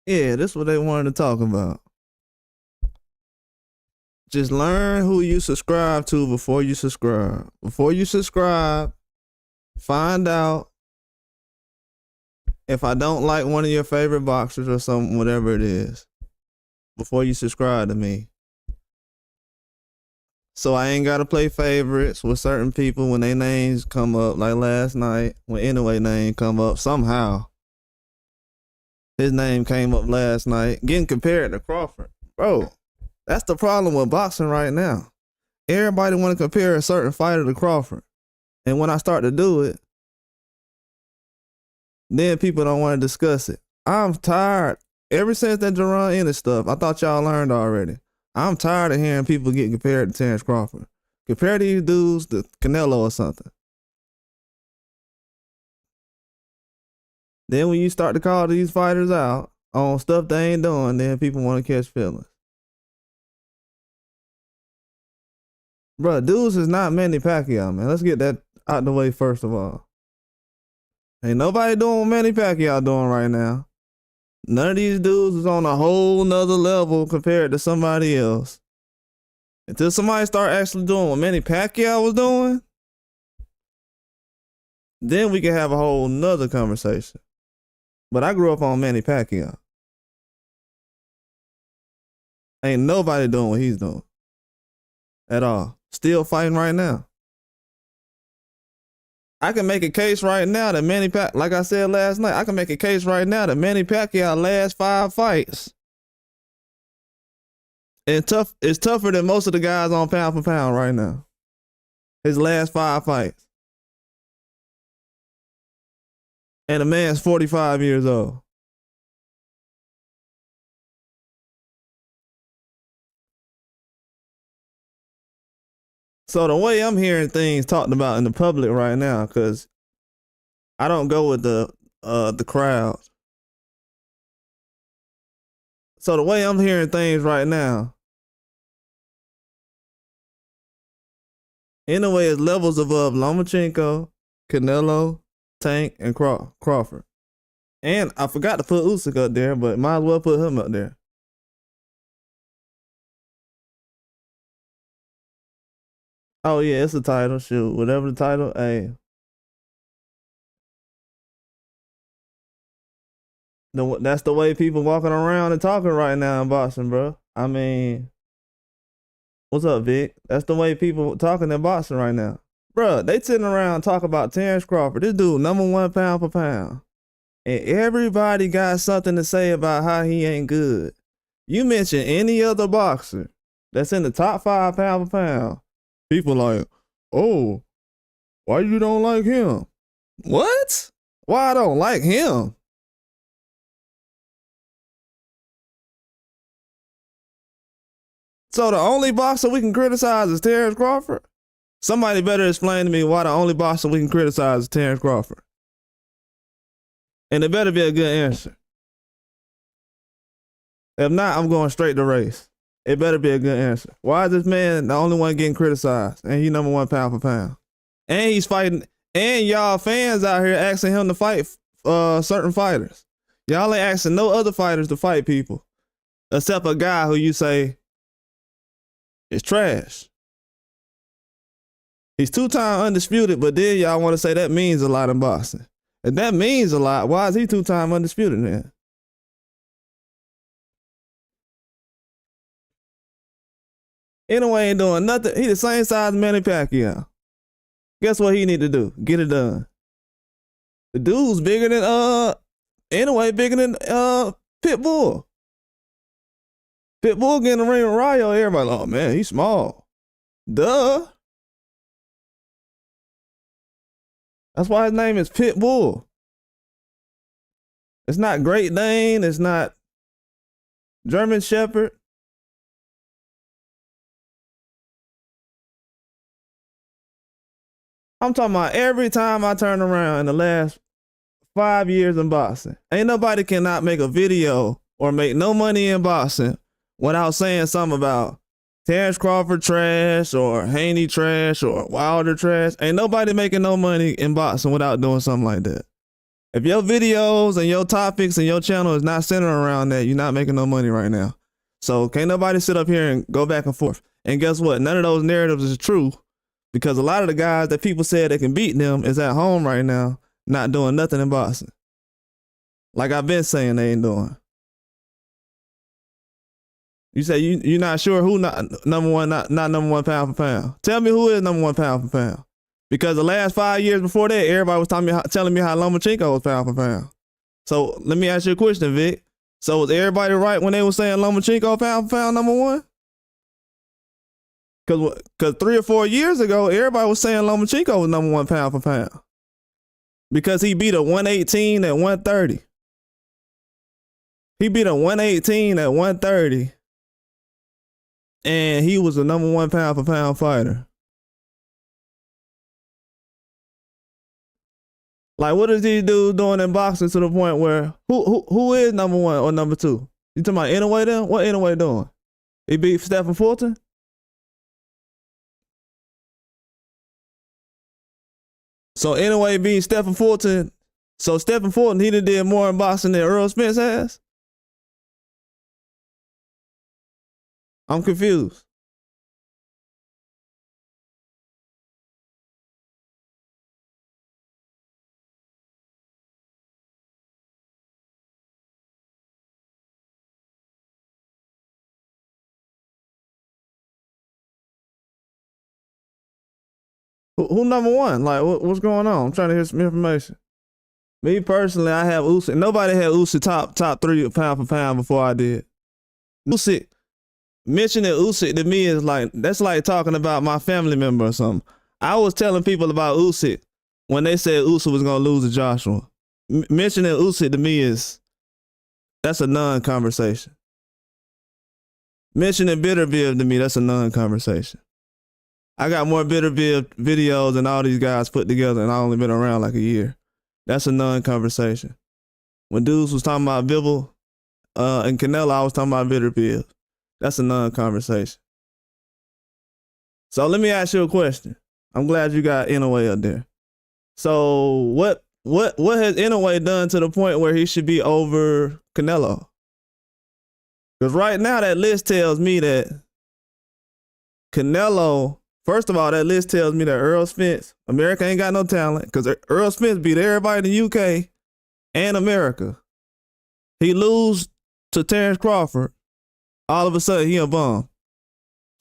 Yeah, that's what they wanted to talk about. Just learn who you subscribe to before you subscribe. Before you subscribe, find out if I don't like one of your favorite boxers or something, whatever it is, before you subscribe to me. So I ain't gotta play favorites with certain people when their names come up. Like last night, when Inoue name come up, somehow his name came up last night, getting compared to Crawford. Bro, that's the problem with boxing right now. Everybody want to compare a certain fighter to Crawford. And when I start to do it, then people don't want to discuss it. I'm tired. Ever since that Jerron Ennis stuff, I thought y'all learned already. I'm tired of hearing people get compared to Terrence Crawford. Compare these dudes to Canelo or something. Then when you start to call these fighters out on stuff they ain't doing, then people want to catch feelings. Bro, dudes is not Manny Pacquiao, man. Let's get that out the way first of all. Ain't nobody doing what Manny Pacquiao doing right now. None of these dudes is on a whole nother level compared to somebody else. Until somebody start actually doing what Manny Pacquiao was doing, then we can have a whole nother conversation. But I grew up on Manny Pacquiao. Ain't nobody doing what he's doing at all. Still fighting right now. I can make a case right now that Manny Pacquiao, like I said last night, I can make a case right now that Manny Pacquiao last 5 fights. And it's tougher than most of the guys on pound for pound right now. His last 5 fights. And the man's 45 years old. So the way I'm hearing things talked about in the public right now, because I don't go with the crowd. So the way I'm hearing things right now, in a way, is levels above Lomachenko, Canelo, Tank, and Crawford. And I forgot to put Usyk up there, but might as well put him up there. Oh yeah, it's a title. Shoot, whatever the title. Hey, that's the way people walking around and talking right now in boxing, bro. I mean, what's up, Vic? That's the way people talking in boxing right now, bro. They sitting around talking about Terrence Crawford. This dude #1 pound for pound, and everybody got something to say about how he ain't good. You mention any other boxer that's in the top 5 pound for pound, people like, oh, why you don't like him? What? Why I don't like him? So the only boxer we can criticize is Terrence Crawford? Somebody better explain to me why the only boxer we can criticize is Terrence Crawford. And it better be a good answer. If not, I'm going straight to race. It better be a good answer. Why is this man the only one getting criticized? And he #1 pound for pound. And he's fighting, and y'all fans out here asking him to fight certain fighters. Y'all ain't asking no other fighters to fight people. Except a guy who you say is trash. He's 2-time undisputed, but then y'all want to say that means a lot in boxing. If that means a lot, why is he 2-time undisputed then? Inoue ain't doing nothing. He the same size as Manny Pacquiao. Guess what he need to do? Get it done. The dude's bigger than Inoue bigger than Pitbull. Pitbull getting in the ring with Rayo. Everybody like, oh man, he's small. Duh. That's why his name is Pitbull. It's not Great Dane. It's not German Shepherd. I'm talking about every time I turn around in the last 5 years in boxing, ain't nobody cannot make a video or make no money in boxing without saying something about Terrence Crawford trash or Haney trash or Wilder trash. Ain't nobody making no money in boxing without doing something like that. If your videos and your topics and your channel is not centered around that, you're not making no money right now. So can't nobody sit up here and go back and forth. And guess what? None of those narratives is true, because a lot of the guys that people said they can beat them is at home right now, not doing nothing in boxing. Like I've been saying they ain't doing. You say you're not sure who not number one, not number one pound for pound. Tell me who is number one pound for pound. Because the last 5 years before that, everybody was telling me how Lomachenko was pound for pound. So let me ask you a question, Vic. So was everybody right when they were saying Lomachenko pound for pound number one? Because 3 or 4 years ago, everybody was saying Lomachenko was number one pound for pound. Because he beat a 118 at 130. He beat a 118 at 130. And he was the number one pound for pound fighter. Like, what is these dudes doing in boxing to the point where who is number one or number two? You talking about Inoue then? What Inoue doing? He beat Stephen Fulton? So Inoue beat Stephen Fulton. So Stephen Fulton, he did more in boxing than Earl Spence has? I'm confused. Who number one? Like, what's going on? I'm trying to hear some information. Me personally, I have Usyk. Nobody had Usyk top 3 pound for pound before I did. Usyk, mentioning Usyk to me is like, that's like talking about my family member or something. I was telling people about Usyk when they said Usyk was gonna lose to Joshua. Mentioning Usyk to me that's a non-conversation. Mentioning Bitterbeard to me, that's a non-conversation. I got more Bitterbeard videos than all these guys put together, and I only been around like a year. That's a non-conversation. When dudes was talking about Bibble and Canelo, I was talking about Bitterbeard. That's a non-conversation. So let me ask you a question. I'm glad you got Inoue up there. So what has Inoue done to the point where he should be over Canelo? Because right now that list tells me that Canelo, first of all, that list tells me that Earl Spence, America ain't got no talent, because Earl Spence beat everybody in the UK and America. He lose to Terrence Crawford. All of a sudden, he a bum.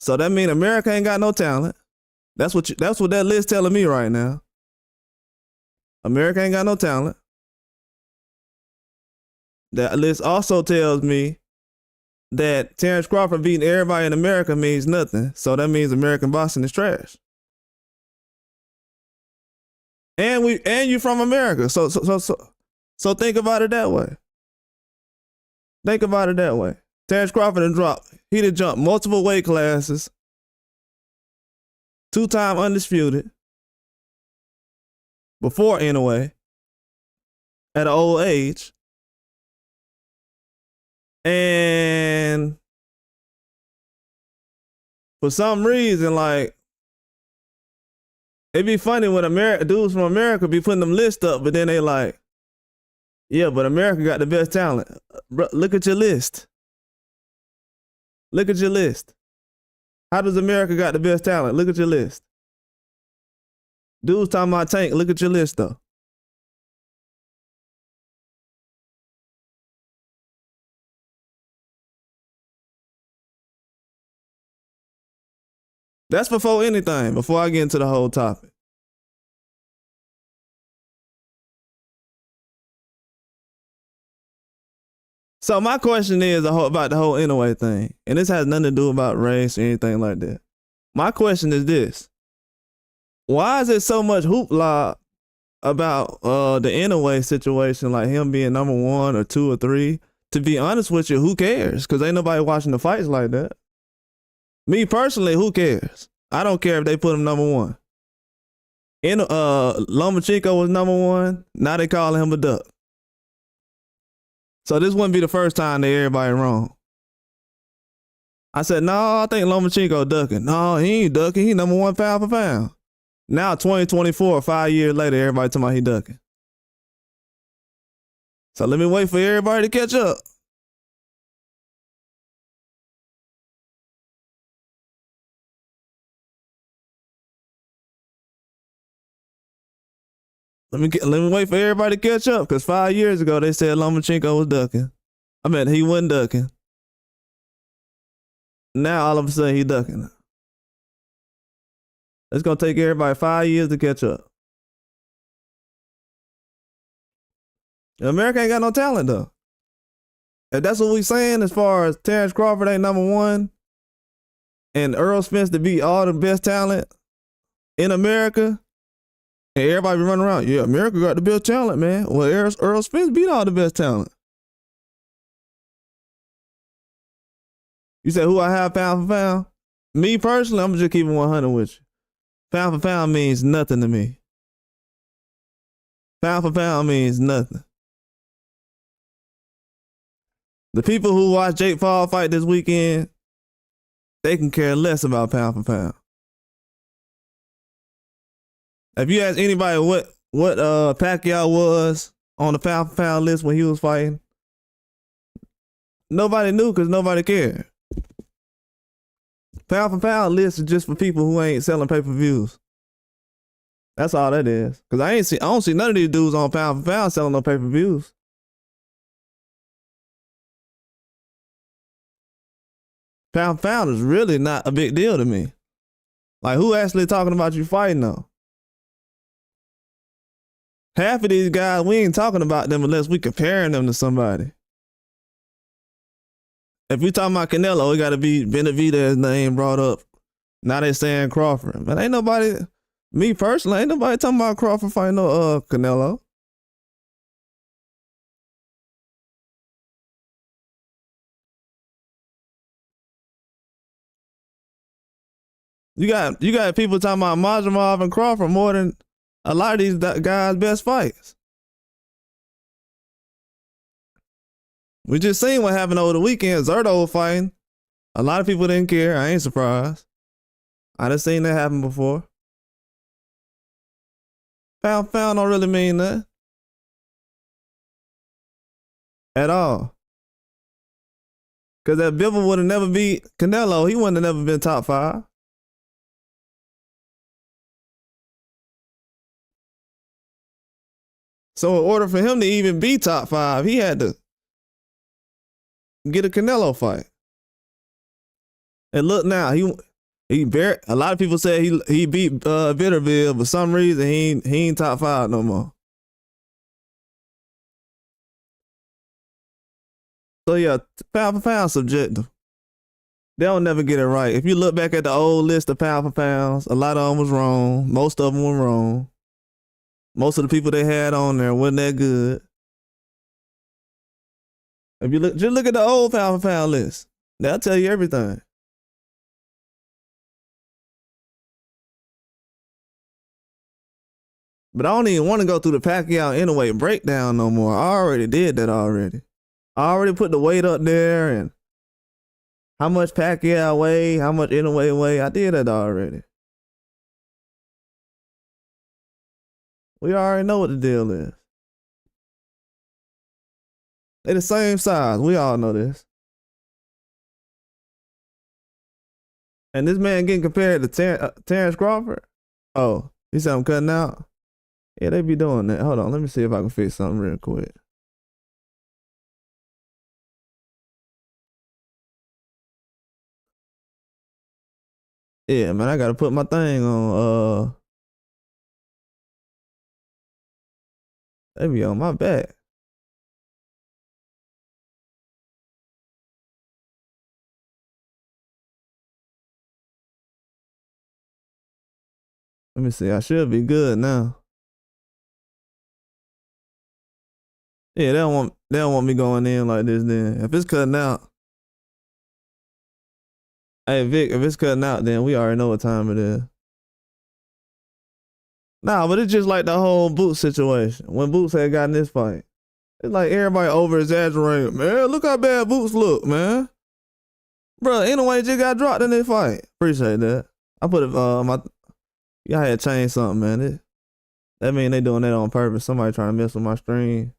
So that means America ain't got no talent. That's what that list telling me right now. America ain't got no talent. That list also tells me that Terrence Crawford beating everybody in America means nothing. So that means American boxing is trash. And you from America. So think about it that way. Think about it that way. Terrence Crawford he done jumped multiple weight classes. 2-time undisputed. Before Inoue. At an old age. And for some reason, like, it'd be funny when dudes from America be putting them lists up, but then they like, yeah, but America got the best talent. Bro, look at your list. Look at your list. How does America got the best talent? Look at your list. Dudes talking about Tank, look at your list though. That's before anything, before I get into the whole topic. So my question is about the whole Inoue thing, and this has nothing to do about race or anything like that. My question is this: why is it so much hoopla about the Inoue situation, like him being number 1 or 2 or 3? To be honest with you, who cares? Because ain't nobody watching the fights like that. Me personally, who cares? I don't care if they put him number 1. Lomachenko was number 1. Now they calling him a duck. So this wouldn't be the first time that everybody wrong. I said, no, I think Lomachenko ducking. No, he ain't ducking. He number 1 pound for pound. Now 2024, 5 years later, everybody talking about he ducking. So let me wait for everybody to catch up. Let me wait for everybody to catch up, because 5 years ago they said Lomachenko was ducking. I mean, he wasn't ducking. Now all of a sudden he ducking. It's gonna take everybody 5 years to catch up. America ain't got no talent though. If that's what we saying, as far as Terrence Crawford ain't number one, and Earl Spence to beat all the best talent in America, and everybody be running around, yeah, America got the best talent, man. Well, Earl Spence beat all the best talent. You said who I have pound for pound? Me personally, I'm just keeping 100 with you. Pound for pound means nothing to me. Pound for pound means nothing. The people who watch Jake Paul fight this weekend, they can care less about pound for pound. If you ask anybody what Pacquiao was on the pound for pound list when he was fighting, nobody knew because nobody cared. Pound for pound list is just for people who ain't selling pay-per-views. That's all that is. Cause I don't see none of these dudes on pound for pound selling no pay-per-views. Pound for pound is really not a big deal to me. Like, who actually talking about you fighting though? Half of these guys, we ain't talking about them unless we comparing them to somebody. If we talking about Canelo, we gotta be Benavidez' name brought up. Now they saying Crawford. But ain't nobody, me personally, ain't nobody talking about Crawford fighting no Canelo. You got people talking about Majumov and Crawford more than a lot of these guys' best fights. We just seen what happened over the weekend. Zerto was fighting. A lot of people didn't care. I ain't surprised. I done seen that happen before. Pound for pound don't really mean that at all. Because if Bivol would have never beat Canelo, he wouldn't have never been top 5. So in order for him to even be top 5, he had to get a Canelo fight. And look now, he a lot of people say he beat Bitterville, but for some reason he ain't top 5 no more. So yeah, pound for pound subjective. They'll never get it right. If you look back at the old list of pound for pounds, a lot of them was wrong. Most of them were wrong. Most of the people they had on there wasn't that good. If you just look at the old pound for pound list, that'll tell you everything. But I don't even want to go through the Pacquiao Inoue breakdown no more. I already did that already. I already put the weight up there and how much Pacquiao weigh, how much Inoue weigh. I did that already. We already know what the deal is. They the same size. We all know this. And this man getting compared to Terrence Crawford? Oh, he said I'm cutting out? Yeah, they be doing that. Hold on, let me see if I can fix something real quick. Yeah, man, I gotta put my thing on. They be on my back. Let me see. I should be good now. Yeah, they don't want me going in like this then. If it's cutting out. Hey Vic, if it's cutting out, then we already know what time it is. Nah, but it's just like the whole Boots situation. When Boots had gotten this fight. It's like everybody over exaggerating. Man, look how bad Boots look, man. Bro, anyway, just got dropped in this fight. Appreciate that. I put it y'all had to change something, man. That mean they doing that on purpose. Somebody trying to mess with my stream.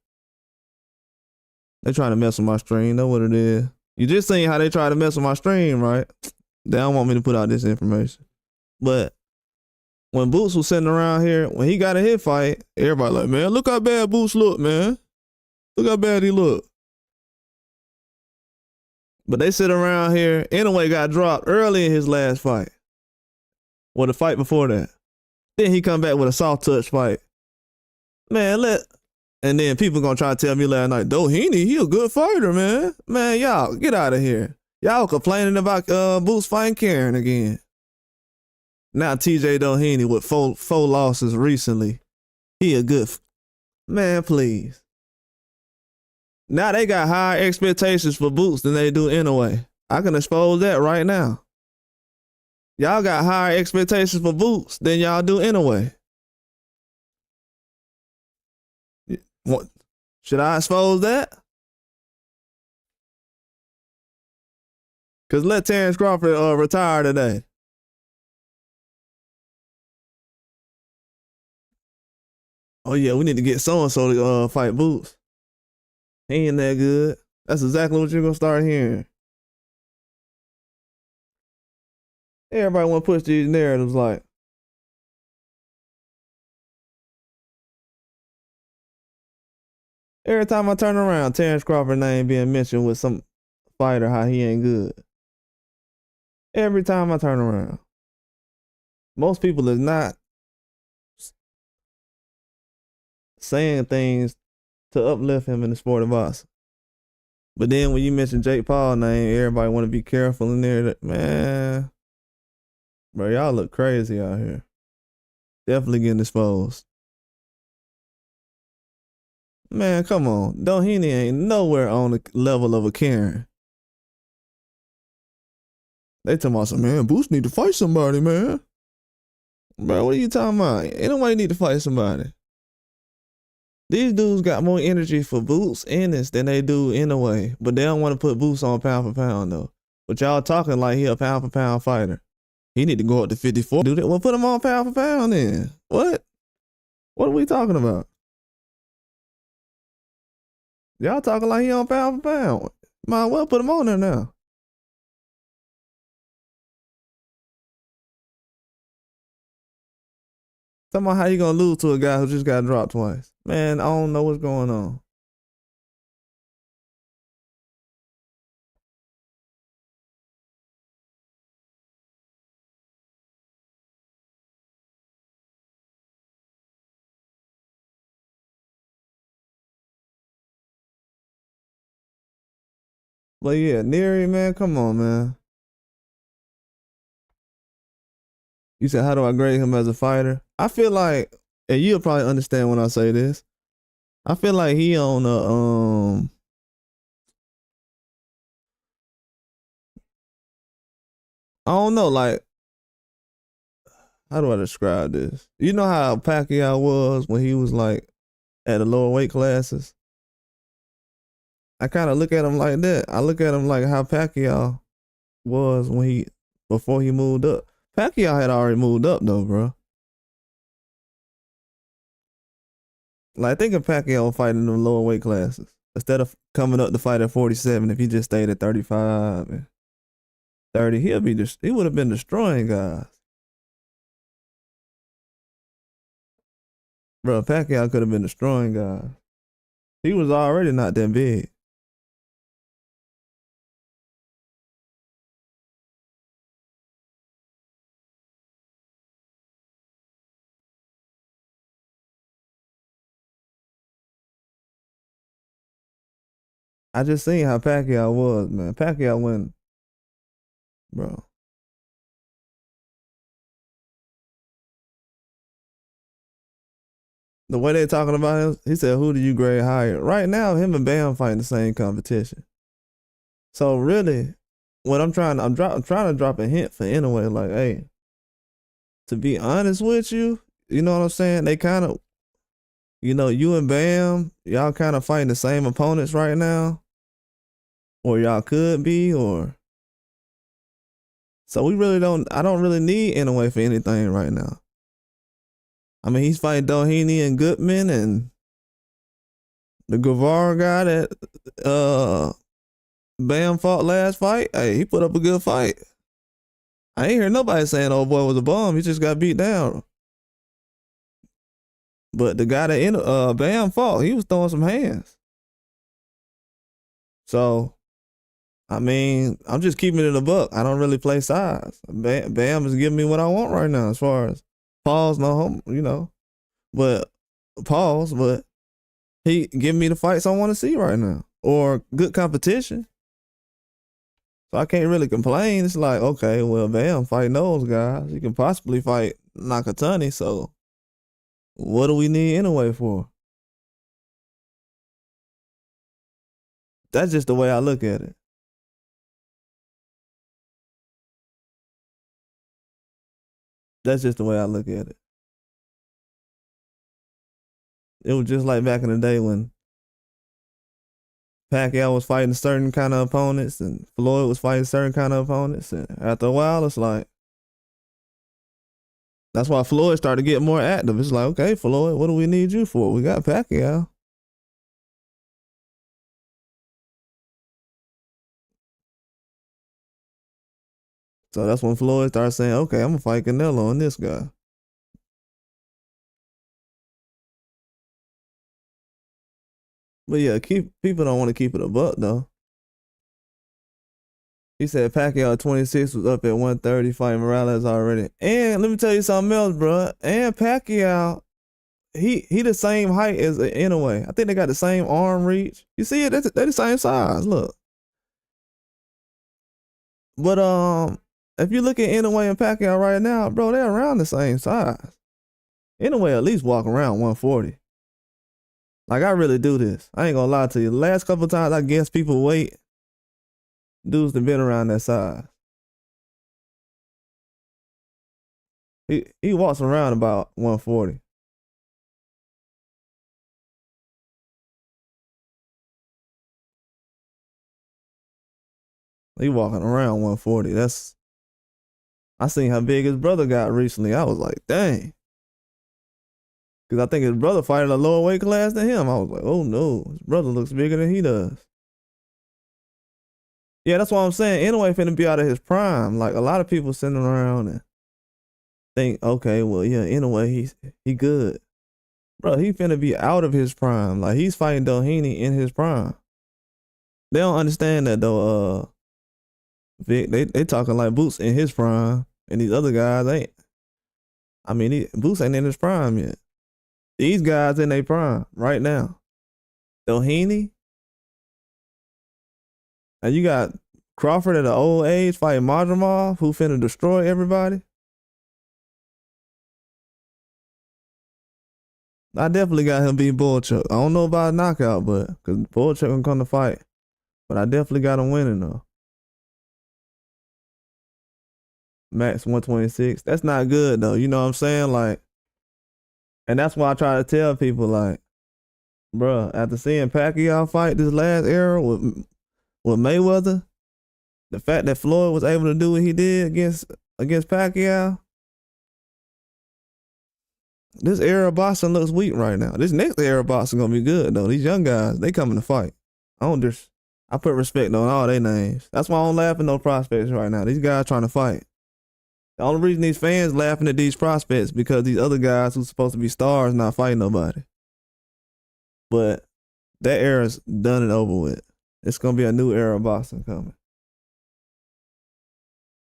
They trying to mess with my stream. Know what it is. You just seen how they try to mess with my stream, right? They don't want me to put out this information. But when Boots was sitting around here, when he got in his fight, everybody like, man, look how bad Boots look, man. Look how bad he look. But they sit around here. Inoue got dropped early in his last fight. Or the fight before that. Then he come back with a soft touch fight. Man, and then people gonna try to tell me last night, Doheny, he a good fighter, man. Man, y'all, get out of here. Y'all complaining about Boots fighting Karen again. Now TJ Doheny with four losses recently. He a good man, please. Now they got higher expectations for Boots than they do Inoue. I can expose that right now. Y'all got higher expectations for Boots than y'all do Inoue. What? Should I expose that? Cause let Terrence Crawford retire today. Oh yeah, we need to get so-and-so to fight Boots. He ain't that good. That's exactly what you're gonna start hearing. Everybody wanna push these narratives like, every time I turn around, Terrence Crawford name being mentioned with some fighter, how he ain't good. Every time I turn around. Most people is not saying things to uplift him in the sport of boxing. But then when you mention Jake Paul's name, everybody want to be careful in there. Man, bro, y'all look crazy out here. Definitely getting exposed. Man, come on. Doheny ain't nowhere on the level of a Karen. They talking about some, man, Boots need to fight somebody, man. Bro, what are you talking about? Ain't nobody need to fight somebody. These dudes got more energy for Boots in this than they do Inoue, but they don't want to put Boots on pound for pound though. But y'all talking like he a pound for pound fighter. He need to go up to 54. Do that. Well, put him on pound for pound then. What? What are we talking about? Y'all talking like he on pound for pound. Might well put him on there now. Talking about how you gonna lose to a guy who just got dropped twice. Man, I don't know what's going on. But yeah, Neary, man, come on, man. You said, how do I grade him as a fighter? I feel like, and you'll probably understand when I say this, I feel like he on a, I don't know, like, how do I describe this? You know how Pacquiao was when he was like at the lower weight classes? I kind of look at him like that. I look at him like how Pacquiao was when before he moved up. Pacquiao had already moved up though, bro. Like, think of Pacquiao fighting in the lower weight classes instead of coming up to fight at 47. If he just stayed at 35 and 30, he would have been destroying guys. Bro, Pacquiao could have been destroying guys. He was already not that big. I just seen how Pacquiao was, man. Pacquiao went, bro. The way they talking about him, he said, who do you grade higher? Right now, him and Bam fighting the same competition. So really, what I'm trying to drop a hint for Inoue, like, hey, to be honest with you, you know what I'm saying? They kind of, you know, you and Bam, y'all kind of fighting the same opponents right now. Or y'all could be, or. So I don't really need Inoue for anything right now. I mean, he's fighting Doheny and Goodman, and The Guevara guy that Bam fought last fight, hey, he put up a good fight. I ain't hear nobody saying old boy was a bum. He just got beat down. But the guy that Bam fought, he was throwing some hands. So, I mean, I'm just keeping it a buck. I don't really play sides. Bam is giving me what I want right now as far as pause, no home, but pause, but he giving me the fights I want to see right now or good competition. So I can't really complain. It's like, okay, well, Bam fighting those guys. He can possibly fight Nakatani, so what do we need Inoue for? That's just the way I look at it. That's just the way I look at it. It was just like back in the day when Pacquiao was fighting certain kind of opponents and Floyd was fighting certain kind of opponents. And after a while, it's like, that's why Floyd started to get more active. It's like, okay, Floyd, what do we need you for? We got Pacquiao. So that's when Floyd started saying, okay, I'm going to fight Canelo on this guy. But yeah, people don't want to keep it a buck, though. He said Pacquiao at 26 was up at 130 fighting Morales already. And let me tell you something else, bro. And Pacquiao, he the same height as Inoue. I think they got the same arm reach. You see it? They're the same size. Look. But if you look at Inoue and Pacquiao right now, bro, they're around the same size. Inoue at least walk around 140. Like, I really do this. I ain't gonna lie to you. The last couple of times I guess people weight, dudes have been around that size. He walks around about 140. He walking around 140. I seen how big his brother got recently. I was like, dang. Because I think his brother fighting a lower weight class than him. I was like, oh no, his brother looks bigger than he does. Yeah, that's what I'm saying. Inoue finna be out of his prime. Like, a lot of people sitting around and think, okay, well, yeah, Inoue, he good. Bro, he finna be out of his prime. Like, he's fighting Doheny in his prime. They don't understand that, though. Vic, they talking like Boots in his prime, and these other guys ain't. I mean, Boots ain't in his prime yet. These guys in their prime right now. Doheny. And you got Crawford at an old age fighting Madrimov, who finna destroy everybody. I definitely got him beat Bullchuck. I don't know about a knockout, but because Bullchuck gonna come to fight. But I definitely got him winning though. Max 126. That's not good though. You know what I'm saying? Like, and that's why I try to tell people, like, bruh, after seeing Pacquiao fight this last era with Mayweather, the fact that Floyd was able to do what he did against Pacquiao, this era of boxing looks weak right now. This next era of boxing gonna be good though. These young guys, they coming to fight. I put respect on all their names. That's why I don't laugh at no prospects right now. These guys trying to fight. The only reason these fans laughing at these prospects because these other guys who's supposed to be stars not fighting nobody. But that era's done and over with. It's gonna be a new era of boxing coming.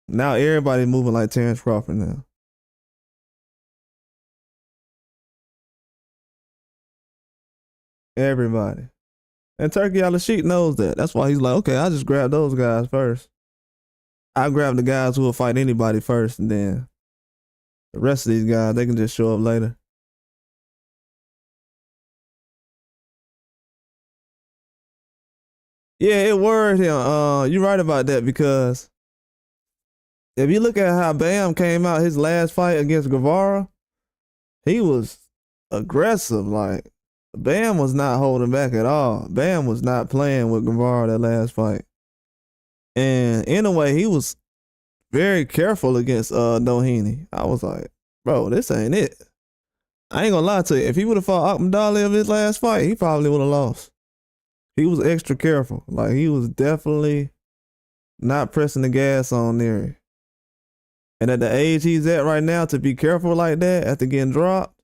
Now everybody moving like Terrence Crawford now. Everybody. And Turkey Al-Sheikh knows that. That's why he's like, okay, I'll just grab those guys first. I'll grab the guys who will fight anybody first, and then the rest of these guys, they can just show up later. Yeah, it worried him. You're right about that, because if you look at how Bam came out his last fight against Guevara, he was aggressive. Like, Bam was not holding back at all. Bam was not playing with Guevara that last fight. And in a way, he was very careful against Doheny. I was like, bro, this ain't it. I ain't gonna lie to you. If he would have fought Akmadali of his last fight, he probably would have lost. He was extra careful. Like, he was definitely not pressing the gas on there. And at the age he's at right now, to be careful like that after getting dropped,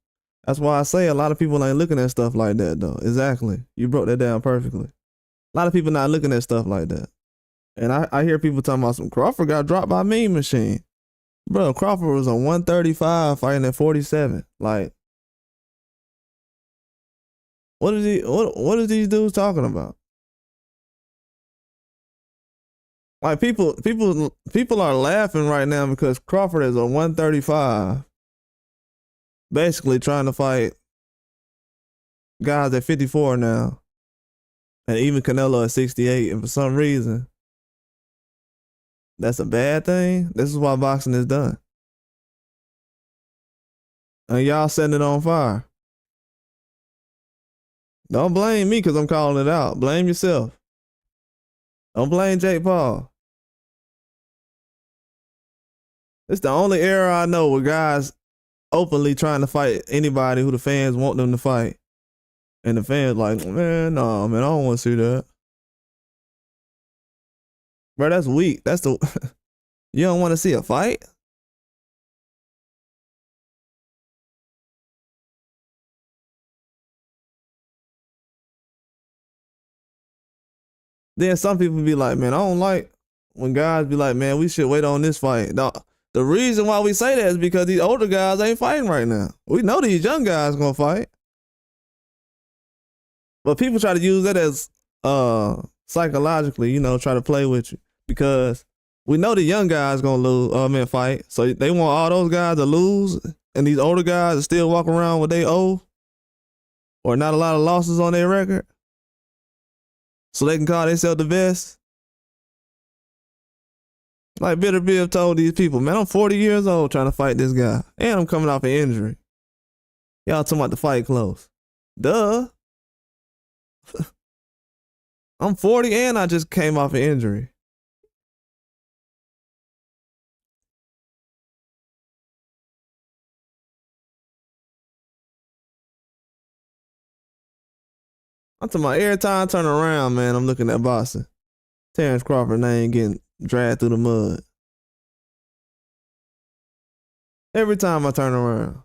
that's why I say a lot of people ain't looking at stuff like that, though. Exactly. You broke that down perfectly. A lot of people not looking at stuff like that. And I hear people talking about some Crawford got dropped by Mean Machine. Bro, Crawford was on 135 fighting at 47. Like, what is these dudes talking about? Like, people are laughing right now because Crawford is on 135, basically trying to fight guys at 54 now, and even Canelo at 68. And for some reason, that's a bad thing. This is why boxing is done. And y'all setting it on fire. Don't blame me because I'm calling it out. Blame yourself. Don't blame Jake Paul. It's the only era I know where guys openly trying to fight anybody who the fans want them to fight. And the fans like, man, no, man, I don't want to see that. Bro, that's weak. That's the you don't want to see a fight? Then some people be like, man, I don't like when guys be like, man, we should wait on this fight. Now, the reason why we say that is because these older guys ain't fighting right now. We know these young guys gonna fight. But people try to use that as psychologically, you know, try to play with you. Because we know the young guys gonna lose, fight. So they want all those guys to lose, and these older guys to still walk around with they owe, or not a lot of losses on their record, so they can call themselves the best. Like Bitter Bill told these people, man, I'm 40 years old trying to fight this guy, and I'm coming off an injury. Y'all talking about the fight close. Duh. I'm 40 and I just came off an injury. I'm talking about every time I turn around, man, I'm looking at Boston. Terrence Crawford name getting dragged through the mud. Every time I turn around.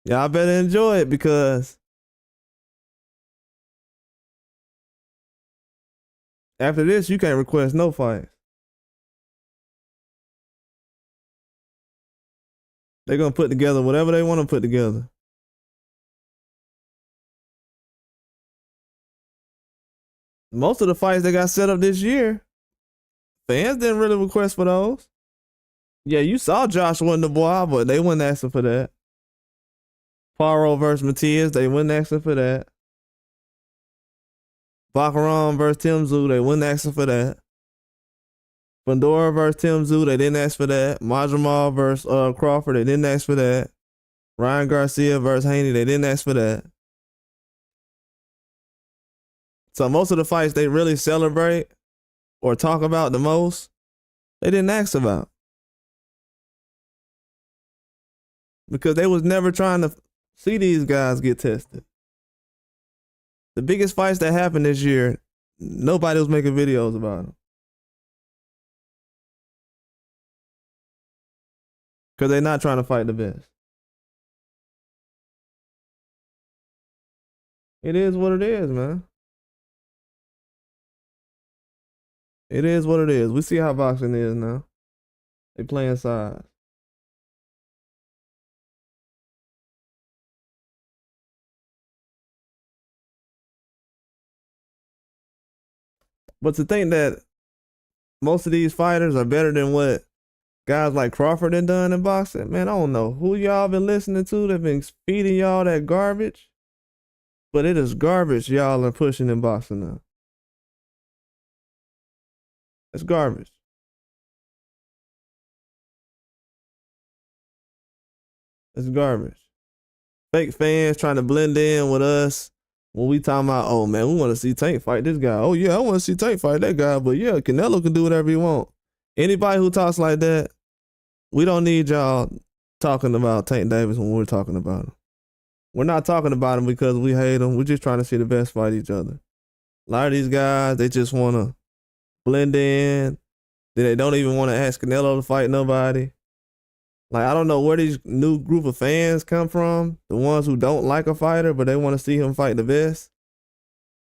Y'all better enjoy it because after this, you can't request no fights. They're going to put together whatever they want to put together. Most of the fights they got set up this year, fans didn't really request for those. Yeah, you saw Joshua and the boy, but they wasn't asking for that. Paro versus Matias, they wasn't asking for that. Baccarat versus Tim Tszyu, they wasn't asking for that. Fundora versus Tim Tszyu, they didn't ask for that. Majamal versus Crawford, they didn't ask for that. Ryan Garcia versus Haney, they didn't ask for that. So most of the fights they really celebrate or talk about the most, they didn't ask about. Because they was never trying to see these guys get tested. The biggest fights that happened this year, nobody was making videos about them. Because they're not trying to fight the best. It is what it is, man. It is what it is. We see how boxing is now. They playing sides. But to think that most of these fighters are better than what guys like Crawford have done in boxing, man, I don't know who y'all been listening to that been feeding y'all that garbage, but it is garbage y'all are pushing in boxing now. It's garbage. It's garbage. Fake fans trying to blend in with us when we talking about, oh man, we want to see Tank fight this guy. Oh yeah, I want to see Tank fight that guy, but yeah, Canelo can do whatever he want. Anybody who talks like that, we don't need y'all talking about Tank Davis when we're talking about him. We're not talking about them because we hate them. We're just trying to see the best fight each other. A lot of these guys, they just want to blend in. Then they don't even want to ask Canelo to fight nobody. Like, I don't know where these new group of fans come from. The ones who don't like a fighter, but they want to see him fight the best.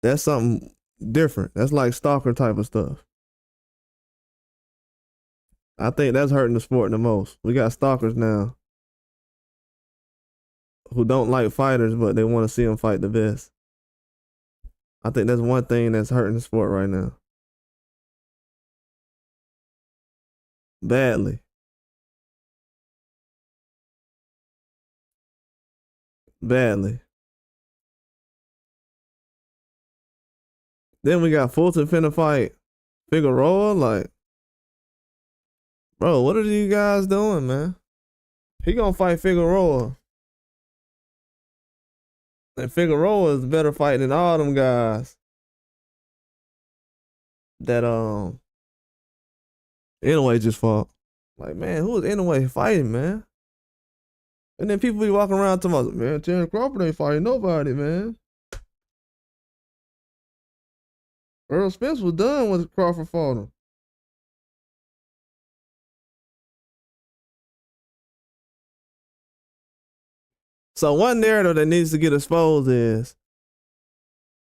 That's something different. That's like stalker type of stuff. I think that's hurting the sport the most. We got stalkers now who don't like fighters, but they want to see them fight the best. I think that's one thing that's hurting the sport right now. Badly. Badly. Then we got Fulton finna fight Figueroa. Like, bro, what are you guys doing, man? He gonna fight Figueroa. And Figueroa is better fight than all them guys that Inoue just fought. Like, man, who is Inoue fighting, man? And then people be walking around talking about, man, Terrence Crawford ain't fighting nobody, man. Earl Spence was done when Crawford fought him. So one narrative that needs to get exposed is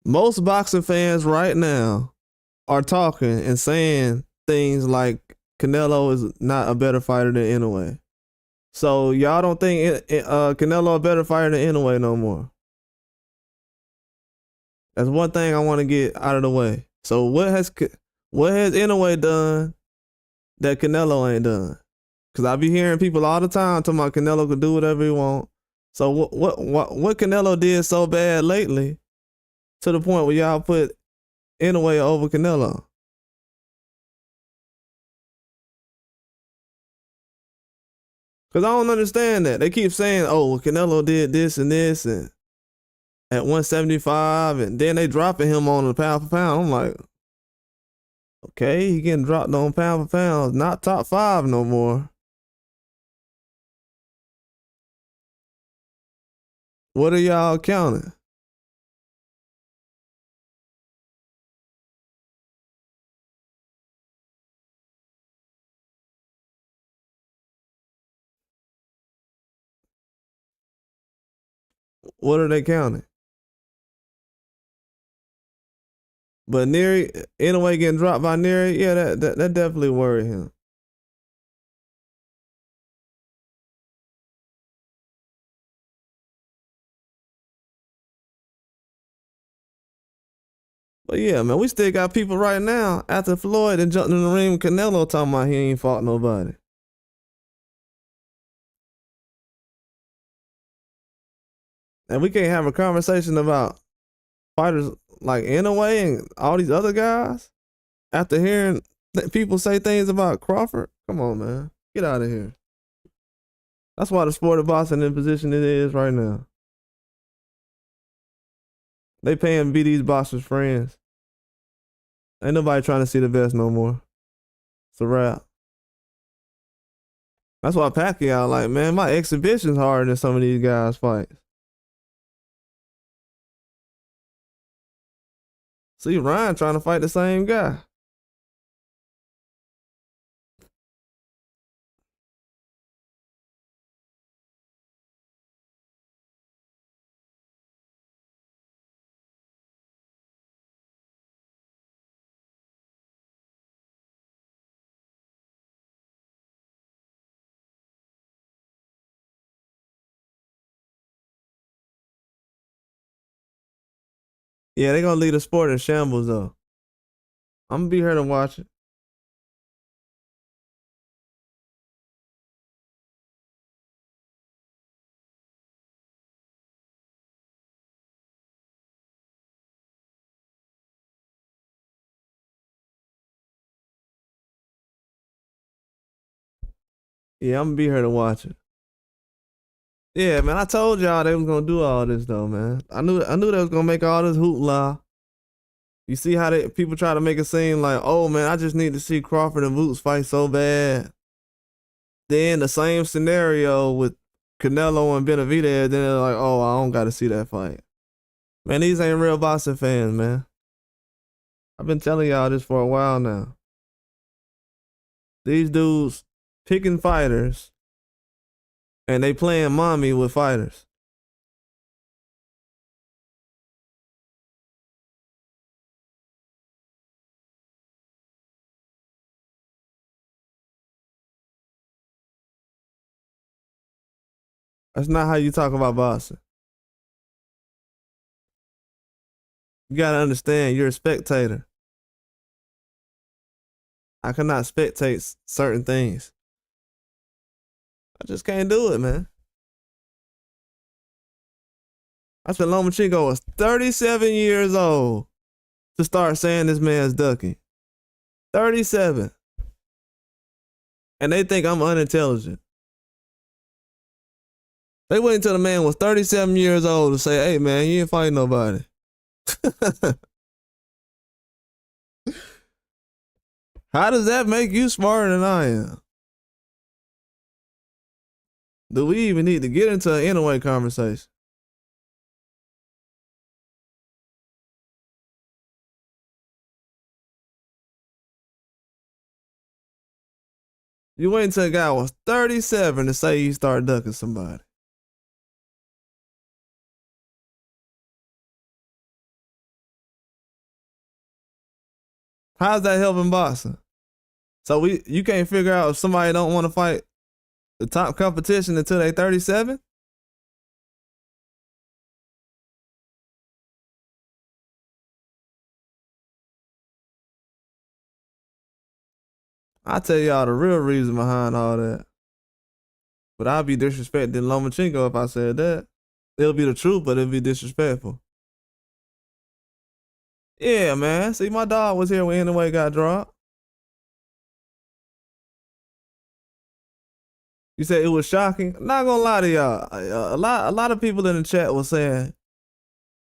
most boxing fans right now are talking and saying things like Canelo is not a better fighter than Inoue. So y'all don't think Canelo a better fighter than Inoue no more? That's one thing I want to get out of the way. So what has Inoue done that Canelo ain't done? Because I be hearing people all the time talking about Canelo could do whatever he want. So what Canelo did so bad lately to the point where y'all put Inoue over Canelo? Because I don't understand that. They keep saying, oh, well, Canelo did this and at 175, and then they dropping him on the pound for pound. I'm like, okay, he getting dropped on pound for pound. Not top 5 no more. What are y'all counting? What are they counting? But Neary, Inoue getting dropped by Neary, yeah, that definitely worried him. But yeah, man, we still got people right now after Floyd and jumped in the ring with Canelo talking about he ain't fought nobody. And we can't have a conversation about fighters like Inoue and all these other guys after hearing people say things about Crawford. Come on, man. Get out of here. That's why the sport of boxing in the position it is right now. They paying to be these boxers' friends. Ain't nobody trying to see the best no more. It's a wrap. That's why Pacquiao like, man, my exhibition's harder than some of these guys' fights. See Ryan trying to fight the same guy. Yeah, they gonna leave the sport in shambles though. I'm gonna be here to watch it. Yeah, I'm gonna be here to watch it. Yeah, man, I told y'all they was gonna do all this though, man. I knew they was gonna make all this hoopla. You see how people try to make it seem like, oh man, I just need to see Crawford and Boots fight so bad. Then the same scenario with Canelo and Benavidez, then they're like, oh, I don't got to see that fight. Man, these ain't real boxing fans, man. I've been telling y'all this for a while now. These dudes picking fighters and they playing mommy with fighters. That's not how you talk about boxing. You gotta understand, you're a spectator. I cannot spectate certain things. I just can't do it, man. I said Lomachenko was 37 years old to start saying this man's ducking. 37. And they think I'm unintelligent. They wait until the man was 37 years old to say, hey, man, you ain't fighting nobody. How does that make you smarter than I am? Do we even need to get into an Inoue conversation? You wait until a guy was 37 to say he started ducking somebody. How's that helping boxing? So you can't figure out if somebody don't want to fight the top competition until they 37? I'll tell y'all the real reason behind all that. But I'll be disrespecting Lomachenko if I said that. It'll be the truth, but it'll be disrespectful. Yeah, man. See, my dog was here when Inoue got dropped. You said it was shocking. I'm not gonna lie to y'all. A lot of people in the chat was saying,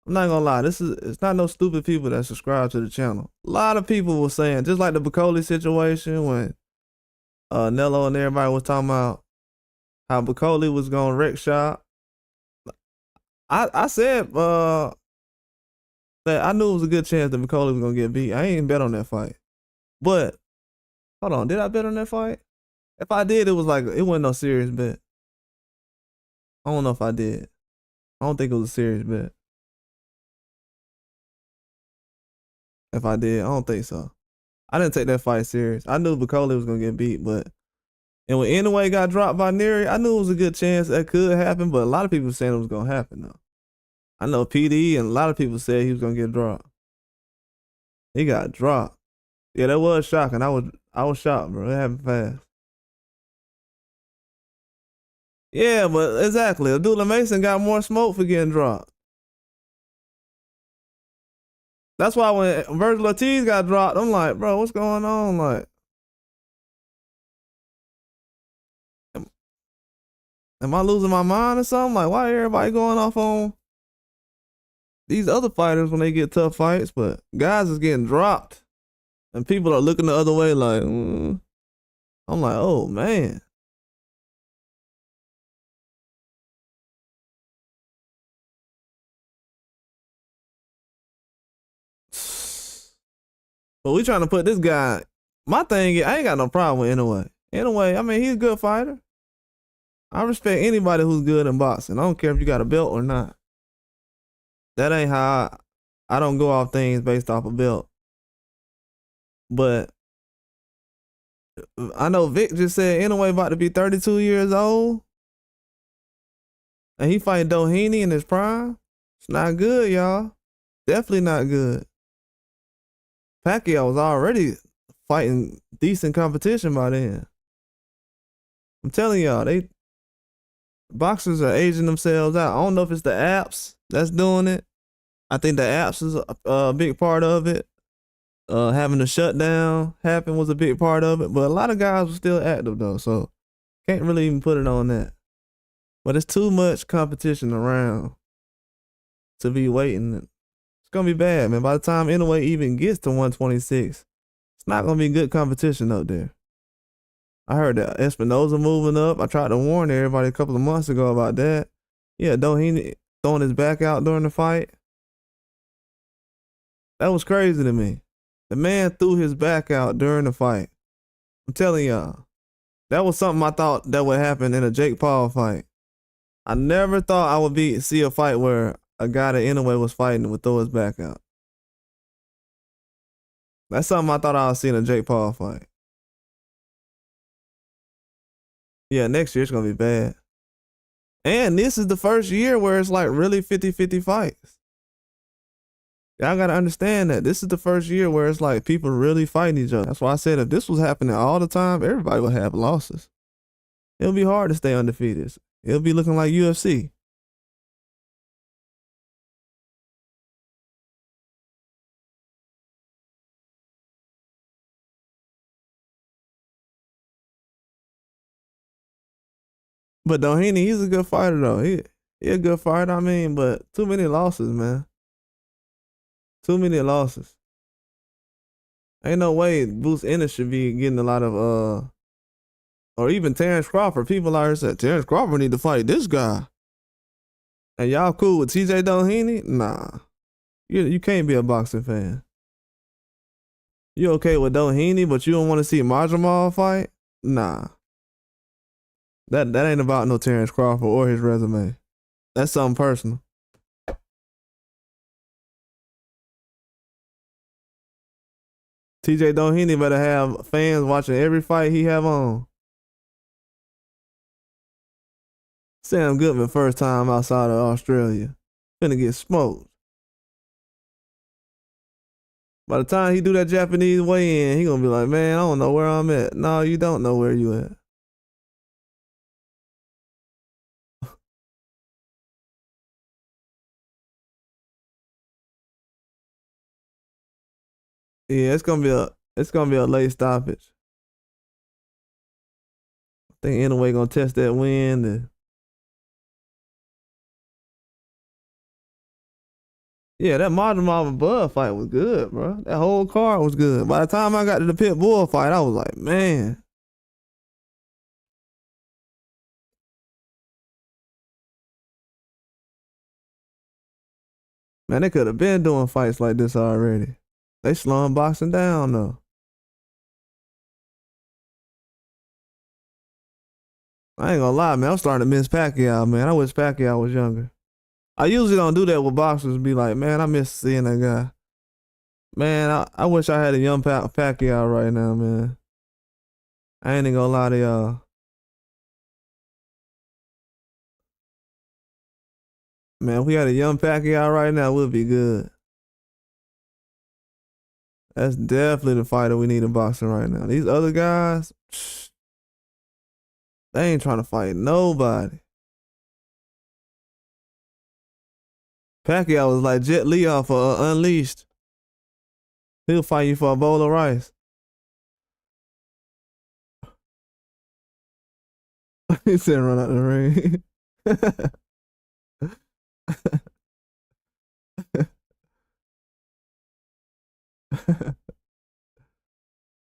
I'm not gonna lie, it's not no stupid people that subscribe to the channel. A lot of people were saying, just like the Bacoli situation when Nello and everybody was talking about how Bacoli was gonna wreck shop. I said that I knew it was a good chance that Bacoli was gonna get beat. I ain't bet on that fight. But hold on, did I bet on that fight? If I did, it wasn't no serious bet. I don't know if I did. I don't think it was a serious bet. If I did, I don't think so. I didn't take that fight serious. I knew Bacoli was gonna get beat, and when Inoue got dropped by Neri, I knew it was a good chance that could happen, but a lot of people saying it was gonna happen though. I know PD and a lot of people said he was gonna get dropped. He got dropped. Yeah, that was shocking. I was shocked, bro. It happened fast. Yeah, but exactly. Abdullah Mason got more smoke for getting dropped. That's why when Virgil Ortiz got dropped, I'm like, bro, what's going on? Like, am I losing my mind or something? Like, why everybody going off on these other fighters when they get tough fights, but guys is getting dropped and people are looking the other way like, I'm like, oh man. But we trying to put this guy, my thing is, I ain't got no problem with Inoue. Inoue, I mean, he's a good fighter. I respect anybody who's good in boxing. I don't care if you got a belt or not. That ain't how I don't go off things based off a belt. But I know Vic just said Inoue about to be 32 years old. And he fighting Doheny in his prime. It's not good, y'all. Definitely not good. Pacquiao was already fighting decent competition by then. I'm telling y'all, boxers are aging themselves out. I don't know if it's the apps that's doing it. I think the apps is a big part of it. Having the shutdown happen was a big part of it. But a lot of guys were still active though, so can't really even put it on that. But it's too much competition around to be waiting. It's gonna be bad, man. By the time Inoue even gets to 126, it's not gonna be good competition up there. I heard that Espinoza moving up. I tried to warn everybody a couple of months ago about that. Yeah, Doheny throwing his back out during the fight. That was crazy to me. The man threw his back out during the fight. I'm telling y'all, that was something I thought that would happen in a Jake Paul fight. I never thought I would see a fight where a guy that Inoue was fighting would throw his back out. That's something I thought I would see in a Jake Paul fight. Yeah, next year it's going to be bad. And this is the first year where it's like really 50-50 fights. Y'all got to understand that. This is the first year where it's like people really fighting each other. That's why I said if this was happening all the time, everybody would have losses. It'll be hard to stay undefeated. It'll be looking like UFC. But Doheny, he's a good fighter though. He a good fighter, I mean, but too many losses, man. Too many losses. Ain't no way Bruce Ennis should be getting a lot of or even Terrence Crawford. People out here said Terrence Crawford need to fight this guy. And y'all cool with TJ Doheny? Nah. You can't be a boxing fan. You okay with Doheny, but you don't want to see Majramal fight? Nah. That ain't about no Terrence Crawford or his resume. That's something personal. TJ Doheny better have fans watching every fight he have on. Sam Goodman first time outside of Australia. Finna get smoked. By the time he do that Japanese weigh-in, he gonna be like, man, I don't know where I'm at. No, you don't know where you at. Yeah, it's gonna be a late stoppage. I think Inoue gonna test that wind. And yeah, that Majramal and Bud fight was good, bro. That whole card was good. By the time I got to the Pit Bull fight, I was like, man. Man, they could have been doing fights like this already. They slowing boxing down though. I ain't gonna lie, man. I'm starting to miss Pacquiao, man. I wish Pacquiao was younger. I usually don't do that with boxers. Be like, man, I miss seeing that guy. Man, I wish I had a young Pacquiao right now, man. I ain't even gonna lie to y'all. Man, if we had a young Pacquiao right now, we'd be good. That's definitely the fighter we need in boxing right now. These other guys, they ain't trying to fight nobody. Pacquiao was like Jet Li off for Unleashed. He'll fight you for a bowl of rice. He said run out the ring.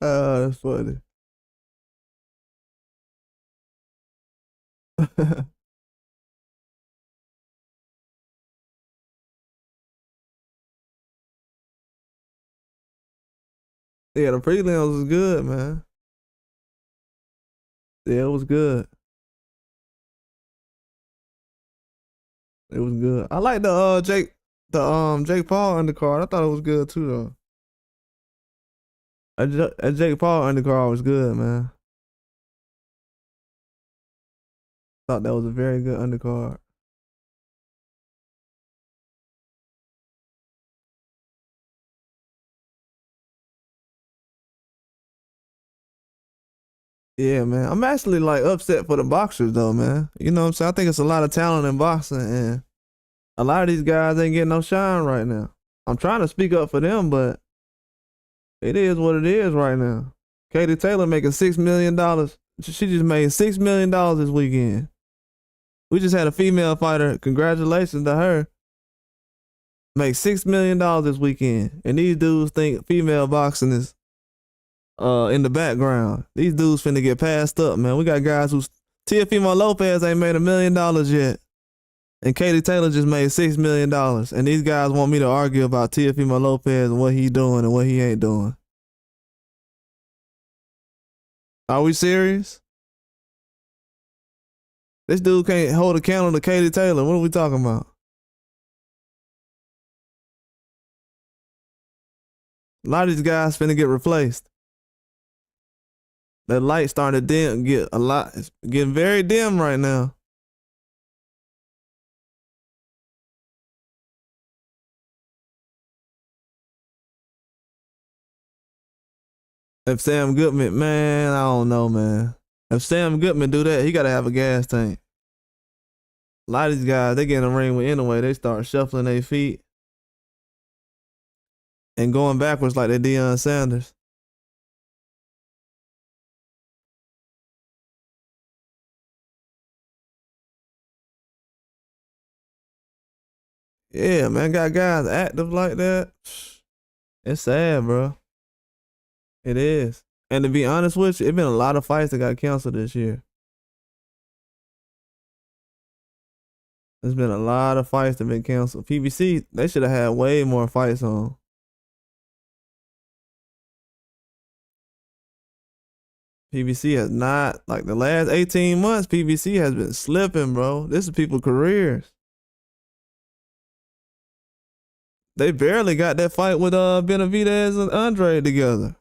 Oh, that's funny. Yeah, the prelims was good, man. Yeah, it was good. It was good. I like the Jake Paul undercard. I thought it was good too though. That Jake Paul undercard was good, man. Thought that was a very good undercard. Yeah, man. I'm actually like upset for the boxers though, man. You know what I'm saying? I think it's a lot of talent in boxing and a lot of these guys ain't getting no shine right now. I'm trying to speak up for them, but it is what it is right now. Katie Taylor making $6 million. She just made $6 million this weekend. We just had a female fighter. Congratulations to her. Make $6 million this weekend. And these dudes think female boxing is in the background. These dudes finna get passed up, man. We got guys who Teofimo Lopez ain't made $1 million yet. And Katie Taylor just made $6 million. And these guys want me to argue about Teofimo Lopez and what he doing and what he ain't doing. Are we serious? This dude can't hold a candle to Katie Taylor. What are we talking about? A lot of these guys finna get replaced. That light starting to dim, it's getting very dim right now. If Sam Goodman, man, I don't know, man. If Sam Goodman do that, he gotta have a gas tank. A lot of these guys, they get in the ring with Inoue, they start shuffling their feet and going backwards like they Deion Sanders. Yeah, man, got guys active like that. It's sad, bro. It is. And to be honest with you, it been a lot of fights that got canceled this year. There's been a lot of fights that been canceled. PBC, they should have had way more fights on. PBC has not, like the last 18 months, PBC has been slipping, bro. This is people's careers. They barely got that fight with Benavidez and Andre together.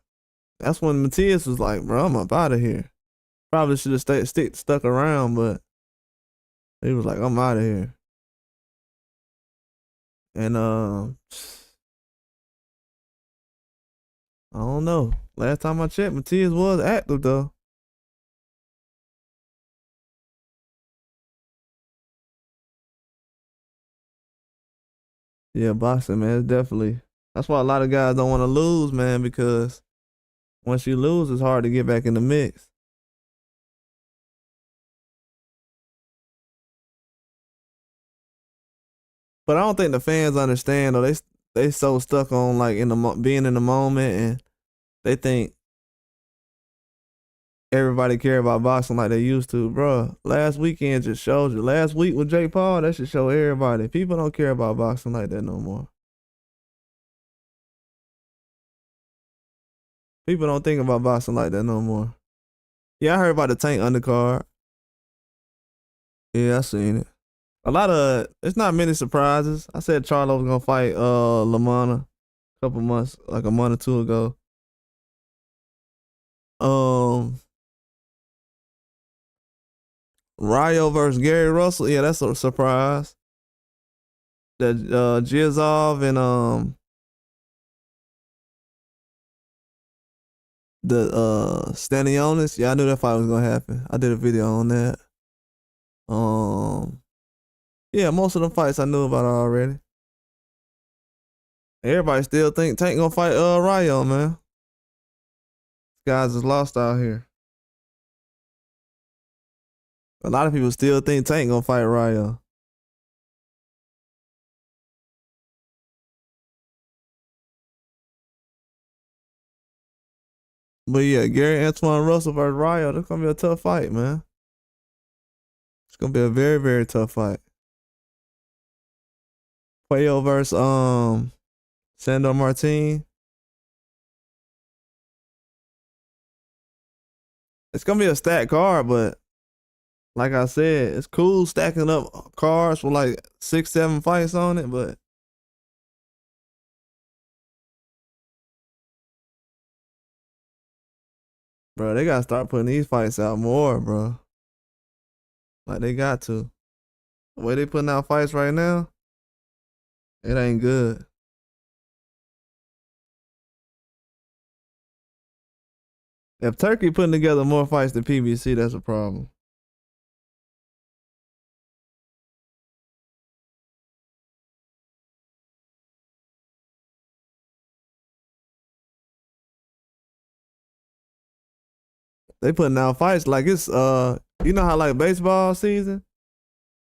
That's when Matias was like, bro, I'm up out of here. Probably should have stuck around, but he was like, I'm out of here. And I don't know. Last time I checked, Matias was active though. Yeah, boxing, man, it's definitely. That's why a lot of guys don't want to lose, man, because once you lose, it's hard to get back in the mix. But I don't think the fans understand though. They so stuck on like being in the moment, and they think everybody care about boxing like they used to, bro. Last weekend just showed you. Last week with Jake Paul, that should show everybody. People don't care about boxing like that no more. People don't think about boxing like that no more. Yeah, I heard about the Tank undercard. Yeah, I seen it. It's not many surprises. I said Charlo was gonna fight LaManna a couple months, like a month or two ago. Ryo versus Gary Russell, yeah, that's a surprise. That Jizov and the Stanionis, yeah, I knew that fight was gonna happen. I did a video on that. Yeah, most of the fights I knew about already. Everybody still think Tank gonna fight Ryo, man. Guys is lost out here. A lot of people still think Tank gonna fight Ryo. But yeah, Gary Antoine Russell versus Ryo, that's gonna be a tough fight, man. It's gonna be a very, very tough fight. Pacquiao versus Sandor Martin. It's gonna be a stacked card, but like I said, it's cool stacking up cards with like 6, 7 fights on it, but bro, they gotta start putting these fights out more, bro. Like they got to. The way they putting out fights right now, it ain't good. If Turkey putting together more fights than PBC, that's a problem. They putting out fights like it's you know how like baseball season?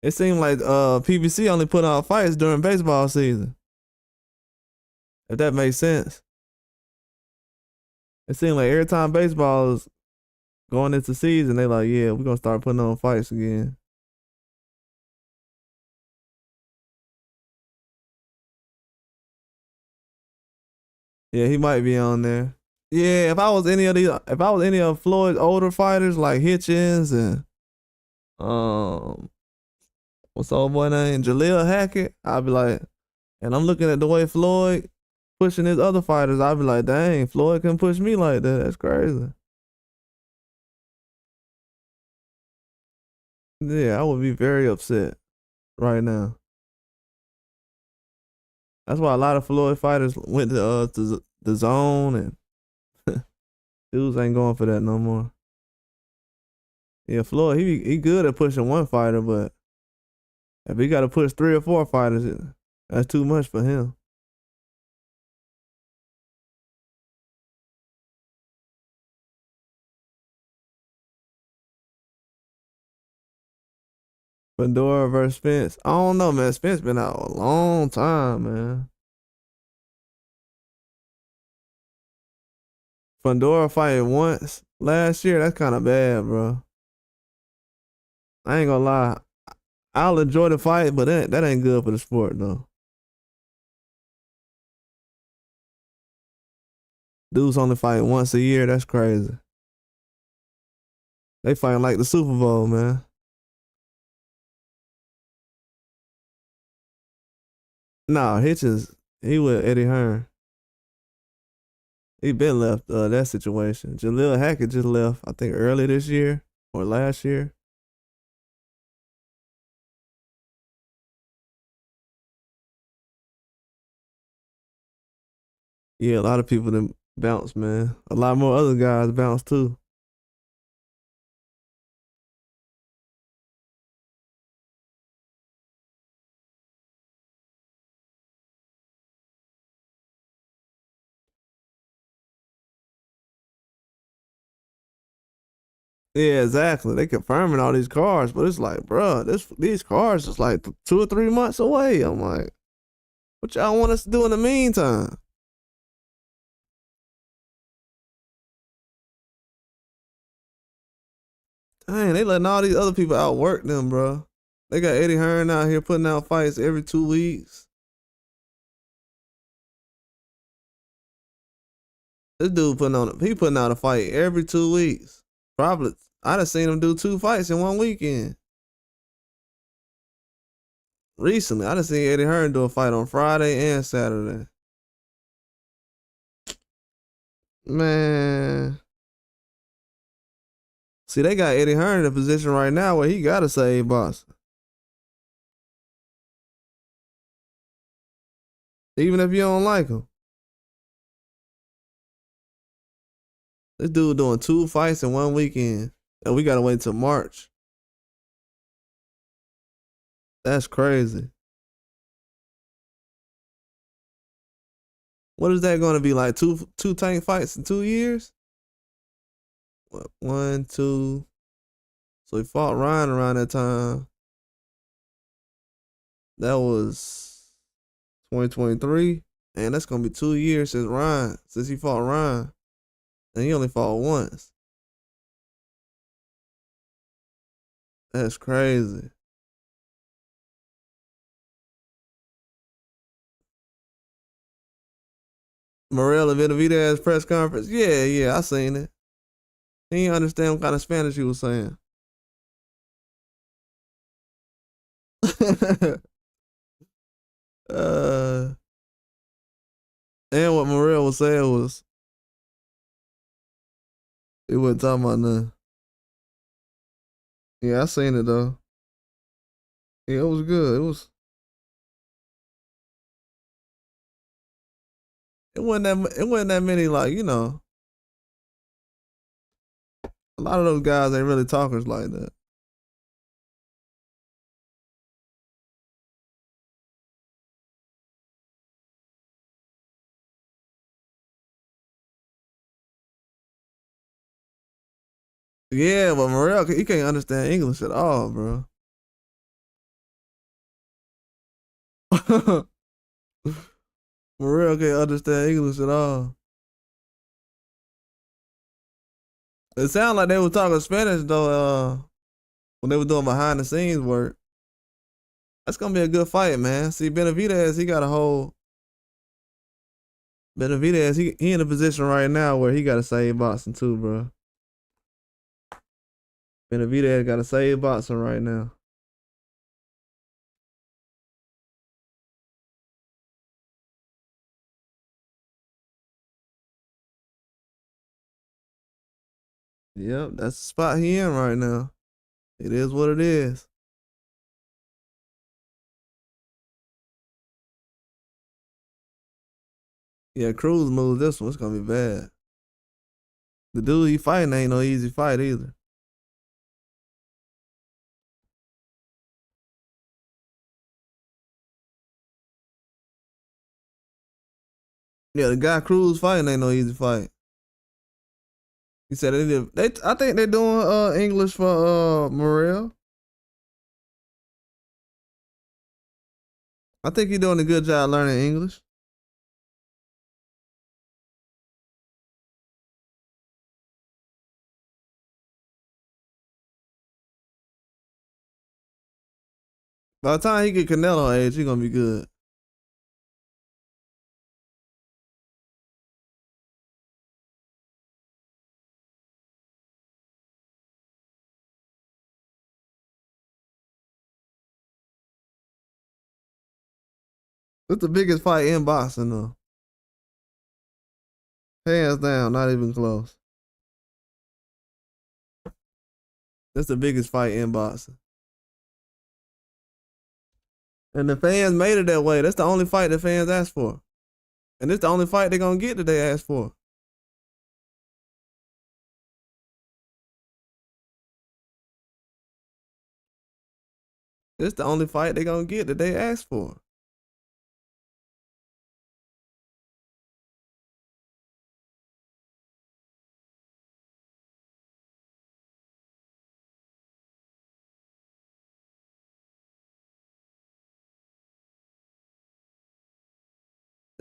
It seemed like PBC only put out fights during baseball season. If that makes sense. It seems like every time baseball is going into season, they like, yeah, we're gonna start putting on fights again. Yeah, he might be on there. Yeah, if I was any of Floyd's older fighters like Hitchens and um, what's the old boy name, Jaleel Hackett, I'd be like, and I'm looking at the way Floyd pushing his other fighters, I'd be like, dang, Floyd can push me like that. That's crazy. Yeah, I would be very upset right now. That's why a lot of Floyd fighters went to the zone and dudes ain't going for that no more. Yeah, Floyd, he good at pushing one fighter, but if he got to push three or four fighters, that's too much for him. Fedora versus Spence. I don't know, man. Spence been out a long time, man. Fedora fighting once last year. That's kind of bad, bro. I ain't gonna lie. I'll enjoy the fight, but that ain't good for the sport, though. Dudes only fight once a year. That's crazy. They fighting like the Super Bowl, man. Nah, Hitchens, he with Eddie Hearn. He been left that situation. Jaleel Hackett just left, I think, early this year or last year. Yeah, a lot of people done bounce, man. A lot more other guys bounce too. Yeah, exactly. They confirming all these cars, but it's like, bro, these cars is like 2 or 3 months away. I'm like, what y'all want us to do in the meantime? Dang, they letting all these other people outwork them, bro. They got Eddie Hearn out here putting out fights every 2 weeks. This dude putting out a fight every 2 weeks. Probably, I done seen him do 2 fights in one weekend. Recently, I done seen Eddie Hearn do a fight on Friday and Saturday. Man, see, they got Eddie Hearn in a position right now where he gotta save Boston, even if you don't like him. This dude doing 2 fights in one weekend, and we gotta wait till March. That's crazy. What is that going to be like? Two tank fights in 2 years? What, one, two. So he fought Ryan around that time. That was 2023, and that's gonna be 2 years since he fought Ryan, and he only fought once. That's crazy. Morel and Benavidez press conference. Yeah, yeah, I seen it. He didn't understand what kind of Spanish he was saying. uh, and what Morel was saying was he wasn't talking about nothing. Yeah, I seen it though. Yeah, it was good. It wasn't that many like a lot of those guys ain't really talkers like that. Yeah, but Morel he can't understand English at all, bro. Morel can't understand English at all. It sounded like they were talking Spanish though. When they were doing behind the scenes work. That's gonna be a good fight, man. See, Benavidez, he got a whole. Benavidez, he in a position right now where he got to save boxing too, bro. Benavidez got to save boxing right now. Yep, that's the spot he in right now. It is what it is. Yeah, Cruz moves this one. It's gonna be bad. The dude he fighting ain't no easy fight either. Yeah, the guy Cruz fighting ain't no easy fight. He said I think they doing English for Morrell. I think he doing a good job learning English. By the time he get Canelo age, he gonna be good. It's the biggest fight in boxing though. Hands down, not even close. That's the biggest fight in boxing. And the fans made it that way. That's the only fight the fans asked for. And it's the only fight they're gonna get that they asked for. It's the only fight they're gonna get that they asked for.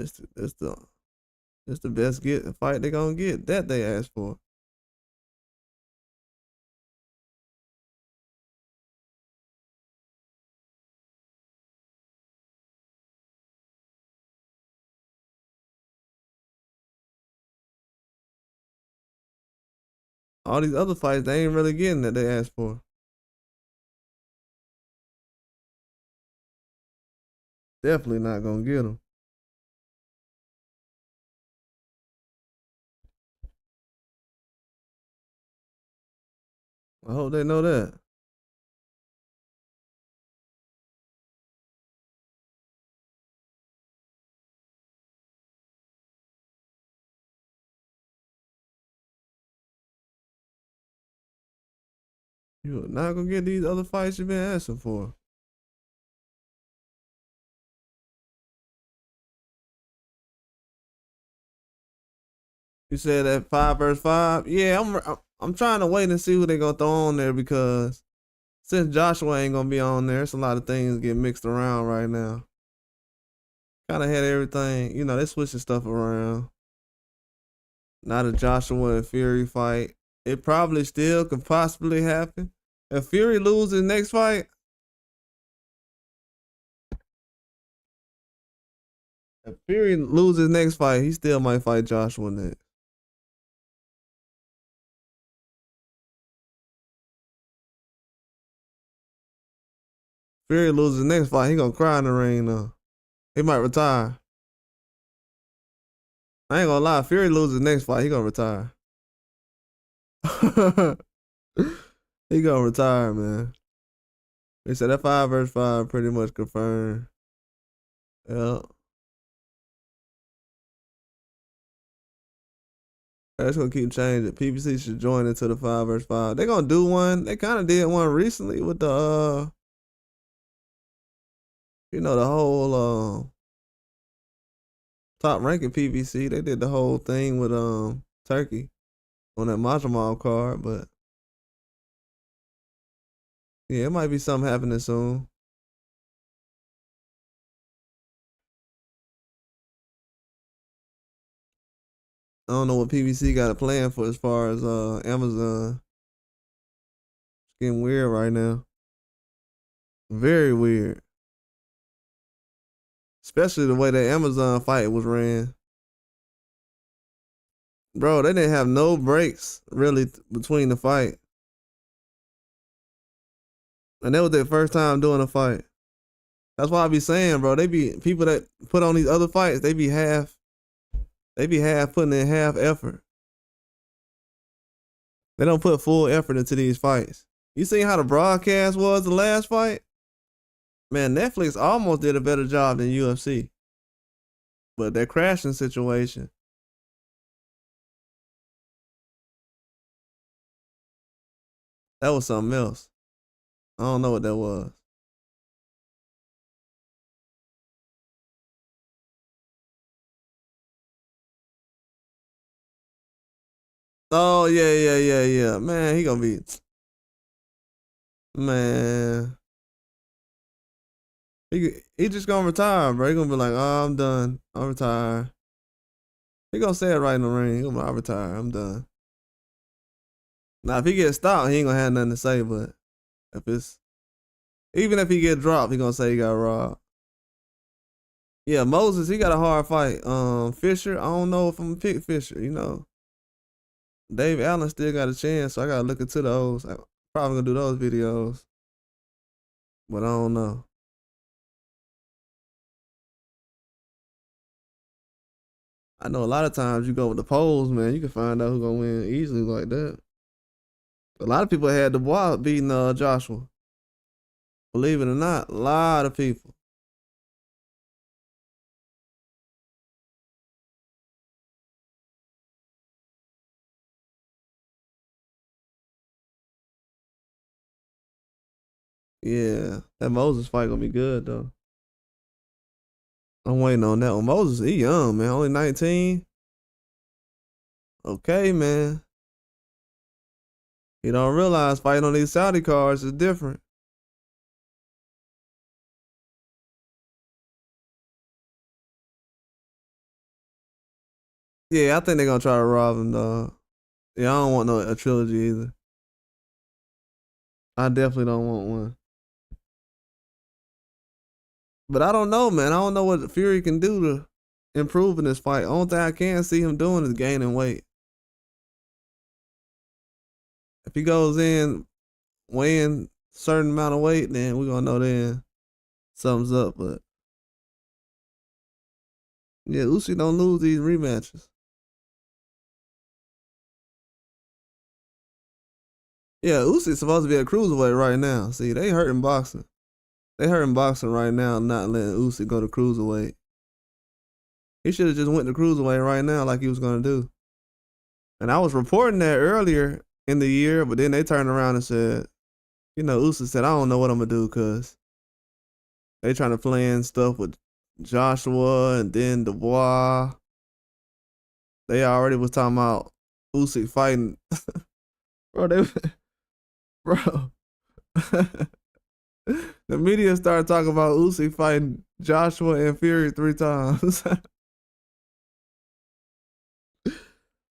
It's the best fight they're gonna get that they asked for. All these other fights they ain't really getting that they asked for. Definitely not gonna get them. I hope they know that. You're not gonna get these other fights you've been asking for. You said that 5 versus 5. Yeah, I'm trying to wait and see who they gonna throw on there because since Joshua ain't gonna be on there, it's a lot of things get mixed around right now. Kind of had everything, they switching stuff around. Not a Joshua and Fury fight. It probably still could possibly happen. If Fury loses next fight, he still might fight Joshua next. Fury loses next fight, he gonna cry in the ring though. He might retire. I ain't gonna lie, Fury loses next fight, he gonna retire. He gonna retire, man. They said that 5 versus 5 pretty much confirmed. Yeah. That's gonna keep changing. PBC should join into the 5 versus 5. They gonna do one. They kind of did one recently with the the whole top ranking PBC. They did the whole thing with Turkey on that Majamal card, but yeah, it might be something happening soon. I don't know what PBC got a plan for as far as Amazon. It's getting weird right now. Very weird. Especially the way that Amazon fight was ran. Bro, they didn't have no breaks really between the fight. And that was their first time doing a fight. That's why I be saying, bro, they be people that put on these other fights, they be half putting in half effort. They don't put full effort into these fights. You seen how the broadcast was the last fight? Man, Netflix almost did a better job than UFC. But that crashing situation. That was something else. I don't know what that was. Oh, yeah. Man, he gonna be... Man. He just gonna retire, bro. He gonna be like, oh, I'm done. I'm retired. He gonna say it right in the ring. He gonna be, I retire. I'm done. Now, if he gets stopped, he ain't gonna have nothing to say, but even if he get dropped, he gonna say he got robbed. Yeah, Moses, he got a hard fight. Fisher, I don't know if I'm gonna pick Fisher, you know. Dave Allen still got a chance, so I gotta look into those. I'm probably gonna do those videos. But I don't know. I know a lot of times you go with the polls, man, you can find out who's gonna win easily like that. A lot of people had Dubois beating Joshua. Believe it or not, a lot of people. Yeah, that Moses fight gonna be good though. I'm waiting on that one. Moses, he young, man, only 19. Okay, man. He don't realize fighting on these Saudi cards is different. Yeah, I think they're gonna try to rob him, dog. Yeah, I don't want a trilogy either. I definitely don't want one. But I don't know, man. I don't know what Fury can do to improve in this fight. Only thing I can see him doing is gaining weight. If he goes in weighing a certain amount of weight, then we're gonna know then something's up. But yeah, Usyk don't lose these rematches. Yeah, Usyk's supposed to be a cruiserweight right now. See, they hurting boxing. They hurting boxing right now, not letting Usyk go to cruiserweight. He should have just went to cruiserweight right now like he was gonna do. And I was reporting that earlier in the year, but then they turned around and said, you know, Usyk said, I don't know what I'm gonna do because they trying to plan stuff with Joshua and then Dubois. They already was talking about Usyk fighting. Bro. The media started talking about Usyk fighting Joshua and Fury 3 times.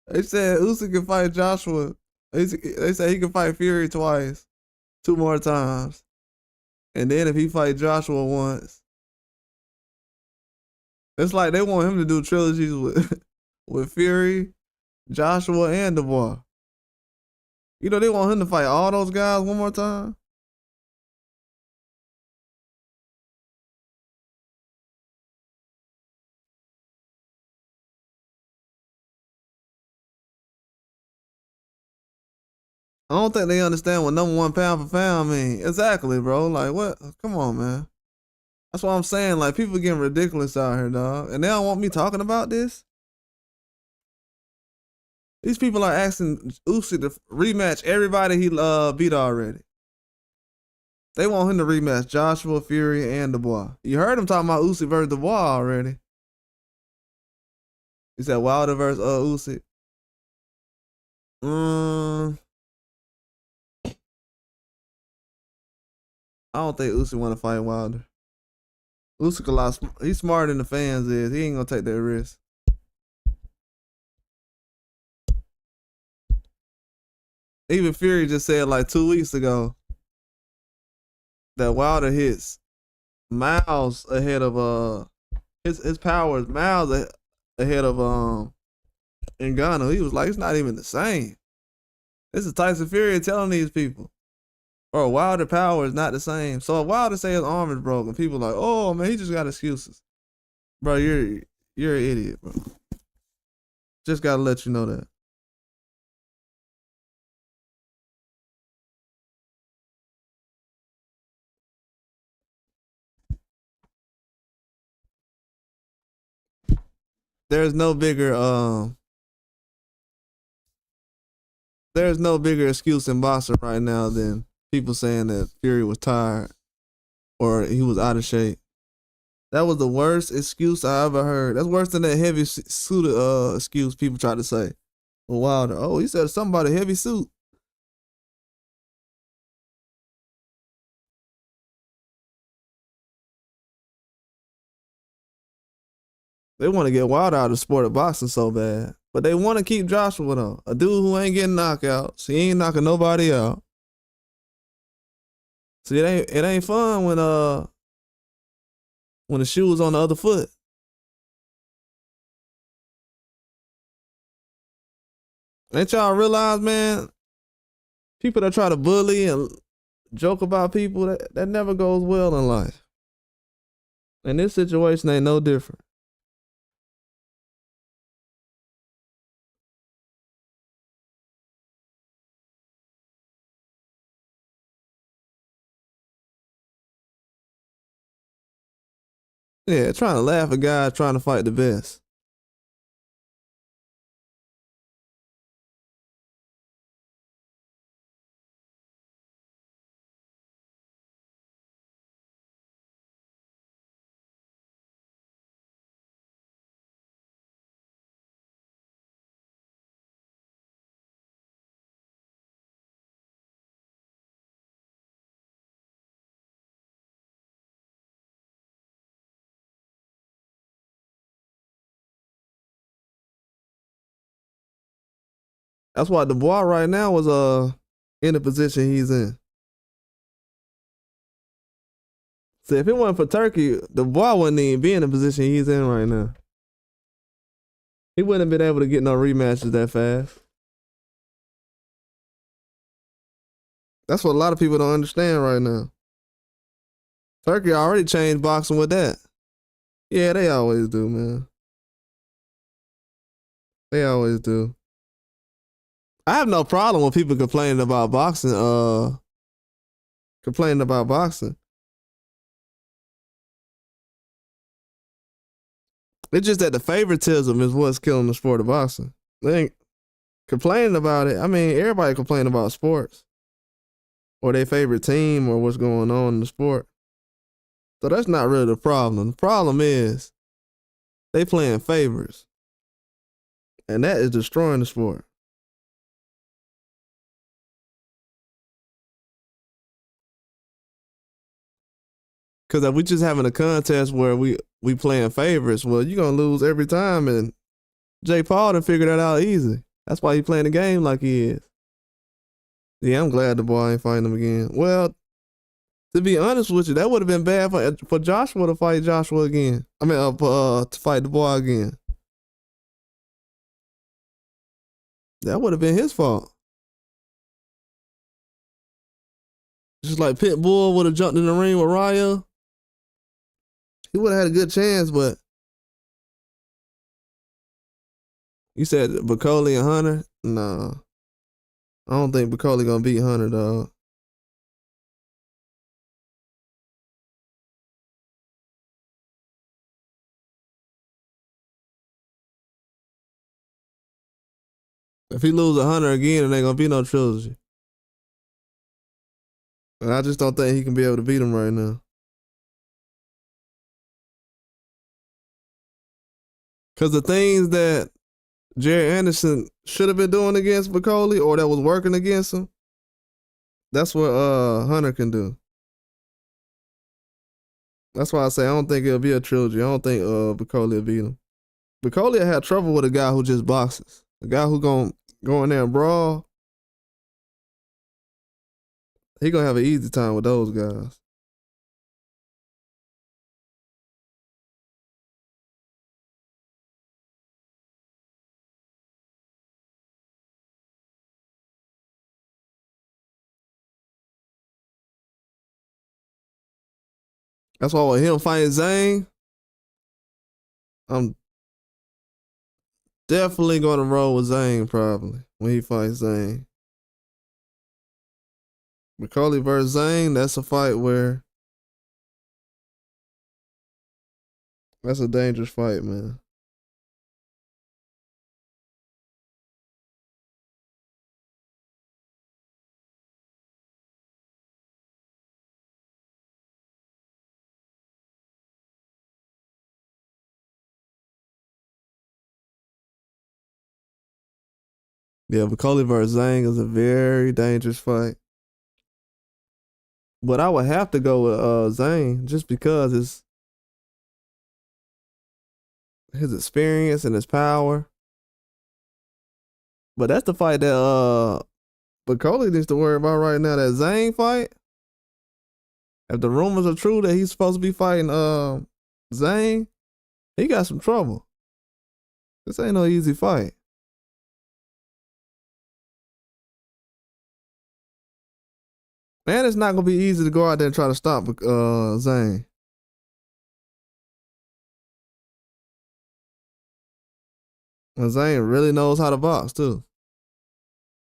They said Usyk can fight Joshua. They said he can fight Fury twice, 2 more times. And then if he fight Joshua once, it's like they want him to do trilogies with Fury, Joshua, and Dubois. You know, they want him to fight all those guys 1 more time. I don't think they understand what #1 pound for pound mean. Exactly, bro. Like, what? Come on, man. That's what I'm saying. Like, people getting ridiculous out here, dog. And they don't want me talking about this. These people are asking Usyk to rematch everybody he beat already. They want him to rematch Joshua, Fury, and Dubois. You heard him talking about Usyk versus Dubois already. He said Wilder versus Usyk. I don't think Usyk want to fight Wilder. Usyk he's smarter than the fans is. He ain't gonna take that risk. even Fury just said like 2 weeks ago that Wilder hits miles ahead of his power is miles ahead of Ngannou. He was like, it's not even the same. This is Tyson Fury telling these people. Or Wilder power is not the same. So if Wilder say his arm is broken, people are like, oh man, he just got excuses. Bro, you're an idiot, bro. Just gotta let you know that. There's no bigger excuse in boxing right now than people saying that Fury was tired or he was out of shape. That was the worst excuse I ever heard. That's worse than that heavy suit excuse people try to say. Well, Wilder, oh, he said something about a heavy suit. They want to get Wilder out of the sport of boxing so bad. But they want to keep Joshua though. A dude who ain't getting knockouts. He ain't knocking nobody out. See, it ain't fun when the shoe was on the other foot. Ain't y'all realize, man, people that try to bully and joke about people, that never goes well in life. And this situation ain't no different. Yeah, trying to laugh at guys trying to fight the best. That's why Dubois right now was in the position he's in. See, if it wasn't for Turkey, Dubois wouldn't even be in the position he's in right now. He wouldn't have been able to get no rematches that fast. That's what a lot of people don't understand right now. Turkey already changed boxing with that. Yeah, they always do, man. They always do. I have no problem with people complaining about boxing. Complaining about boxing. It's just that the favoritism is what's killing the sport of boxing. They ain't complaining about it. I mean, everybody complain about sports or their favorite team or what's going on in the sport. So that's not really the problem. The problem is they playing favorites, and that is destroying the sport. Because if we just having a contest where we playing favorites, well, you're going to lose every time. And Jake Paul done figured that out easy. That's why he playing the game like he is. Yeah, I'm glad the boy ain't fighting him again. Well, to be honest with you, that would have been bad for Joshua to fight Joshua again. I mean, to fight the boy again. That would have been his fault. Just like Pitbull would have jumped in the ring with Raya. He would have had a good chance, but you said Bacoli and Hunter? No. I don't think Bacoli gonna beat Hunter, dog. If he lose a Hunter again, it ain't gonna be no trilogy. And I just don't think he can be able to beat him right now. Because the things that Jerry Anderson should have been doing against Bacoli or that was working against him, that's what Hunter can do. That's why I say I don't think it'll be a trilogy. I don't think Bacoli will beat him. Bacoli will have trouble with a guy who just boxes. A guy who gonna go in there and brawl. He gonna have an easy time with those guys. That's why with him fighting Zane, I'm definitely gonna roll with Zane probably when he fights Zane. McCauley versus Zane, that's a fight where that's a dangerous fight, man. Yeah, McCauley versus Zane is a very dangerous fight. But I would have to go with Zane just because it's his experience and his power. But that's the fight that McCauley needs to worry about right now. That Zane fight. If the rumors are true that he's supposed to be fighting Zane, he got some trouble. This ain't no easy fight. Man, it's not gonna be easy to go out there and try to stop Zane. And Zane really knows how to box too.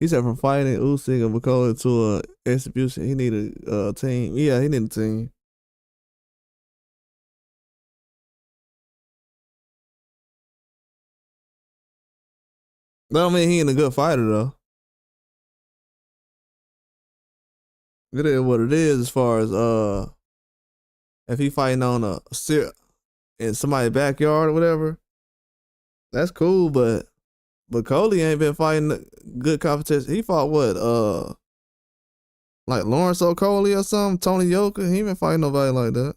He said from fighting Usyk and McCauley to execution, he needed a team. Yeah, he needed a team. That don't mean he ain't a good fighter though. It is what it is as far as if he fighting on a in somebody's backyard or whatever, that's cool. But Coley ain't been fighting good competition. He fought what like Lawrence Okolie or something, Tony Yoka. He ain't been fighting nobody like that.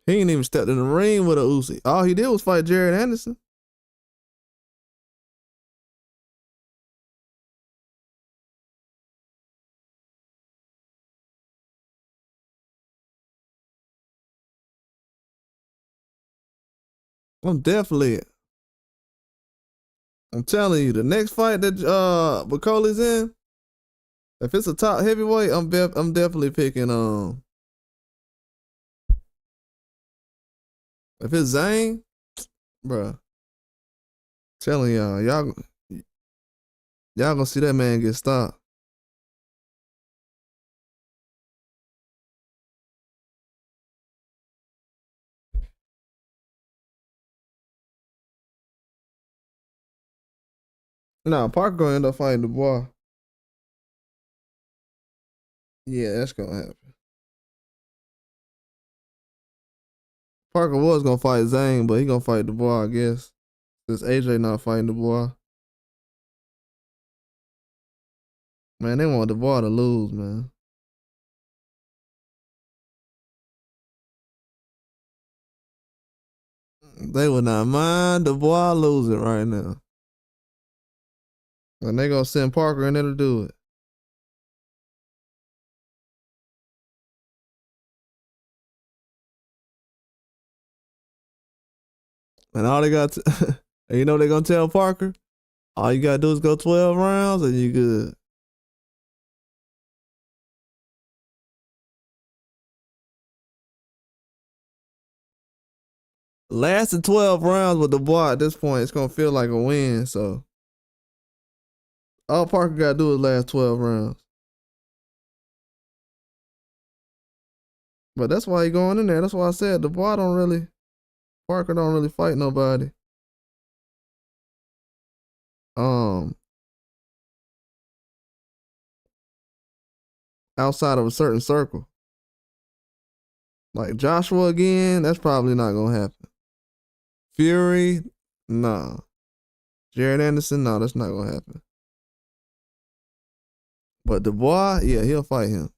He ain't even stepped in the ring with a Usyk. All he did was fight Jared Anderson. I'm definitely. I'm telling you, the next fight that Bacoley's in, if it's a top heavyweight, I'm definitely picking if it's Zane, bruh. Telling y'all gonna see that man get stopped. Nah, Parker gonna end up fighting Dubois. Yeah, that's gonna happen. Parker was gonna fight Zane, but he gonna fight Dubois, I guess. Since AJ not fighting Dubois. Man, they want Dubois to lose, man. They would not mind Dubois losing right now. And they gonna send Parker in there to do it. And all they got to, you know they gonna tell Parker? All you gotta do is go 12 rounds and you good. Lasting 12 rounds with Dubois at this point, it's gonna feel like a win. So all Parker gotta do is last 12 rounds. But that's why he going in there. That's why I said Parker don't really fight nobody. Um, Outside of a certain circle. Like Joshua again, that's probably not gonna happen. Fury, nah. Jared Anderson, no, that's not gonna happen. But Dubois, yeah, he'll fight him.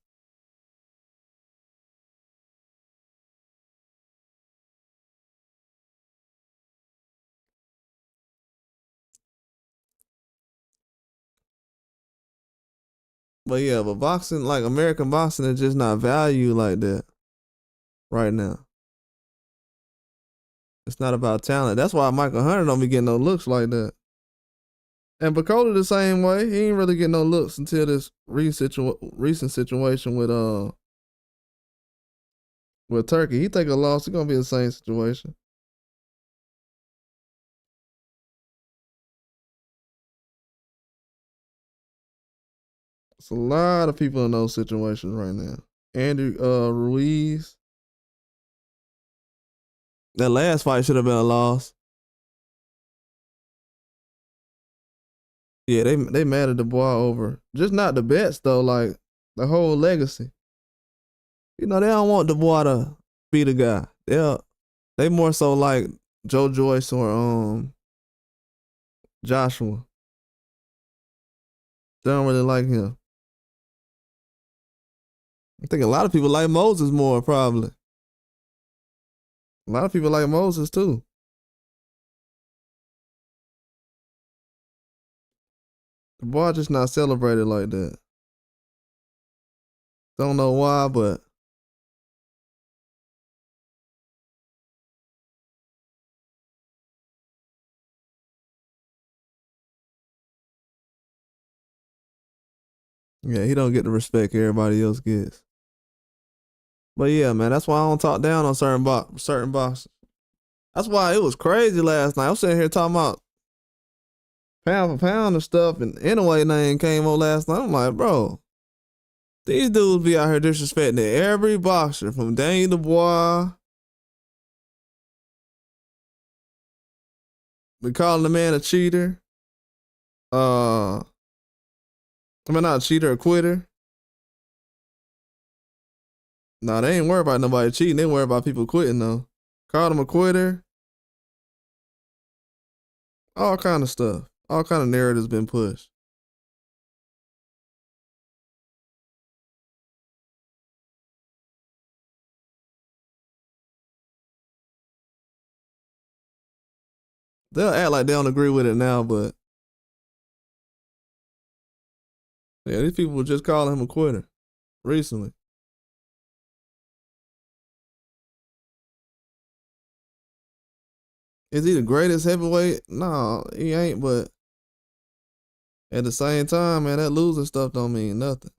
But yeah, but boxing, like American boxing, is just not valued like that right now. It's not about talent. That's why Michael Hunter don't be getting no looks like that. And Bacola the same way. He ain't really getting no looks until this recent situation with Turkey. He take a loss, it's gonna be the same situation. It's a lot of people in those situations right now. Andy Ruiz. That last fight should have been a loss. Yeah, they mad at the boy over just not the bets though, like the whole legacy. You know, they don't want the boy to be the guy. They more so like Joe Joyce or Joshua. They don't really like him. I think a lot of people like Moses more, probably. A lot of people like Moses too. The boy just not celebrated like that. Don't know why, but yeah, he don't get the respect everybody else gets. But yeah, man, that's why I don't talk down on certain boxers. That's why it was crazy last night. I was sitting here talking about pound for pound and stuff, and Inoue name came on last night. I'm like, bro, these dudes be out here disrespecting every boxer from Daniel Dubois. Be calling the man a cheater. I mean, not a cheater, a quitter. Nah, they ain't worried about nobody cheating. They worried about people quitting though. Called him a quitter. All kind of stuff. All kind of narratives been pushed. They'll act like they don't agree with it now, but yeah, these people were just calling him a quitter recently. Is he the greatest heavyweight? No, he ain't, but at the same time, man, that losing stuff don't mean nothing.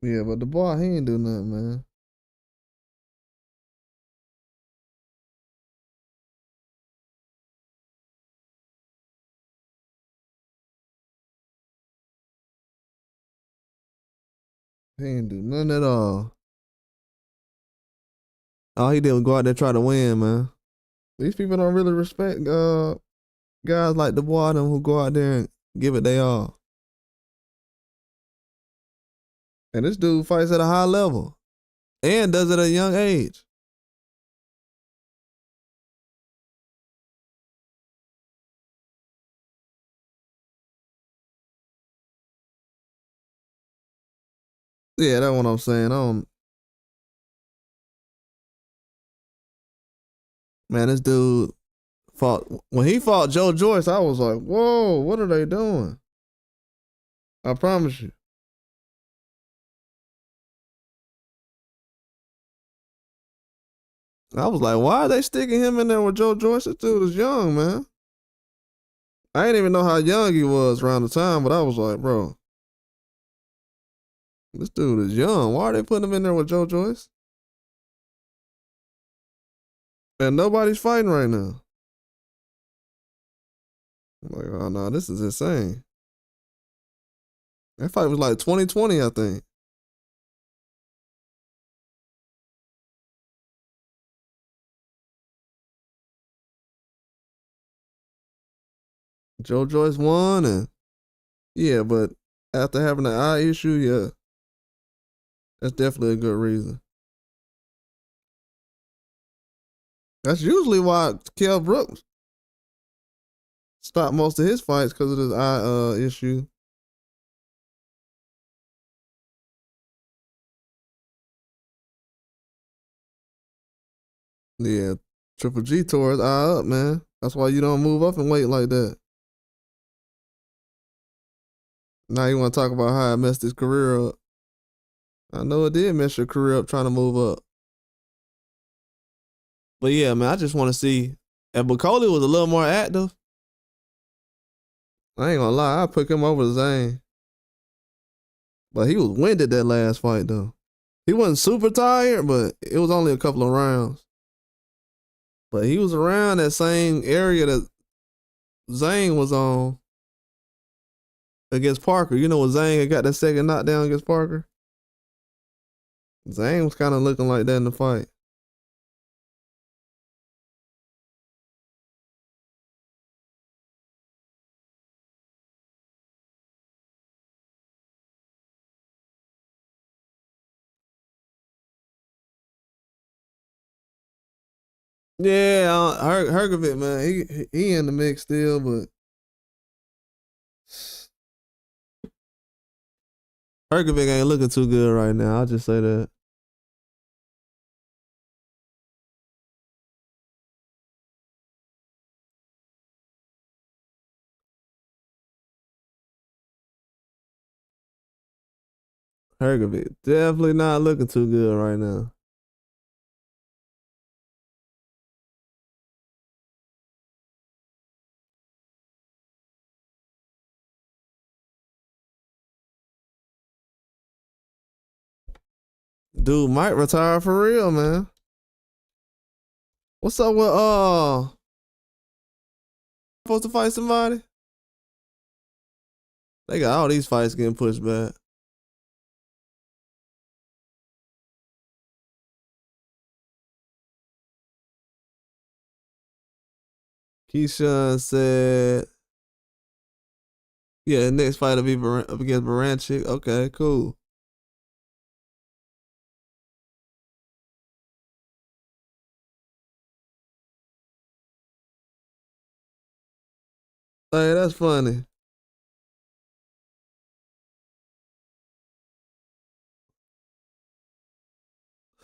Yeah, but the boy, he ain't do nothing, man. He ain't do nothing at all. All he did was go out there and try to win, man. These people don't really respect guys like the boy them who go out there and give it they all. And this dude fights at a high level and does it at a young age. Yeah, that's what I'm saying. Man, this dude fought when he fought Joe Joyce. I was like, whoa, what are they doing? I promise you. I was like, why are they sticking him in there with Joe Joyce? This dude is young, man. I didn't even know how young he was around the time, but I was like, bro, this dude is young. Why are they putting him in there with Joe Joyce? And nobody's fighting right now. I'm like, oh no, this is insane. That fight was like 2020, I think. Joe Joyce won, and yeah, but after having the eye issue, yeah, That's definitely a good reason. That's usually why Kell Brooks stopped most of his fights because of this eye issue. Yeah, Triple G tore his eye up, man. That's why you don't move up and weight like that. Now you want to talk about how I messed his career up. I know it did mess your career up trying to move up. But yeah, man, I just want to see if Bacoli was a little more active. I ain't gonna lie, I put him over Zane. But he was winded that last fight though. He wasn't super tired, but it was only a couple of rounds. But he was around that same area that Zane was on against Parker. You know when Zane got that second knockdown against Parker? Zane was kind of looking like that in the fight. Yeah, Hergovich, man, he in the mix still, but Hergovich ain't looking too good right now. I'll just say that. Hergovich definitely not looking too good right now. Dude might retire for real, man. What's up with supposed to fight somebody? They got all these fights getting pushed back. Keyshawn said, yeah, next fight will be up against Baranchik. Okay, cool. Hey, that's funny.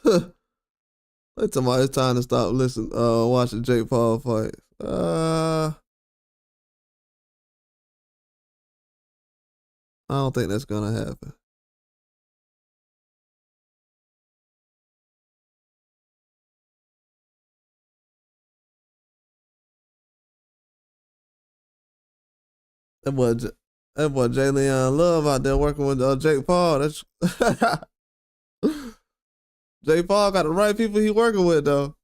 They talking about it's time to stop listening, watching Jake Paul fight. I don't think that's gonna happen. That boy, that boy Jay Leon Love out there working with Jake Paul. That's Jake Paul got the right people he working with though.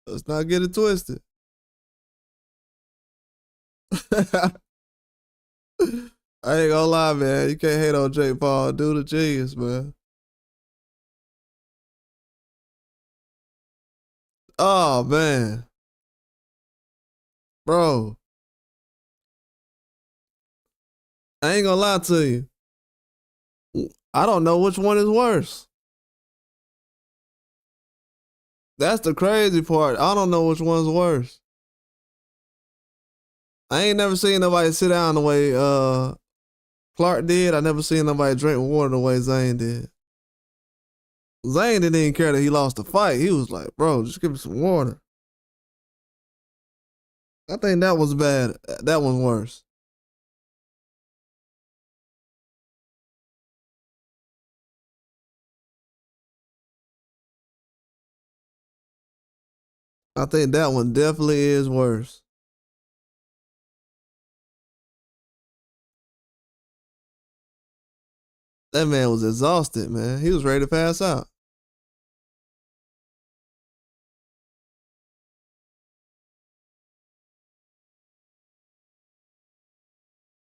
Let's not get it twisted. I ain't gonna lie, man. You can't hate on Jake Paul. Dude, a genius, man. Oh man, bro. I ain't gonna lie to you. I don't know which one is worse. That's the crazy part. I don't know which one's worse. I ain't never seen nobody sit down the way Clark did. I never seen nobody drink water the way Zane did. Zane didn't even care that he lost the fight. He was like, bro, just give me some water. I think that was bad. That one's worse. I think that one definitely is worse. That man was exhausted, man. He was ready to pass out.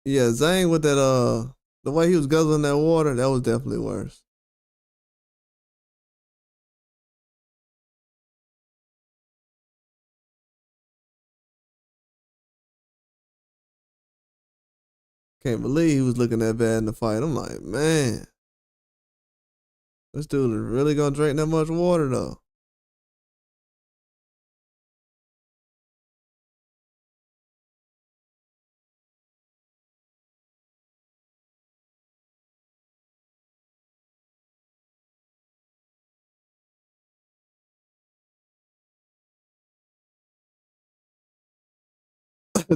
Yeah, Zane with that the way he was guzzling that water, that was definitely worse. Can't believe he was looking that bad in the fight. I'm like, man. This dude is really gonna drink that much water though.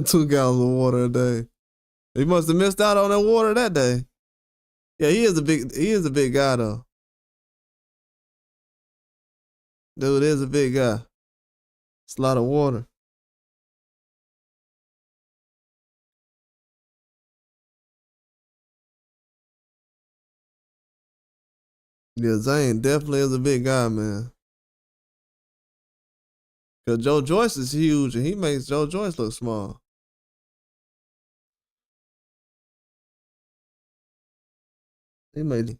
Two gallons of water a day. He must have missed out on that water that day. Yeah, he is a big guy though. Dude is a big guy. It's a lot of water. Yeah, Zane definitely is a big guy, man. Cause Joe Joyce is huge and he makes Joe Joyce look small. He made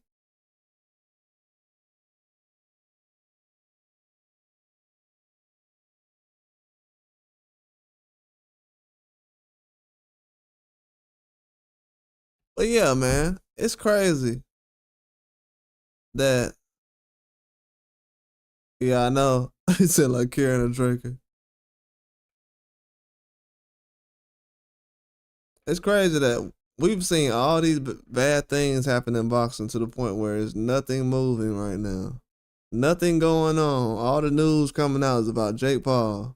But yeah, man, it's crazy that yeah, I know. He said like carrying a drinker. It's crazy that we've seen all these bad things happen in boxing to the point where there's nothing moving right now. Nothing going on. All the news coming out is about Jake Paul.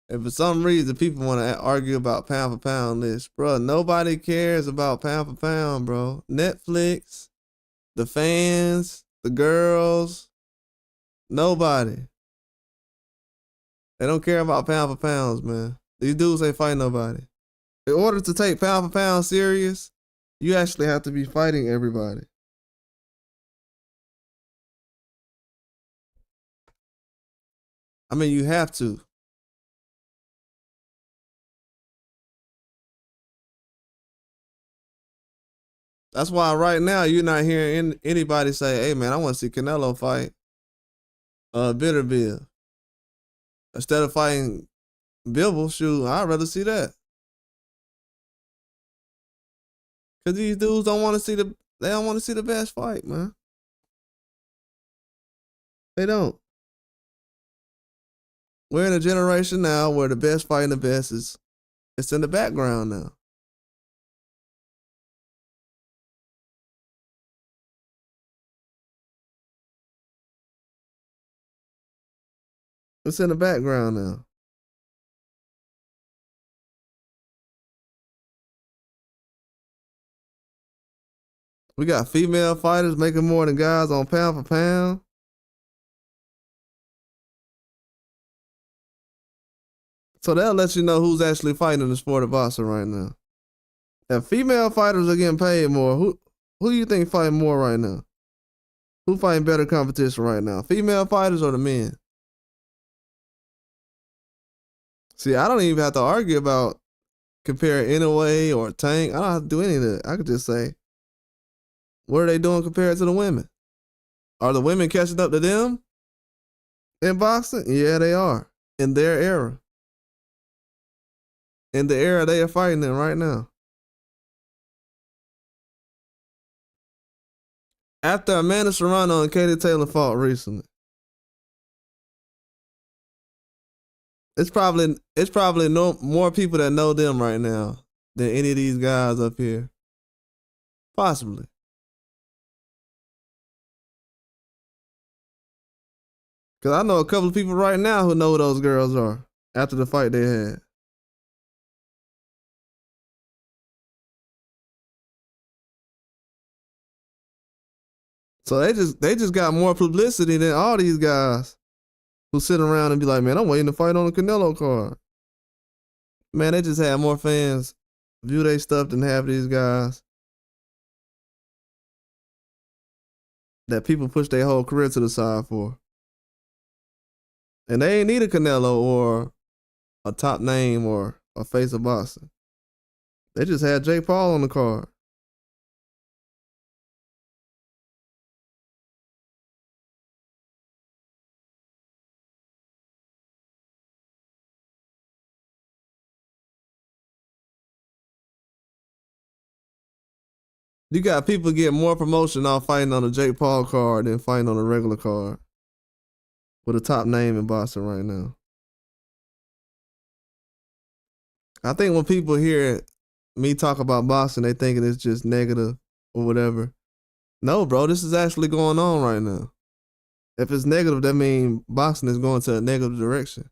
And for some reason, people want to argue about pound for pound lists. Bro, nobody cares about pound for pound, bro. Netflix, the fans, the girls, nobody. They don't care about pound for pounds, man. These dudes ain't fighting nobody. In order to take pound for pound serious, you actually have to be fighting everybody. I mean, you have to. That's why right now you're not hearing anybody say, "Hey, man, I want to see Canelo fight Bitterbill instead of fighting Bibble." Shoot, I'd rather see that because these dudes don't want to see they don't want to see the best fight, man. They don't. We're in a generation now where the best fighting the best is it's in the background now. It's in the background now. We got female fighters making more than guys on pound for pound. So that'll let you know who's actually fighting in the sport of boxing right now. If female fighters are getting paid more, who do you think fighting more right now? Who fighting better competition right now? Female fighters or the men? See, I don't even have to argue about comparing Inoue or Tank. I don't have to do any of that. I could just say, what are they doing compared to the women? Are the women catching up to them in boxing? Yeah, they are. In their era. In the era they are fighting in right now. After Amanda Serrano and Katie Taylor fought recently, it's probably no more people that know them right now than any of these guys up here. Possibly. Cause I know a couple of people right now who know who those girls are after the fight they had. So they just got more publicity than all these guys who sit around and be like, man, I'm waiting to fight on the Canelo card. Man, they just had more fans view their stuff than half these guys that people push their whole career to the side for. And they ain't need a Canelo or a top name or a face of boxing. They just had Jake Paul on the card. You got people getting more promotion off fighting on a Jake Paul card than fighting on a regular card with a top name in boxing right now. I think when people hear me talk about boxing, they thinking it's just negative or whatever. No, bro, this is actually going on right now. If it's negative, that means boxing is going to a negative direction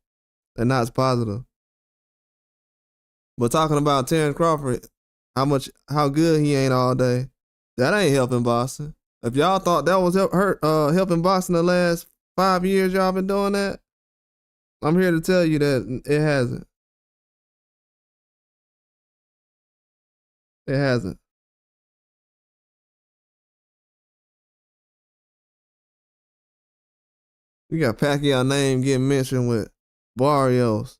and not as positive. But talking about Terrence Crawford, how good he ain't all day, that ain't helping boxing. If y'all thought that was helping boxing the last 5 years y'all been doing that, I'm here to tell you that it hasn't. It hasn't. You got Pacquiao name getting mentioned with Barrios.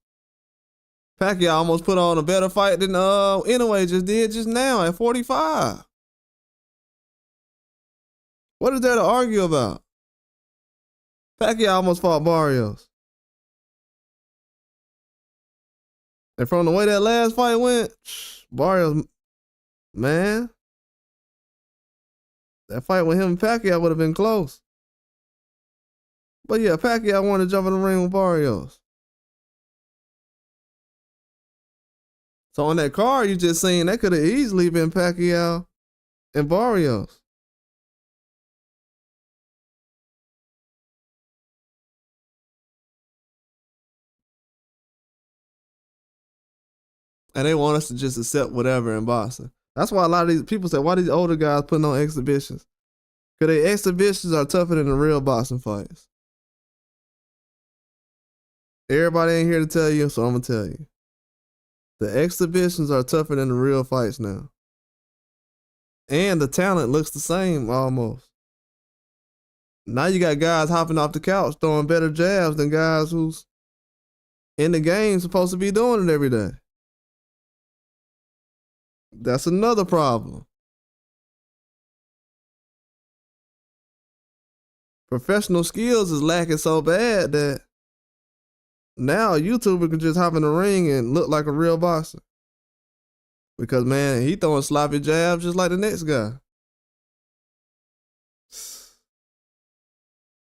Pacquiao almost put on a better fight than Inoue just did just now at 45. What is there to argue about? Pacquiao almost fought Barrios. And from the way that last fight went, Barrios, man, that fight with him and Pacquiao would have been close. But yeah, Pacquiao wanted to jump in the ring with Barrios. So on that card you just seen, that could have easily been Pacquiao and Barrios. And they want us to just accept whatever in boxing. That's why a lot of these people say, why these older guys putting on exhibitions? Because their exhibitions are tougher than the real boxing fights. Everybody ain't here to tell you, so I'm going to tell you. The exhibitions are tougher than the real fights now. And the talent looks the same almost. Now you got guys hopping off the couch throwing better jabs than guys who's in the game supposed to be doing it every day. That's another problem. Professional skills is lacking so bad that now a YouTuber can just hop in the ring and look like a real boxer. Because, man, he throwing sloppy jabs just like the next guy.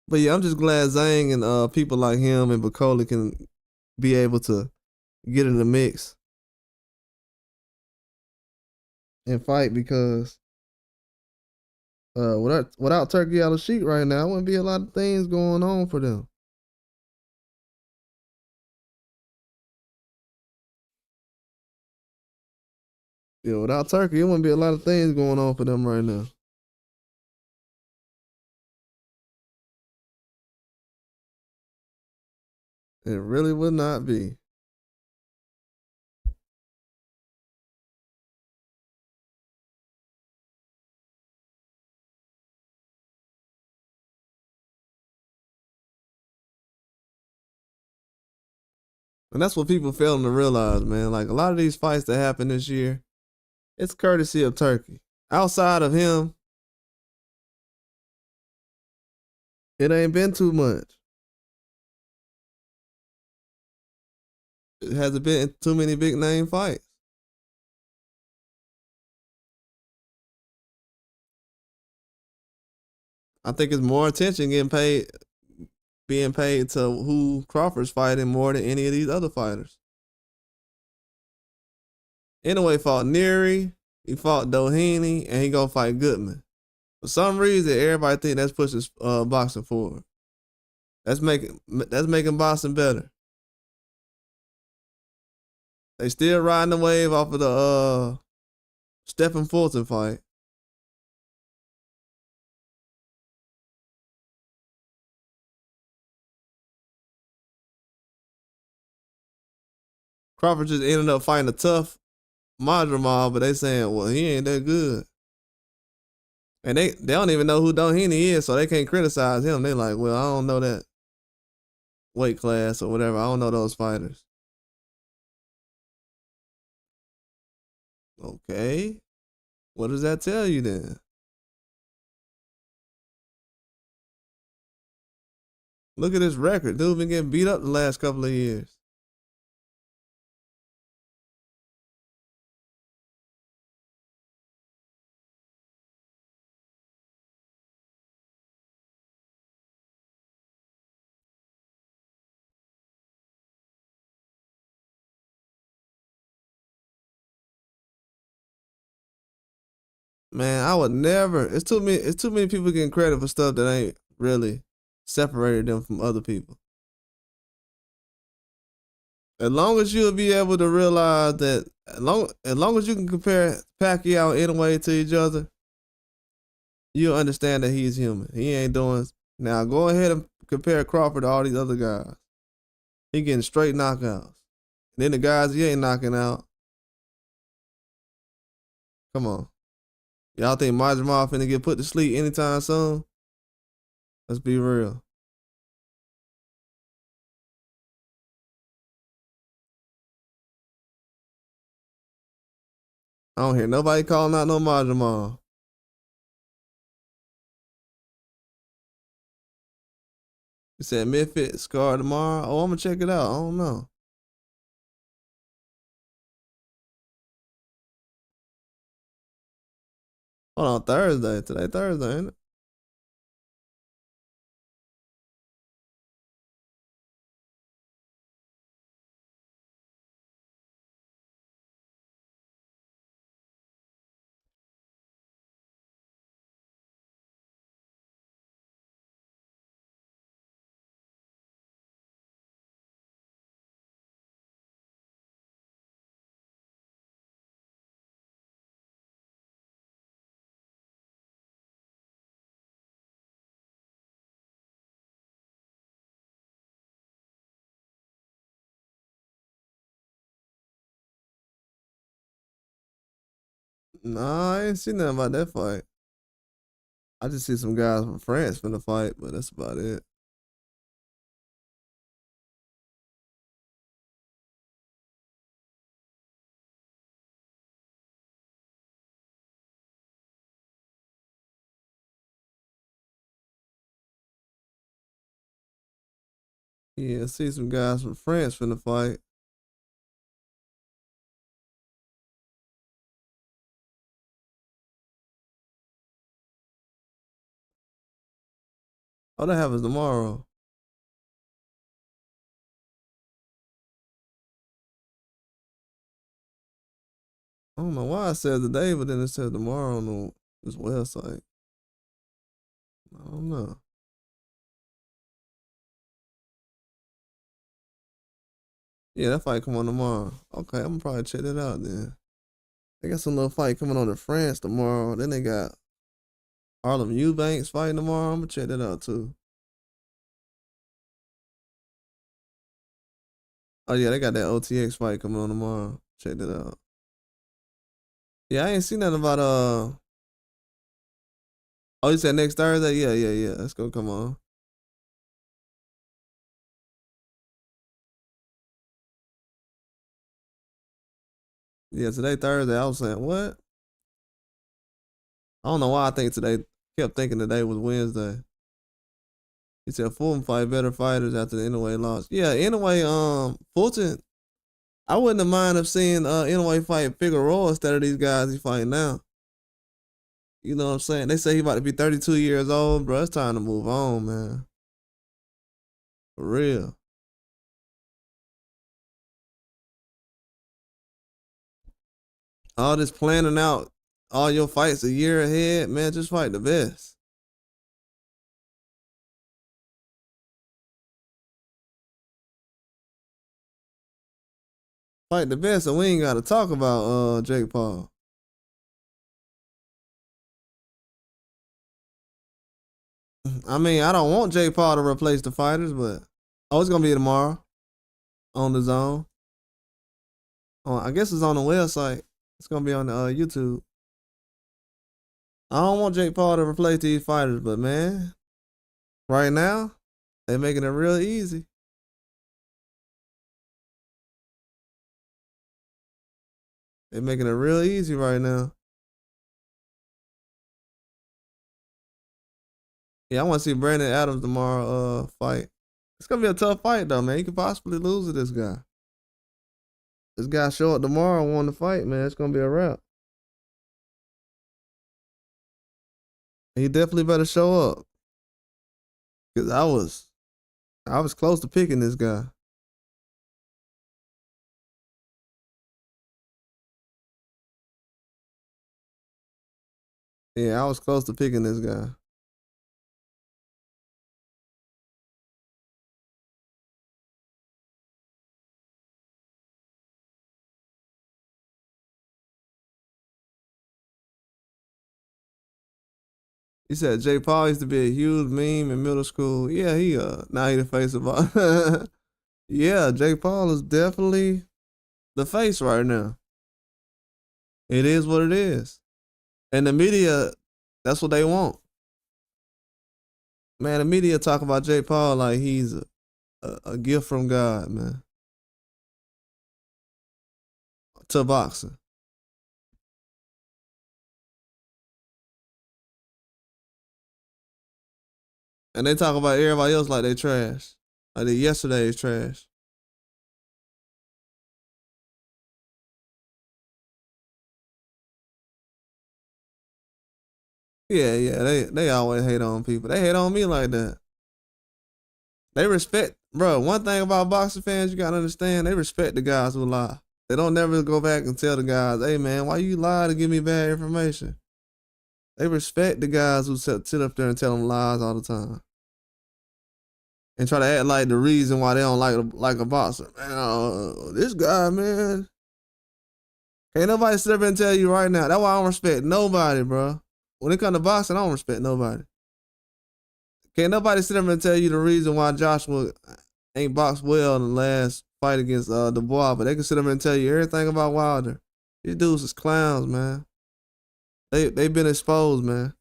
But yeah, I'm just glad Zhang and people like him and Bacola can be able to get in the mix and fight, because without Turkey out of sheet right now, wouldn't be a lot of things going on for them. Yeah, without Turkey, it wouldn't be a lot of things going on for them right now. It really would not be. And that's what people failing to realize, man. Like, a lot of these fights that happen this year, it's courtesy of Turkey. Outside of him, it ain't been too much. It hasn't been too many big name fights. I think it's more attention being paid to who Crawford's fighting more than any of these other fighters. Inoue fought Neary, he fought Doheny, and he gonna fight Goodman. For some reason, everybody think that's pushing boxing forward. That's making boxing better. They still riding the wave off of the Stephen Fulton fight. Crawford just ended up fighting a tough Madramal, but they saying, well, he ain't that good. And they don't even know who Doheny is, so they can't criticize him. They like, well, I don't know that weight class or whatever. I don't know those fighters. Okay. What does that tell you then? Look at his record. Dude been getting beat up the last couple of years. Man, I would never. It's too many. It's too many people getting credit for stuff that ain't really separated them from other people. As long as you'll be able to realize that, as long as you can compare Pacquiao Inoue to each other, you'll understand that he's human. He ain't doing. Now go ahead and compare Crawford to all these other guys. He getting straight knockouts. Then the guys he ain't knocking out. Come on. Y'all think Majima finna get put to sleep anytime soon? Let's be real. I don't hear nobody calling out no Majima. You said Midfit Scar tomorrow? Oh, I'm gonna check it out. I don't know. Hold on, Thursday. Today Thursday, ain't it? Nah, I ain't seen nothing about that fight. I just see some guys from France finna fight, but that's about it. Yeah, I see some guys from France finna fight. Oh, that happens tomorrow. I don't know why it says today, but then it says tomorrow on this website. I don't know. Yeah, that fight come on tomorrow. Okay, I'm gonna probably check that out then. They got some little fight coming on in France tomorrow. Then they got Harlem Eubanks fighting tomorrow. I'm gonna check that out too. Oh yeah, they got that OTX fight coming on tomorrow. Check that out. Yeah, I ain't seen nothing about Oh, you said next Thursday? Yeah, yeah, yeah. That's gonna come on. Yeah, today Thursday. I was saying what? I don't know why I think today. Kept thinking today was Wednesday. He said Fulton fight better fighters after the Inoue loss. Yeah, Inoue, Fulton. I wouldn't have mind of seeing Inoue fight Figueroa instead of these guys he fighting now. You know what I'm saying? They say he about to be 32 years old, bro. It's time to move on, man. For real. All this planning out all your fights a year ahead, man. Just fight the best. Fight the best, and we ain't got to talk about Jake Paul. I mean, I don't want Jake Paul to replace the fighters, but it's gonna be tomorrow on the zone. I guess it's on the website. It's gonna be on the YouTube. I don't want Jake Paul to replace these fighters, but man, right now they making it real easy. They're making it real easy right now. Yeah, I want to see Brandon Adams tomorrow fight. It's gonna be a tough fight though, man. You could possibly lose to this guy. This guy show up tomorrow and won the fight, man. It's gonna be a wrap. He definitely better show up. Cause I was close to picking this guy. Yeah, I was close to picking this guy. He said Jake Paul used to be a huge meme in middle school. Yeah, he now he the face of all. Yeah, Jake Paul is definitely the face right now. It is what it is. And the media, that's what they want. Man, the media talk about Jake Paul like he's a gift from God, man, to boxing. And they talk about everybody else like they trash. Like they yesterday's trash. Yeah, yeah, they always hate on people. They hate on me like that. They respect, bro. One thing about boxing fans, you gotta understand, they respect the guys who lie. They don't never go back and tell the guys, "Hey, man, why you lie to give me bad information?" They respect the guys who sit up there and tell them lies all the time and try to act like the reason why they don't like a boxer. Man, this guy, man, ain't nobody sit up and tell you right now. That's why I don't respect nobody, bro. When it comes to boxing, I don't respect nobody. Can't nobody sit up and tell you the reason why Joshua ain't boxed well in the last fight against Dubois, but they can sit up and tell you everything about Wilder. These dudes is clowns, man. They been exposed, man.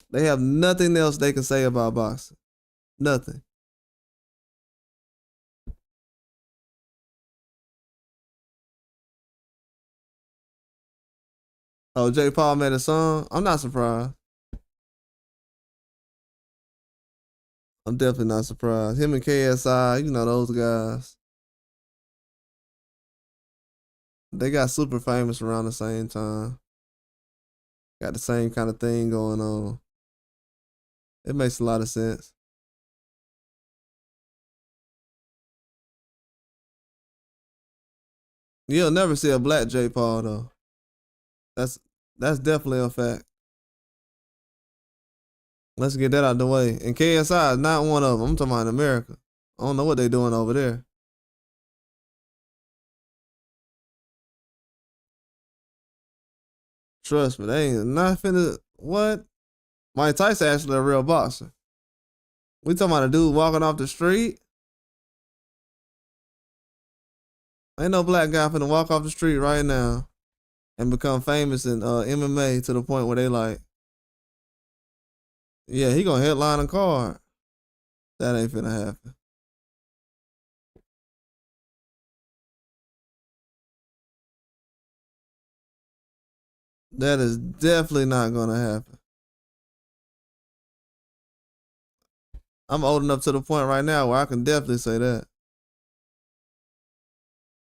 They have nothing else they can say about boxing. Nothing. Oh, Jake Paul made a song. I'm not surprised. I'm definitely not surprised. Him and KSI, you know those guys. They got super famous around the same time. Got the same kind of thing going on. It makes a lot of sense. You'll never see a black Jake Paul though. That's that's definitely a fact. Let's get that out of the way. And KSI is not one of them. I'm talking about in America. I don't know what they doing over there. Trust me, they ain't not finna. What? Mike Tyson actually a real boxer. We talking about a dude walking off the street. Ain't no black guy finna walk off the street right now and become famous in MMA to the point where they like, yeah, he gonna headline a card. That ain't finna happen. That is definitely not gonna happen. I'm old enough to the point right now where I can definitely say that.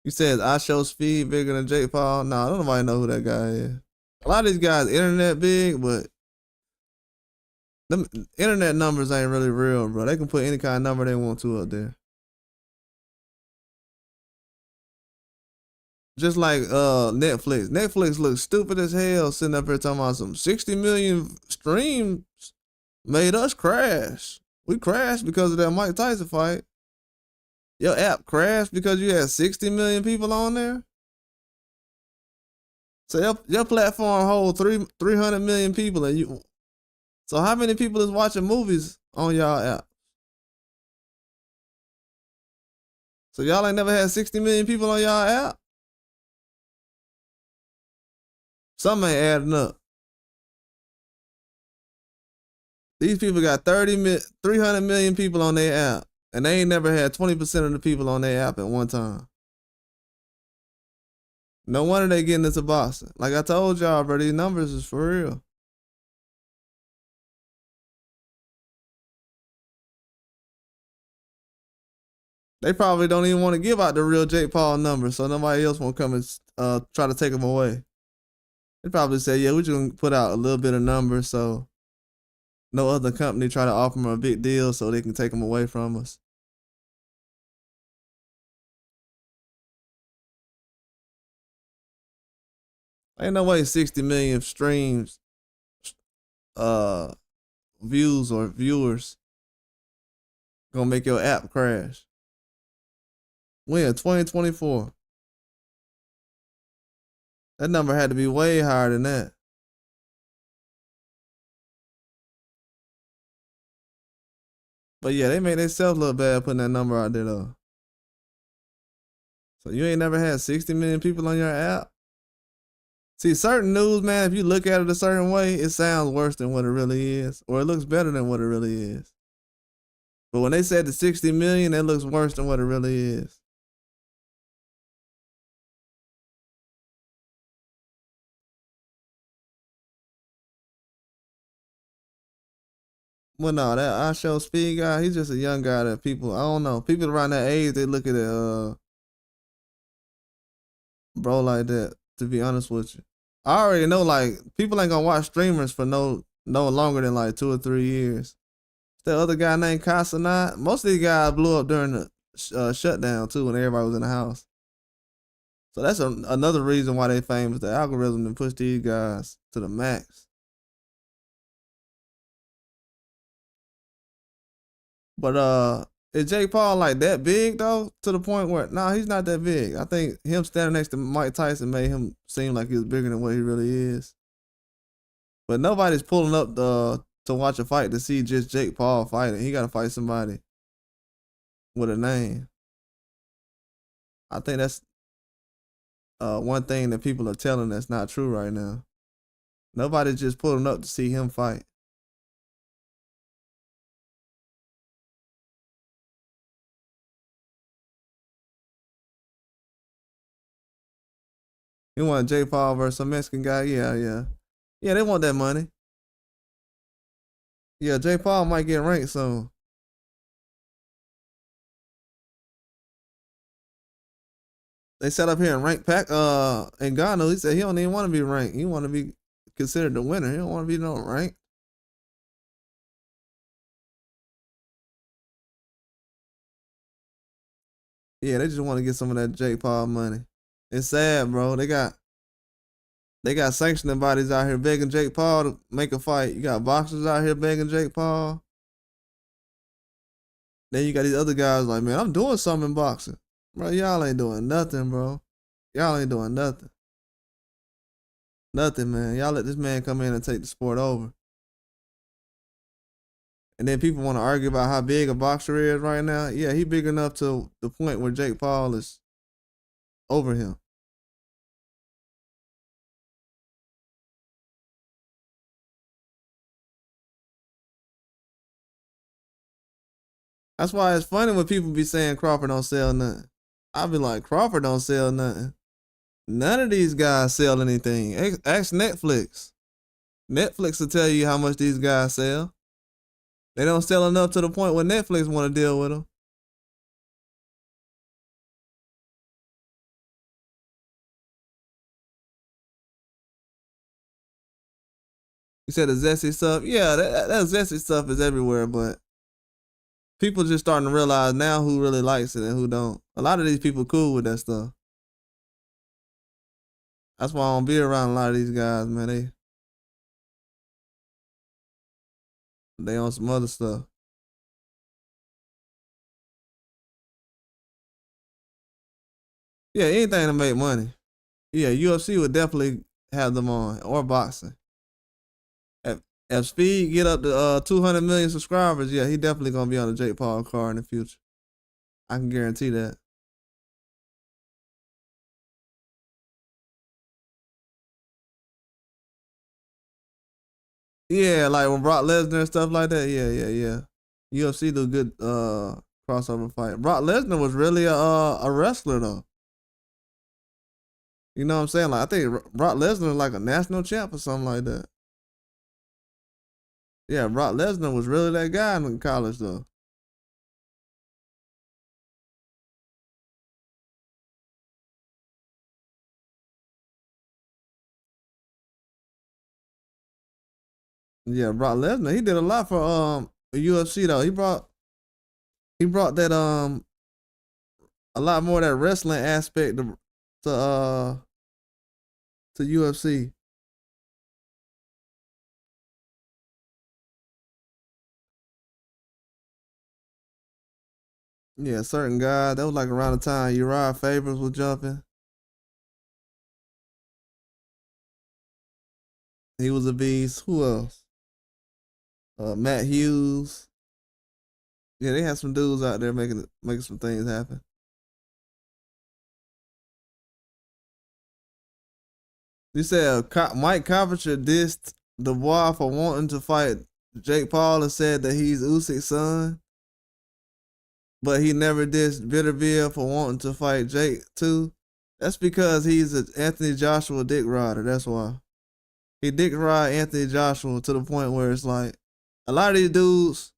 You said I show speed bigger than Jake Paul. Nah, don't nobody know who that guy is. A lot of these guys internet big, but them internet numbers ain't really real, bro. They can put any kind of number they want to up there. Just like Netflix. Netflix looks stupid as hell sitting up here talking about some 60 million streams made us crash. We crashed because of that Mike Tyson fight. Your app crashed because you had 60 million people on there. So your platform holds 300 million people, and you. So how many people is watching movies on y'all app? So y'all ain't never had 60 million people on y'all app. Something ain't adding up. These people got 300 million people on their app, and they ain't never had 20% of the people on their app at one time. No wonder they getting into boxing. Like I told y'all, bro, these numbers is for real. They probably don't even want to give out the real Jake Paul number, so nobody else won't come and try to take them away. They probably say, yeah, we're just gonna put out a little bit of numbers so no other company try to offer them a big deal so they can take them away from us. Ain't no way 60 million streams, uh, views or viewers gonna make your app crash. When 2024, that number had to be way higher than that. But yeah, they made themselves look bad putting that number out there though. So you ain't never had 60 million people on your app? See, certain news, man, if you look at it a certain way, it sounds worse than what it really is, or it looks better than what it really is. But when they said the 60 million, it looks worse than what it really is. Well, no, that I show speed guy, he's just a young guy that people, I don't know, people around that age, they look at it, bro, like that, to be honest with you. I already know, like, people ain't gonna watch streamers for no longer than like 2 or 3 years. That other guy named Casanat, most of these guys blew up during the shutdown too, when everybody was in the house. So that's another reason why they famous. The algorithm to push these guys to the max. But is Jake Paul like that big though? To the point where he's not that big. I think him standing next to Mike Tyson made him seem like he was bigger than what he really is. But nobody's pulling up to watch a fight to see just Jake Paul fighting. He gotta fight somebody with a name. I think that's one thing that people are telling that's not true right now. Nobody's just pulling up to see him fight. You want Jake Paul versus some Mexican guy? Yeah. Yeah, they want that money. Yeah, Jake Paul might get ranked soon. They set up here and rank Ngannou. He said he don't even want to be ranked. He want to be considered the winner. He don't want to be no ranked. Yeah, they just want to get some of that Jake Paul money. It's sad, bro. They got sanctioning bodies out here begging Jake Paul to make a fight. You got boxers out here begging Jake Paul. Then you got these other guys like, man, I'm doing something in boxing. Bro, y'all ain't doing nothing, bro. Y'all ain't doing nothing. Nothing, man. Y'all let this man come in and take the sport over. And then people want to argue about how big a boxer is right now. Yeah, he big enough to the point where Jake Paul is over him. That's why it's funny when people be saying Crawford don't sell nothing. I be like, Crawford don't sell nothing. None of these guys sell anything. Ask Netflix. Netflix will tell you how much these guys sell. They don't sell enough to the point where Netflix want to deal with them. You said the zesty stuff. Yeah, that zesty stuff is everywhere, but people just starting to realize now who really likes it and who don't. A lot of these people cool with that stuff. That's why I don't be around a lot of these guys, man. They on some other stuff. Yeah, anything to make money. Yeah, UFC would definitely have them on, or boxing. If Speed get up to 200 million subscribers, yeah, he definitely gonna be on the Jake Paul card in the future. I can guarantee that. Yeah, like when Brock Lesnar and stuff like that. Yeah. UFC do good crossover fight. Brock Lesnar was really a wrestler though. You know what I'm saying? Like I think Brock Lesnar is like a national champ or something like that. Yeah, Brock Lesnar was really that guy in college though. Yeah, Brock Lesnar, he did a lot for UFC though. He brought that a lot more of that wrestling aspect to to UFC. Yeah, certain guy. That was like around the time Uriah Favors was jumping. He was a beast. Who else? Matt Hughes. Yeah, they had some dudes out there making some things happen. You said Mike Coppinger dissed Dubois for wanting to fight Jake Paul and said that he's Usyk's son, but he never dissed Bitterbill for wanting to fight Jake too. That's because he's an Anthony Joshua dick rider. That's why he dick ride Anthony Joshua to the point where it's like a lot of these dudes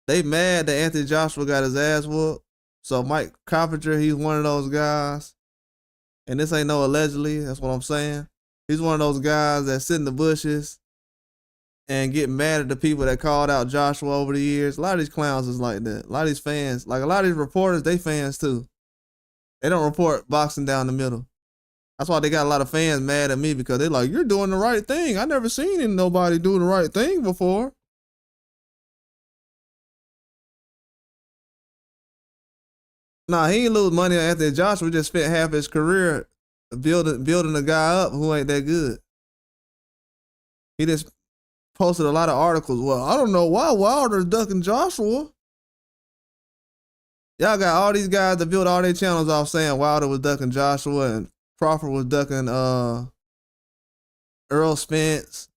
they mad that Anthony Joshua got his ass whooped. So Mike Coppinger, he's one of those guys, and this ain't no allegedly. That's what I'm saying. He's one of those guys that sit in the bushes and get mad at the people that called out Joshua over the years. A lot of these clowns is like that. A lot of these fans, like a lot of these reporters, they fans too. They don't report boxing down the middle. That's why they got a lot of fans mad at me because they're like, you're doing the right thing. I never seen nobody do the right thing before. Nah, he ain't lose money on Anthony Joshua. Just spent half his career building a guy up who ain't that good. He just posted a lot of articles. Well, I don't know why Wilder's ducking Joshua. Y'all got all these guys that built all their channels off saying Wilder was ducking Joshua and Crawford was ducking Earl Spence.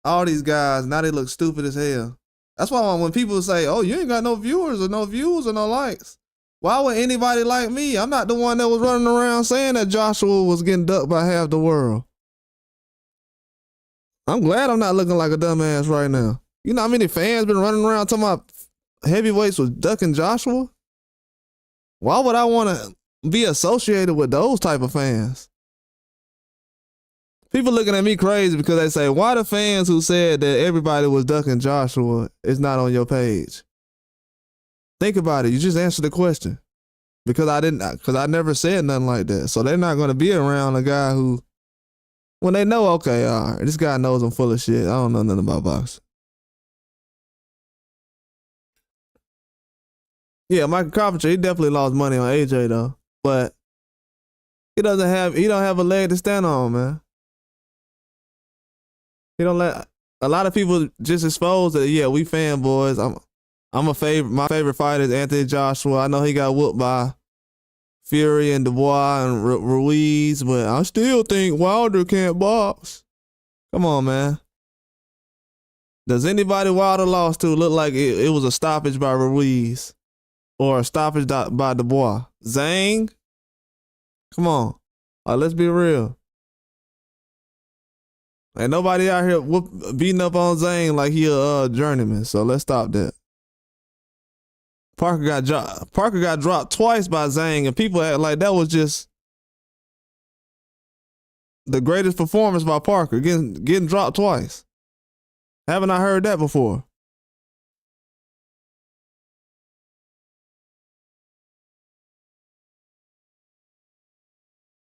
All these guys, now they look stupid as hell. That's why when people say, oh, you ain't got no viewers or no views or no likes. Why would anybody like me? I'm not the one that was running around saying that Joshua was getting ducked by half the world. I'm glad I'm not looking like a dumbass right now. You know how many fans been running around talking about heavyweights was ducking Joshua? Why would I want to be associated with those type of fans? People looking at me crazy because they say, why the fans who said that everybody was ducking Joshua is not on your page? Think about it. You just answered the question. Because I never said nothing like that. So they're not going to be around a guy who, when they know, okay, all right, this guy knows I'm full of shit. I don't know nothing about boxing. Yeah, Michael Coppinger, he definitely lost money on AJ though. But he don't have a leg to stand on, man. He don't let a lot of people just expose that, yeah, we fanboys. My favorite fighter is Anthony Joshua. I know he got whooped by Fury and Dubois and Ruiz, but I still think Wilder can't box. Come on, man. Does anybody Wilder lost to look like it was a stoppage by Ruiz or a stoppage by Dubois? Zhang? Come on. Let's be real. Ain't nobody out here beating up on Zhang like he a journeyman, so let's stop that. Parker got dropped twice by Zhang, and people act like that was just the greatest performance by Parker, getting dropped twice. Haven't I heard that before?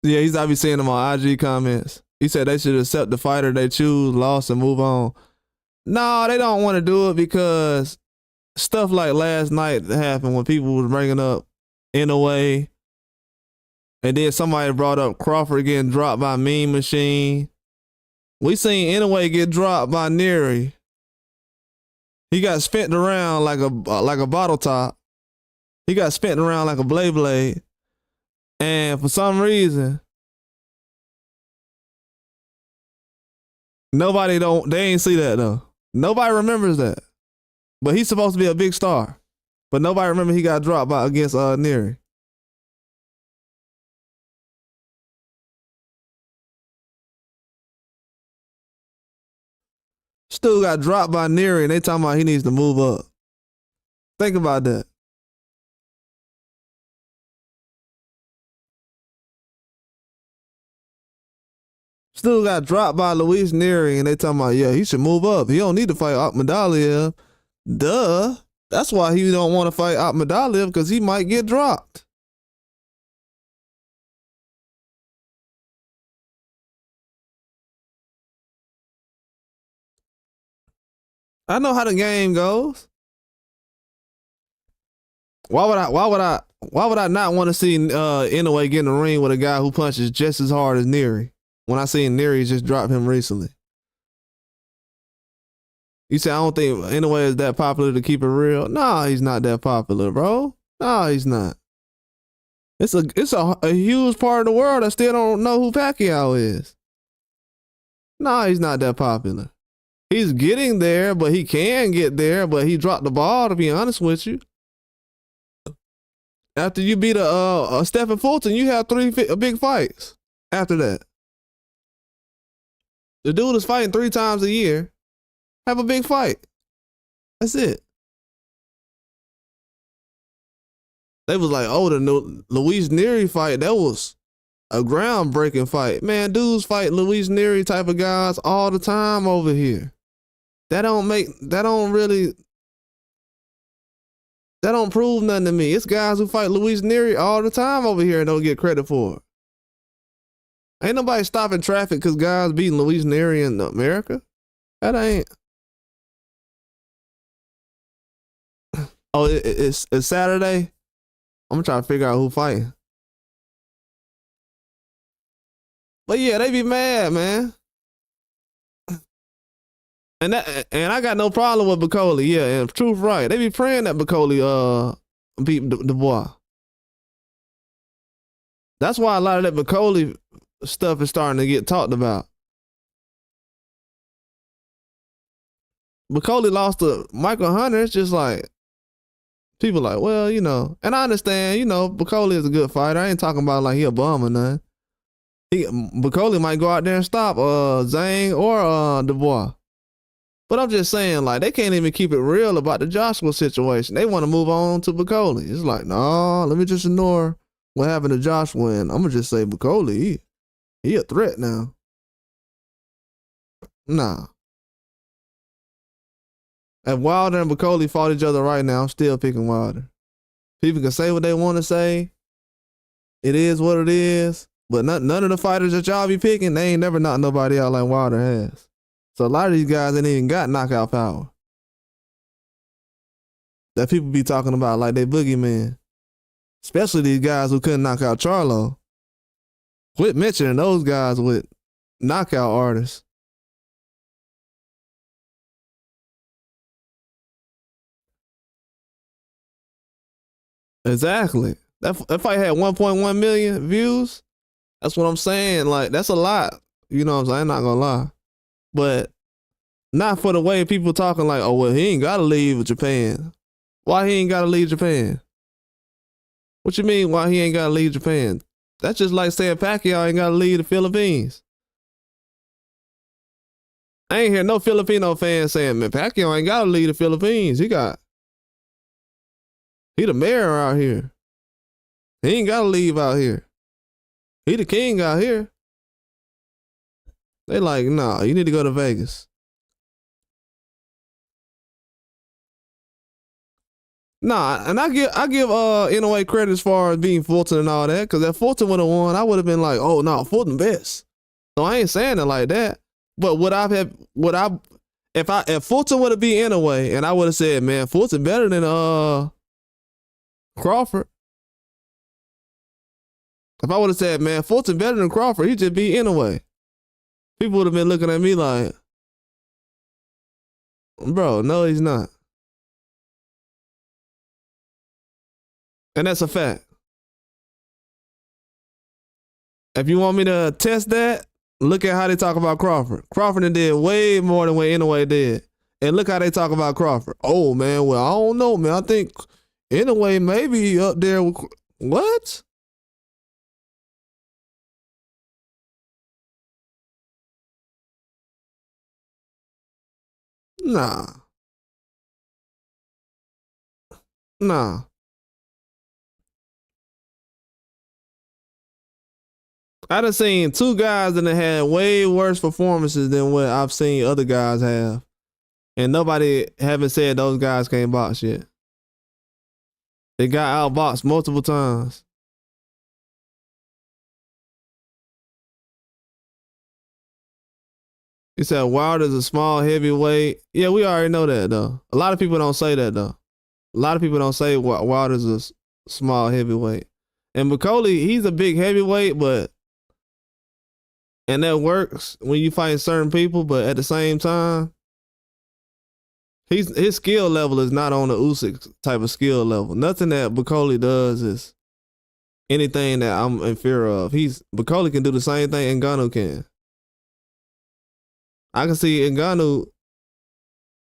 Yeah, I be seeing them on IG comments. He said they should accept the fighter they choose, lost, and move on. No, they don't want to do it because stuff like last night happened when people was bringing up Inoue, and then somebody brought up Crawford getting dropped by Mean Machine. We seen Inoue get dropped by Neary. He got spent around like a bottle top. He got spent around like a blade. And for some reason, they ain't see that though. Nobody remembers that. But he's supposed to be a big star. But nobody remember he got dropped against Neary. Stu got dropped by Neary and they talking about he needs to move up. Think about that. Stu got dropped by Luis Neary and they talking about, yeah, he should move up. He don't need to fight Akhmadaliev. Duh. That's why he don't want to fight Akhmadaliev, because he might get dropped. I know how the game goes. Why would I not want to see Inoue get in the ring with a guy who punches just as hard as Neri? When I seen Neri just drop him recently. You say I don't think Inoue is that popular to keep it real? No, he's not that popular, bro. No, he's not. It's a huge part of the world that still don't know who Pacquiao is. No, he's not that popular. He's getting there, but he can get there, but he dropped the ball, to be honest with you. After you beat a Stephen Fulton, you have three big fights after that. The dude is fighting 3 times a year. Have a big fight. That's it. They was like, oh, the Luis Neri fight, that was a groundbreaking fight. Man, dudes fight Luis Neri type of guys all the time over here. That don't prove nothing to me. It's guys who fight Luis Neri all the time over here and don't get credit for it. Ain't nobody stopping traffic because guys beating Luis Neri in America. That ain't. Oh, it's Saturday. I'm gonna try to figure out who fighting. But yeah, they be mad, man. And I got no problem with Bacoli. Yeah, and truth right. They be praying that Bacoli beat Dubois. That's why a lot of that Bacoli stuff is starting to get talked about. Bacoli lost to Michael Hunter. It's just like people like, well, you know, and I understand, you know, Bacoli is a good fighter. I ain't talking about like he a bum or nothing. Bacoli might go out there and stop Zhang or Dubois. But I'm just saying, like, they can't even keep it real about the Joshua situation. They want to move on to Bacoli. It's like, nah, let me just ignore what happened to Joshua, and I'm going to just say Bacoli, he a threat now. Nah. If Wilder and Bacoli fought each other right now, I'm still picking Wilder. People can say what they want to say. It is what it is. But none of the fighters that y'all be picking, they ain't never knocked nobody out like Wilder has. So a lot of these guys ain't even got knockout power. That people be talking about like they boogeyman. Especially these guys who couldn't knock out Charlo. Quit mentioning those guys with knockout artists. Exactly. That fight had 1.1 million views. That's what I'm saying. Like, that's a lot. You know what I'm saying? I'm not gonna lie. But not for the way people talking like, oh, well, he ain't gotta leave Japan. Why he ain't gotta leave Japan? What you mean why he ain't gotta leave Japan? That's just like saying Pacquiao ain't gotta leave the Philippines. I ain't hear no Filipino fans saying, man, Pacquiao ain't gotta leave the Philippines. He the mayor out here. He ain't gotta leave out here. He the king out here. They like, nah, you need to go to Vegas. Nah, and I give Inoue credit as far as being Fulton and all that, because if Fulton would have won, I would have been like, oh no, Fulton best. So I ain't saying it like that. But if Fulton would have beat Inoue, and I would have said, man, Fulton better than Crawford. If I would have said, man, Fulton better than Crawford, he just beat Inoue. People would have been looking at me like, bro, no, he's not. And that's a fact. If you want me to test that, look at how they talk about Crawford. Crawford did way more than what Inoue did. And look how they talk about Crawford. Oh, man, well, I don't know, man. I think Inoue may be up there with... What? Nah. Nah. I done seen 2 guys that had way worse performances than what I've seen other guys have. And nobody haven't said those guys can't box yet. They got outboxed multiple times. You said Wilder's a small heavyweight. Yeah, we already know that though. A lot of people don't say that though. A lot of people don't say Wilder's a small heavyweight. And McCauley, he's a big heavyweight, and that works when you fight certain people, but at the same time, his skill level is not on the Usyk type of skill level. Nothing that McCauley does is anything that I'm in fear of. McCauley can do the same thing Ngannou can. I can see Ngannou.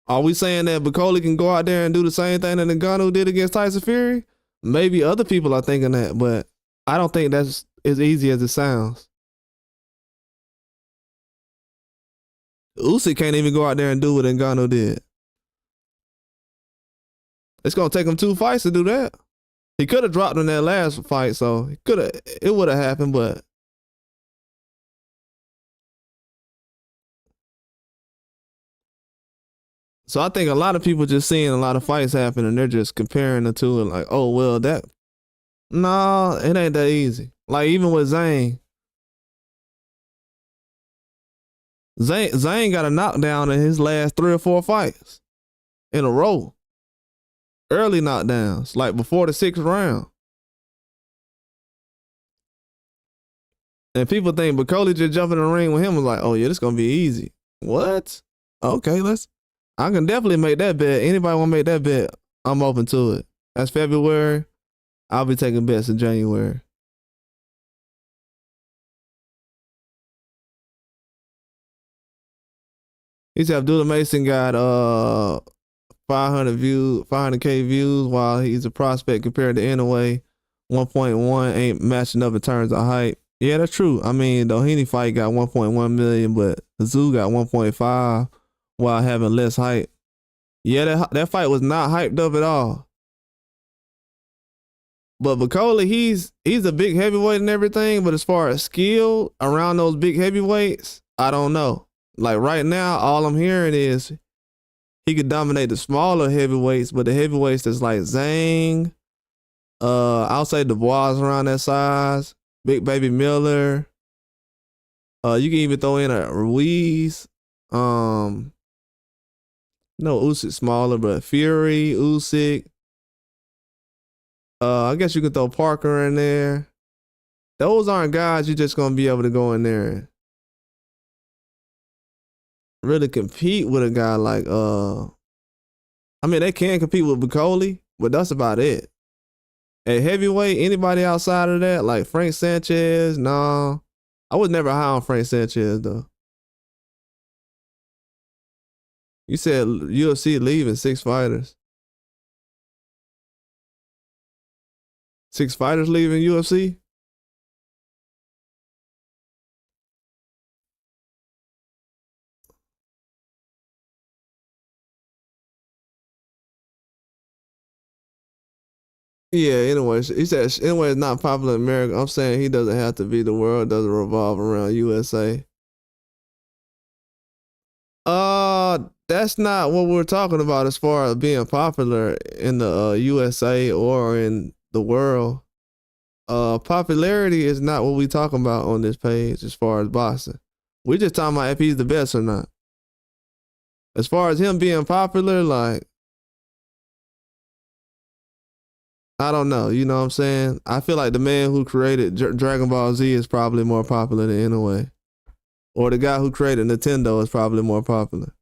Are we saying that McCauley can go out there and do the same thing that Ngannou did against Tyson Fury? Maybe other people are thinking that, but I don't think that's as easy as it sounds. Usyk can't even go out there and do what Ngannou did. It's gonna take him 2 fights to do that. He could have dropped in that last fight, so it would have happened, but so I think a lot of people just seeing a lot of fights happen and they're just comparing the two and like, oh well, it ain't that easy. Like even with Zane got a knockdown in his last 3 or 4 fights in a row. Early knockdowns, like before the 6th round. And people think McCauley just jumping in the ring with him was like, oh yeah, this gonna be easy. What? Okay, I can definitely make that bet. Anybody wanna make that bet, I'm open to it. That's February. I'll be taking bets in January. He said Abdullah Mason got 500K views while he's a prospect compared to Inoue. 1.1 ain't matching up in terms of hype. Yeah, that's true. I mean, the Doheny fight got 1.1 million, but Zoo got 1.5 while having less hype. Yeah, that fight was not hyped up at all. But McCauley, he's a big heavyweight and everything, but as far as skill around those big heavyweights, I don't know. Like right now, all I'm hearing is he could dominate the smaller heavyweights, but the heavyweights that's like Zhang, I'll say Dubois around that size, Big Baby Miller. You can even throw in a Ruiz. No, Usyk smaller, but Fury, Usyk. I guess you could throw Parker in there. Those aren't guys you're just gonna be able to go in there and really compete with a guy like I mean they can compete with McCauley, but that's about it. At heavyweight, anybody outside of that, like Frank Sanchez, nah. I was never high on Frank Sanchez though. You said UFC leaving 6 fighters. 6 fighters leaving UFC? Yeah, anyway, he said anyway it's not popular in America. I'm saying he doesn't have to be. The world doesn't revolve around USA. That's not what we're talking about as far as being popular in the USA or in the world. Popularity is not what we talking about on this page as far as boxing. We just talking about if he's the best or not. As far as him being popular, like, I don't know. You know what I'm saying? I feel like the man who created Dragon Ball Z is probably more popular than Inoue. Or the guy who created Nintendo is probably more popular.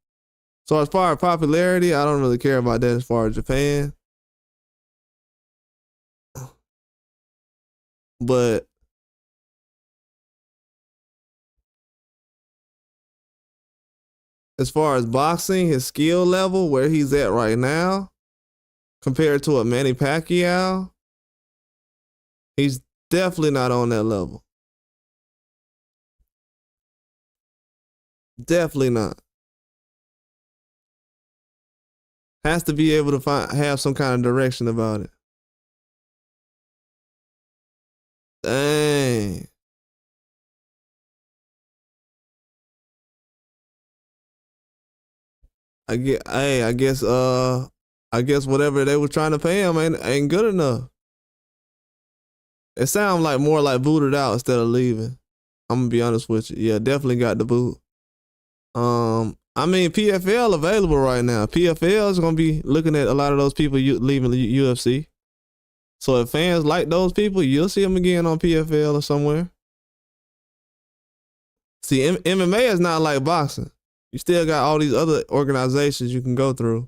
So as far as popularity, I don't really care about that as far as Japan. But as far as boxing, his skill level, where he's at right now, compared to a Manny Pacquiao, he's definitely not on that level. Definitely not. Has to be able to have some kind of direction about it. Dang. I guess whatever they were trying to pay him ain't good enough. It sounds like more like booted out instead of leaving. I'm gonna be honest with you. Yeah, definitely got the boot. I mean, PFL available right now. PFL is gonna be looking at a lot of those people leaving the UFC. So if fans like those people, you'll see them again on PFL or somewhere. See, MMA is not like boxing. You still got all these other organizations you can go through.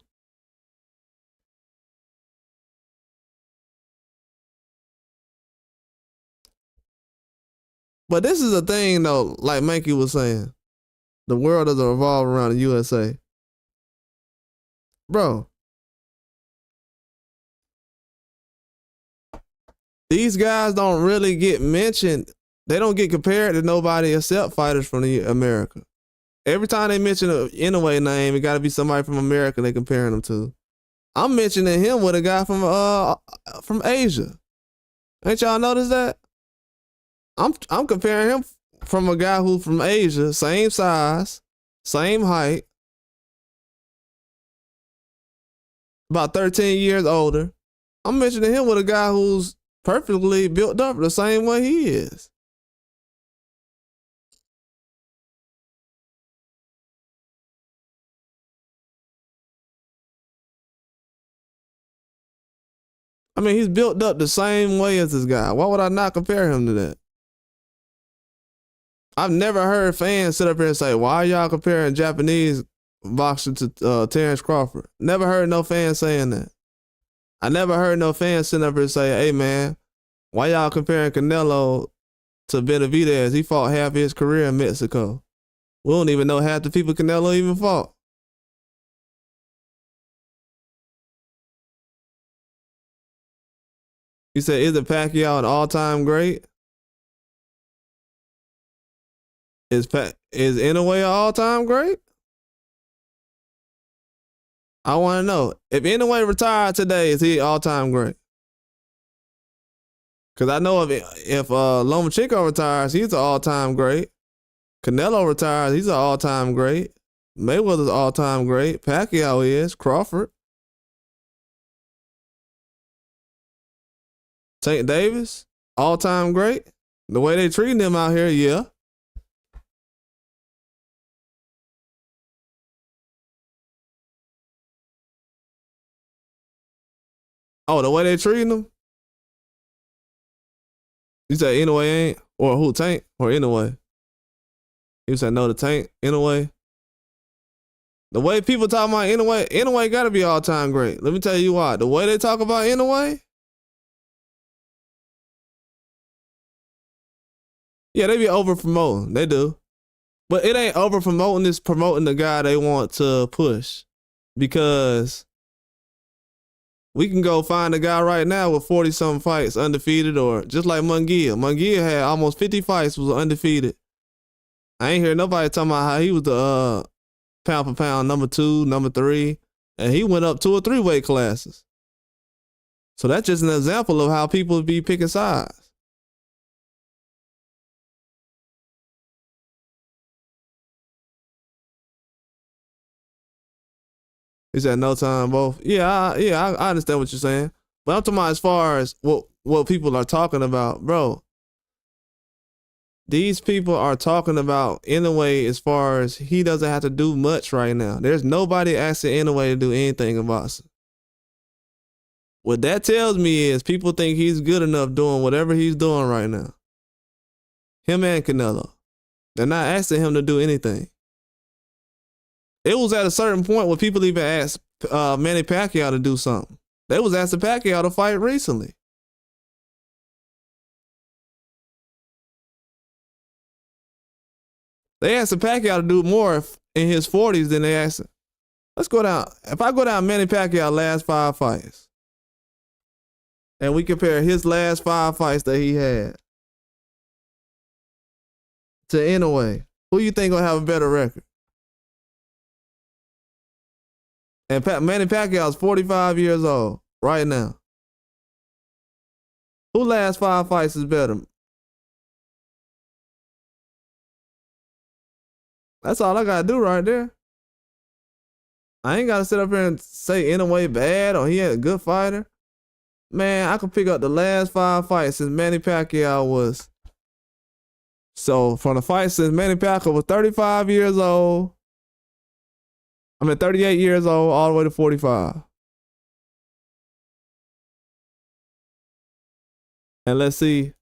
But this is a thing though, like Mankey was saying. The world doesn't revolve around the USA. Bro, these guys don't really get mentioned. They don't get compared to nobody except fighters from America. Every time they mention an Inoue name, it got to be somebody from America they comparing them to. I'm mentioning him with a guy from Asia. Ain't y'all noticed that? I'm comparing him from a guy who's from Asia, same size, same height, about 13 years older. I'm mentioning him with a guy who's perfectly built up the same way he is. I mean, he's built up the same way as this guy. Why would I not compare him to that? I've never heard fans sit up here and say, why are y'all comparing Japanese boxer to Terrence Crawford? Never heard no fans saying that. I never heard no fans sitting up here and say, hey man, why y'all comparing Canelo to Benavidez? He fought half his career in Mexico. We don't even know half the people Canelo even fought. You said, is it Pacquiao an all-time great? Is Inoue an all-time great? I want to know. If Inoue retired today, is he all-time great? Because I know if Lomachenko retires, he's an all-time great. Canelo retires, he's an all-time great. Mayweather's all-time great. Pacquiao is. Crawford. Tank Davis, all-time great. The way they treating him out here, yeah. Oh, the way they treating him? You said Inoue ain't? Or who, Tank? Or Inoue? You said no, the Tank, Inoue. The way people talk about Inoue got to be all-time great. Let me tell you why. The way they talk about Inoue, yeah, they be over promoting. They do. But it ain't over promoting, it's promoting the guy they want to push. Because we can go find a guy right now with 40-something fights, undefeated, or just like Munguia. Munguia had almost 50 fights, was undefeated. I ain't hear nobody talking about how he was the pound for pound number 2, number 3, and he went up 2 or 3 weight classes. So that's just an example of how people be picking sides. He said no time both. I understand what you're saying. But I'm talking about as far as what people are talking about, bro. These people are talking about Inoue as far as he doesn't have to do much right now. There's nobody asking Inoue to do anything in boxing. What that tells me is people think he's good enough doing whatever he's doing right now. Him and Canelo. They're not asking him to do anything. It was at a certain point where people even asked Manny Pacquiao to do something. They was asking Pacquiao to fight recently. They asked Pacquiao to do more in his 40s than they asked. Let's go down. If I go down Manny Pacquiao's last 5 fights, and we compare his last 5 fights that he had to Inoue, who you think gonna have a better record? And Manny Pacquiao's 45 years old right now. Who last 5 fights is better? That's all I gotta do right there. I ain't gotta sit up here and say Inoue bad or he ain't a good fighter. Man, I could pick up the last 5 fights since Manny Pacquiao was. So from the fight since Manny Pacquiao was 35 years old I mean, 38 years old, all the way to 45. And let's see.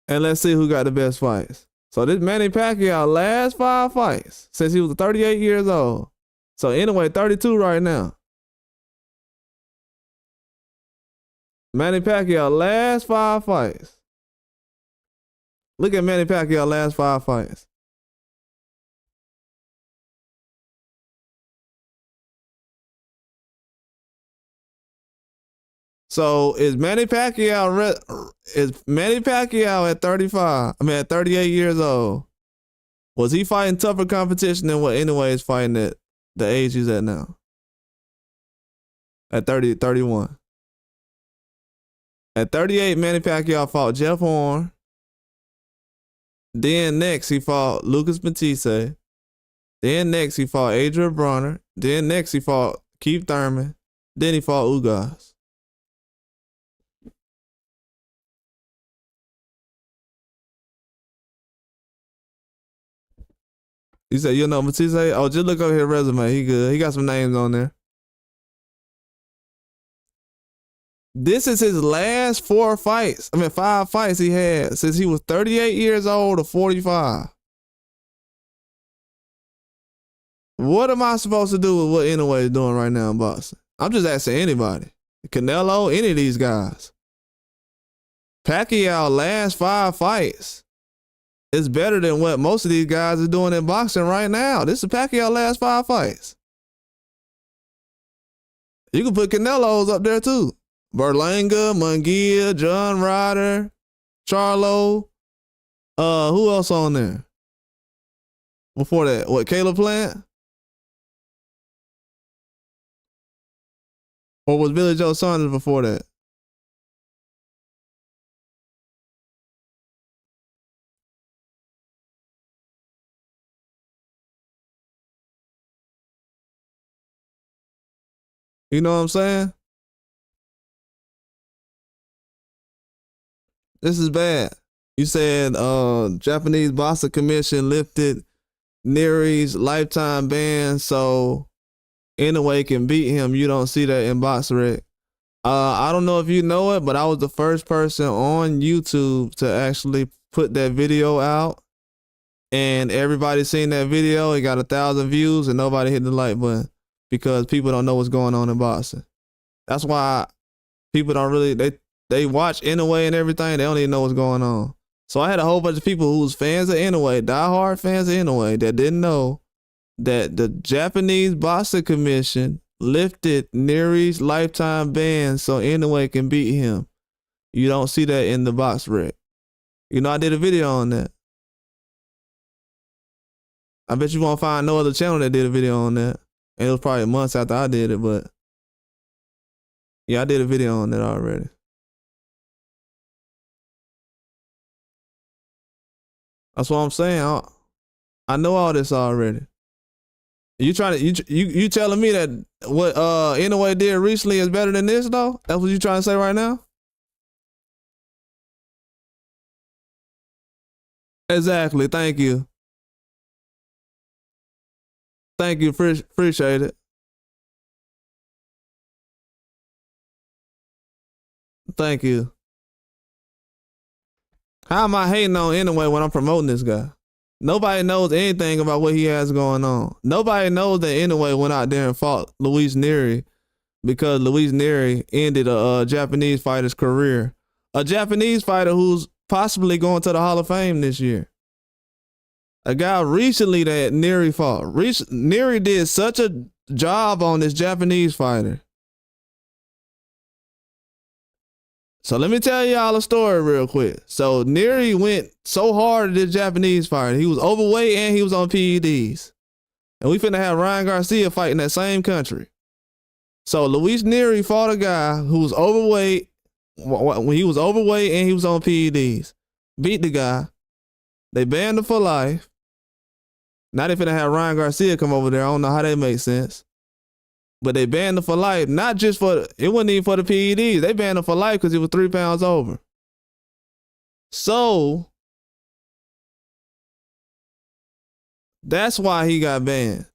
And let's see who got the best fights. So this Manny Pacquiao last 5 fights since he was 38 years old. So anyway, 32 right now. Manny Pacquiao last 5 fights. Look at Manny Pacquiao last 5 fights. So is Manny Pacquiao at 35? I mean at 38 years old. Was he fighting tougher competition than what Inoue is fighting at the age he's at now? At 30, 31. At 38, Manny Pacquiao fought Jeff Horn. Then next he fought Lucas Matisse. Then next he fought Adrian Bronner. Then next he fought Keith Thurman. Then he fought Ugas. You said you know Matisse? Oh, just look over his resume. He good. He got some names on there. This is his last 5 fights he had since he was 38 years old to 45. What am I supposed to do with what Inoue is doing right now in boxing? I'm just asking anybody. Canelo, any of these guys. Pacquiao last 5 fights is better than what most of these guys are doing in boxing right now. This is Pacquiao last 5 fights. You can put Canelo's up there too. Berlanga, Munguia, John Ryder, Charlo. Who else on there? Before that, what, Caleb Plant? Or was Billy Joe Saunders before that? You know what I'm saying? This is bad. You said Japanese Boxing Commission lifted Neri's lifetime ban so Inoue can beat him. You don't see that in BoxRec. I don't know if you know it, but I was the first person on YouTube to actually put that video out. And everybody seen that video. It got 1,000 views and nobody hit the like button because people don't know what's going on in boxing. That's why people don't really, they watch Inoue and everything. They don't even know what's going on. So I had a whole bunch of people who was fans of Inoue, diehard fans of Inoue, that didn't know that the Japanese Boxing Commission lifted Neri's lifetime ban so Inoue can beat him. You don't see that in the BoxRec. You know, I did a video on that. I bet you won't find no other channel that did a video on that. And it was probably months after I did it, but yeah, I did a video on that already. That's what I'm saying. I know all this already. You trying to you telling me that what Inoue did recently is better than this though? That's what you trying to say right now? Exactly. Thank you. Thank you. Appreciate it. Thank you. How am I hating on Inoue when I'm promoting this guy? Nobody knows anything about what he has going on. Nobody knows that Inoue went out there and fought Luis Neri because Luis Neri ended a Japanese fighter's career. A Japanese fighter who's possibly going to the Hall of Fame this year. A guy recently that Neri fought. Neri did such a job on this Japanese fighter. So let me tell y'all a story real quick. So Neri went so hard at this Japanese fighter. He was overweight and he was on PEDs. And we finna have Ryan Garcia fight in that same country. So Luis Neri fought a guy who was overweight. When he was overweight and he was on PEDs. Beat the guy. They banned him for life. Now they finna have Ryan Garcia come over there. I don't know how that makes sense. But they banned him for life, not just for, it wasn't even for the PEDs. They banned him for life because he was 3 pounds over. So, That's why he got banned.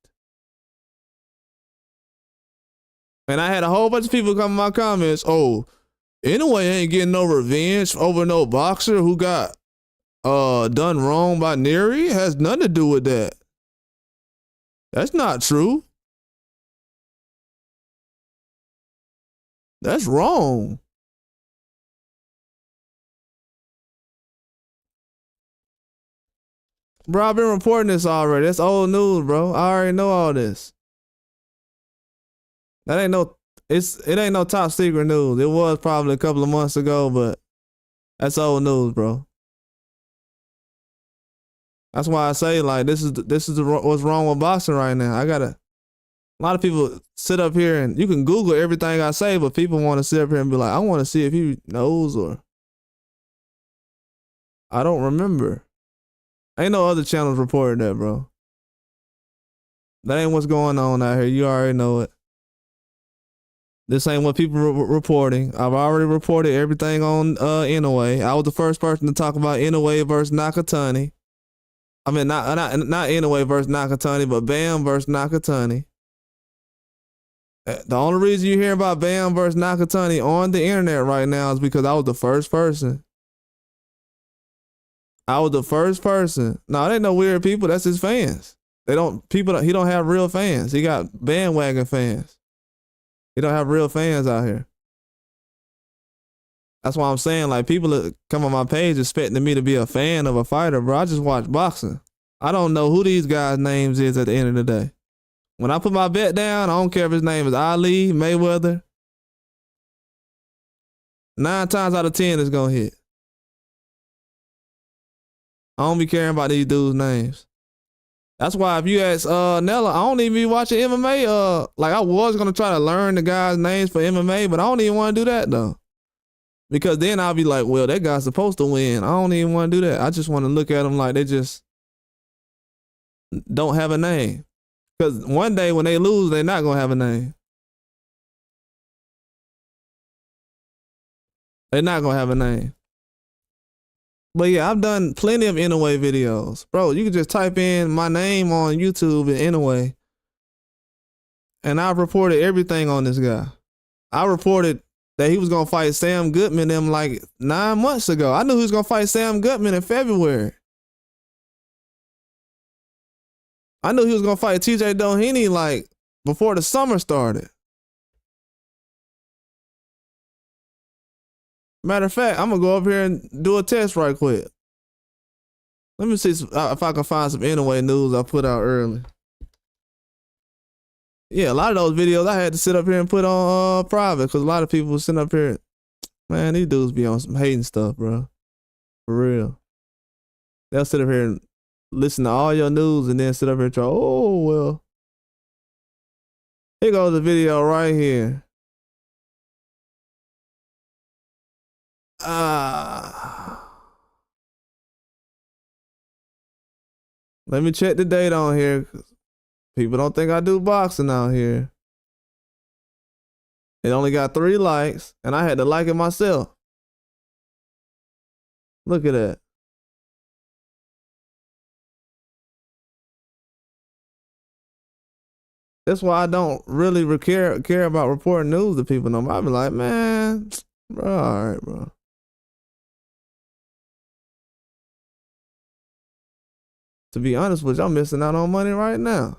And I had a whole bunch of people come in my comments, oh, Inoue ain't getting no revenge over no boxer who got done wrong by Neri. It has nothing to do with that. That's not true. That's wrong. Bro, I've been reporting this already. That's old news, bro. I already know all this. That ain't no, it ain't no top secret news. It was probably a couple of months ago, but that's old news, bro. That's why I say, like, this is what's wrong with boxing right now. A lot of people sit up here and you can Google everything I say, but people want to sit up here and be like, I want to see if he knows or I don't remember. Ain't no other channels reporting that, bro. That ain't what's going on out here. You already know it. This ain't what people reporting. I've already reported everything on Inoue. I was the first person to talk about Inoue versus Nakatani. I mean, not Inoue versus Nakatani, but Bam versus Nakatani. The only reason you hear about Bam versus Nakatani on the internet right now is because I was the first person. I was the first person. No, they ain't no weird people. That's his fans. He don't have real fans. He got bandwagon fans. He don't have real fans out here. That's why I'm saying, like, people that come on my page expecting me to be a fan of a fighter, bro. I just watch boxing. I don't know who these guys' names is at the end of the day. When I put my bet down, I don't care if his name is Ali, Mayweather. 9 times out of 10, it's gonna hit. I don't be caring about these dudes' names. That's why if you ask Nella, I don't even be watching MMA. Like, I was gonna try to learn the guys' names for MMA, but I don't even want to do that though. Because then I'll be like, well, that guy's supposed to win. I don't even want to do that. I just want to look at them like they just don't have a name. Because one day when they lose, they're not gonna have a name. They're not gonna have a name. But yeah, I've done plenty of Inoue videos. Bro, you can just type in my name on YouTube and Inoue. And I've reported everything on this guy. I reported that he was going to fight Sam Goodman them like 9 months ago. I knew he was going to fight Sam Goodman in February. I knew he was going to fight TJ Doheny like before the summer started. Matter of fact, I'm going to go up here and do a test right quick. Let me see if I can find some Inoue news I put out early. Yeah, a lot of those videos I had to sit up here and put on private because a lot of people were sitting up here. Man, these dudes be on some hating stuff, bro. For real. They'll sit up here and listen to all your news and then sit up here and try, oh, well. Here goes the video right here. Let me check the date on here. People don't think I do boxing out here. It only got 3 likes, and I had to like it myself. Look at that. That's why I don't really care about reporting news to people no more. I be like, man, bro, all right, bro. To be honest with you, I'm missing out on money right now.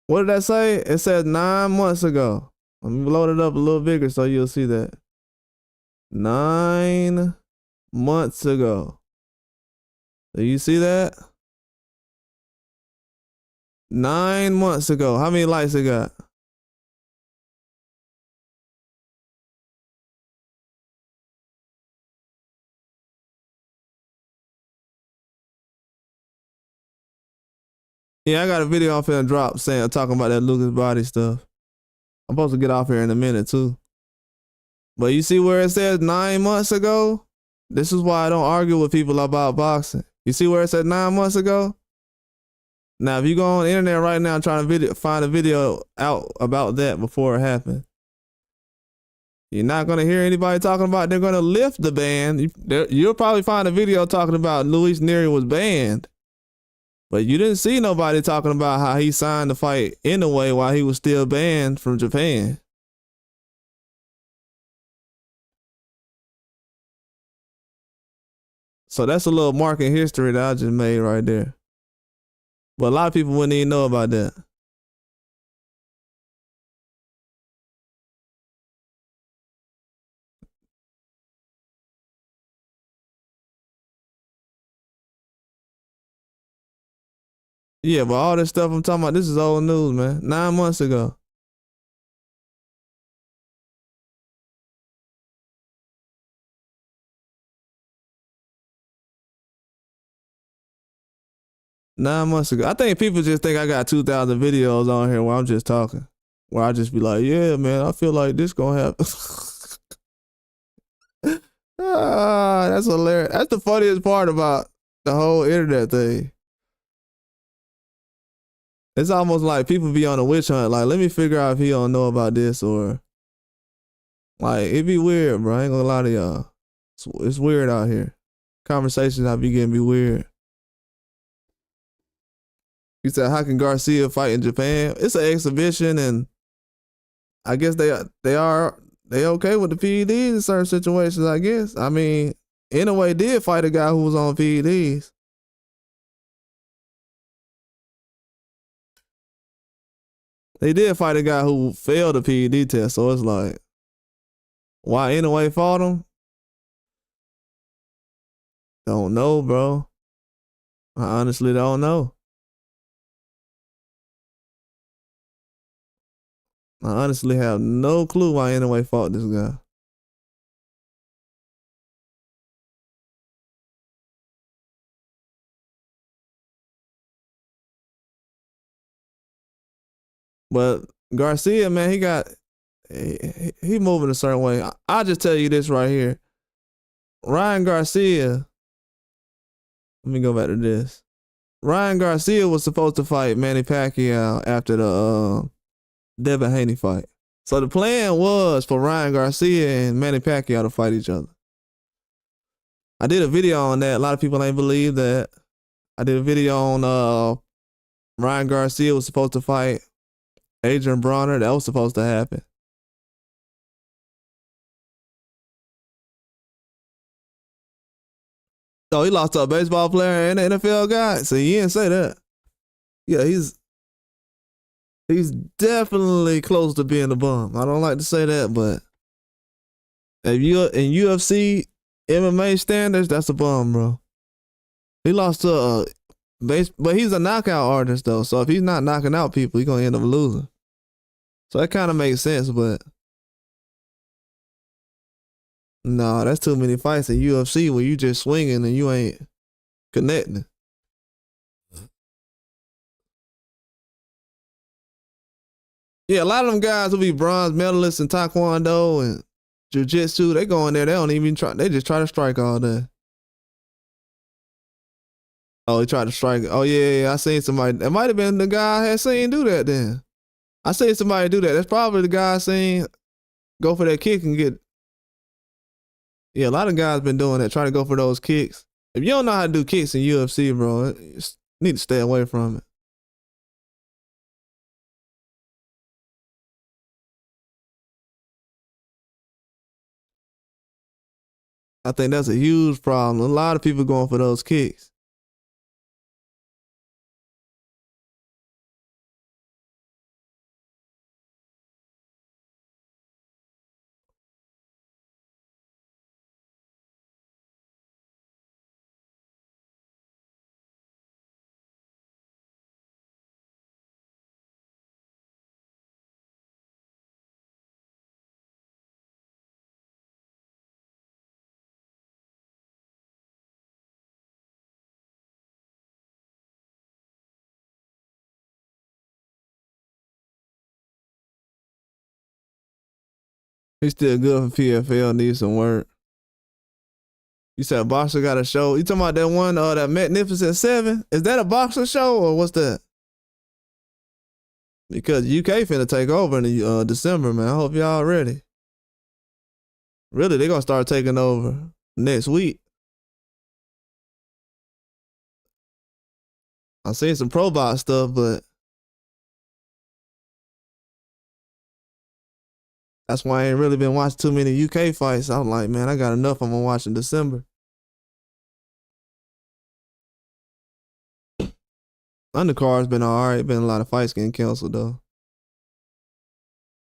What did that say? It says 9 months ago. Let me load it up a little bigger so you'll see that. 9 months ago. Do you see that? 9 months ago. How many likes it got? Yeah, I got a video off here and drop talking about that Lucas Body stuff. I'm supposed to get off here in a minute too. But you see where it says 9 months ago? This is why I don't argue with people about boxing. You see where it said 9 months ago? Now, if you go on the internet right now trying to find a video out about that before it happened, You're not gonna hear anybody talking about they're gonna lift the ban. You'll probably find a video talking about Luis Nery was banned, but you didn't see nobody talking about how he signed the fight Inoue while he was still banned from Japan. So that's a little mark in history that I just made right there. But a lot of people wouldn't even know about that. Yeah, but all this stuff I'm talking about, this is old news, man. 9 months ago. I think people just think I got 2,000 videos on here where I'm just talking. Where I just be like, yeah, man, I feel like this gonna happen. That's hilarious. That's the funniest part about the whole internet thing. It's almost like people be on a witch hunt. Like, let me figure out if he don't know about this or like it be weird, bro. I ain't gonna lie to y'all. It's weird out here. Conversations I be getting be weird. You said, how can Garcia fight in Japan? It's an exhibition, and I guess they okay with the PEDs in certain situations, I guess. I mean, Inoue did fight a guy who was on PEDs. They did fight a guy who failed the PED test, so it's like, why Inoue fought him? Don't know, bro. I honestly don't know. I honestly have no clue why Inoue fought this guy. But Garcia, man, he moving a certain way. I'll just tell you this right here. Ryan Garcia, let me go back to this. Ryan Garcia was supposed to fight Manny Pacquiao after the Devin Haney fight. So the plan was for Ryan Garcia and Manny Pacquiao to fight each other. I did a video on that. A lot of people ain't believe that. I did a video on Ryan Garcia was supposed to fight Adrian Bronner. That was supposed to happen. Oh, he lost to a baseball player and an NFL guy. So you didn't say that. Yeah, he's definitely close to being a bum. I don't like to say that, but if you in UFC MMA standards, that's a bum, bro. He lost to a base, but he's a knockout artist though. So if he's not knocking out people, he's gonna end up losing. So that kind of makes sense, but no, that's too many fights in UFC where you just swinging and you ain't connecting. Yeah, a lot of them guys will be bronze medalists in Taekwondo and Jiu-Jitsu. They go in there, they don't even try. They just try to strike all day. Oh, he tried to strike. Oh, yeah, I seen somebody. It might have been the guy I had seen do that then. I seen somebody do that. That's probably the guy I seen go for that kick and get. Yeah, a lot of guys been doing that, trying to go for those kicks. If you don't know how to do kicks in UFC, bro, you need to stay away from it. I think that's a huge problem. A lot of people going for those kicks. He's still good for PFL, needs some work. You said boxer got a show. You talking about that one, that Magnificent Seven? Is that a boxer show or what's that? Because UK finna take over in December, man. I hope y'all ready. Really, they're gonna start taking over next week. I seen some pro box stuff, but that's why I ain't really been watching too many UK fights. I'm like, man, I got enough I'm gonna watch in December. Undercard's been alright. Been a lot of fights getting canceled though.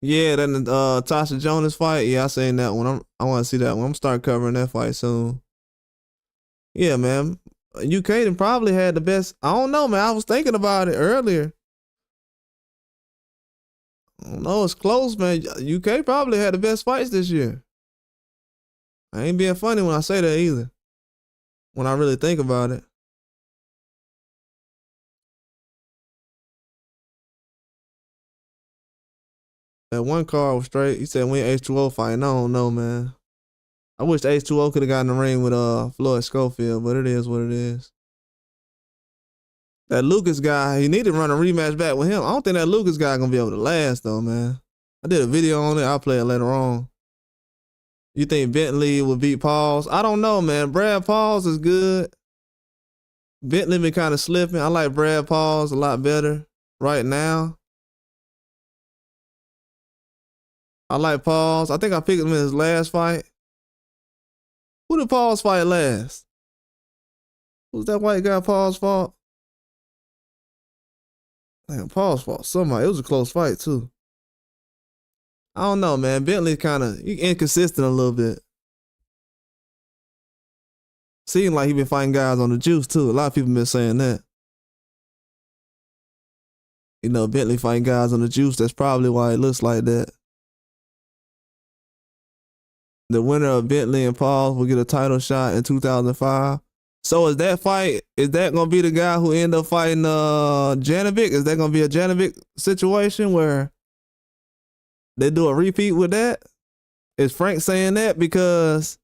Yeah, then the Tasha Jonas fight. Yeah, I seen that one. I want to see that one. I'm start covering that fight soon. Yeah, man. UK then probably had the best. I don't know, man. I was thinking about it earlier. I don't know. It's close, man. UK probably had the best fights this year. I ain't being funny when I say that either. When I really think about it. That one card was straight. He said we ain't H2O fighting. I don't know, man. I wish H2O could have gotten in the ring with Floyd Schofield, but it is what it is. That Lucas guy, he need to run a rematch back with him. I don't think that Lucas guy gonna be able to last though, man. I did a video on it. I'll play it later on. You think Bentley will beat Pauls? I don't know, man. Brad Pauls is good. Bentley been kind of slipping. I like Brad Pauls a lot better right now. I like Pauls. I think I picked him in his last fight. Who did Pauls fight last? Who's that white guy Pauls fought? Damn, Pauls fought somebody. It was a close fight too. I don't know, man. Bentley kind of inconsistent a little bit. Seems like he been fighting guys on the juice too. A lot of people been saying that. You know, Bentley fighting guys on the juice. That's probably why it looks like that. The winner of Bentley and Pauls will get a title shot in 2005. So is that fight, is that going to be the guy who end up fighting Janovic? Is that going to be a Janovic situation where they do a repeat with that? Is Frank saying that because,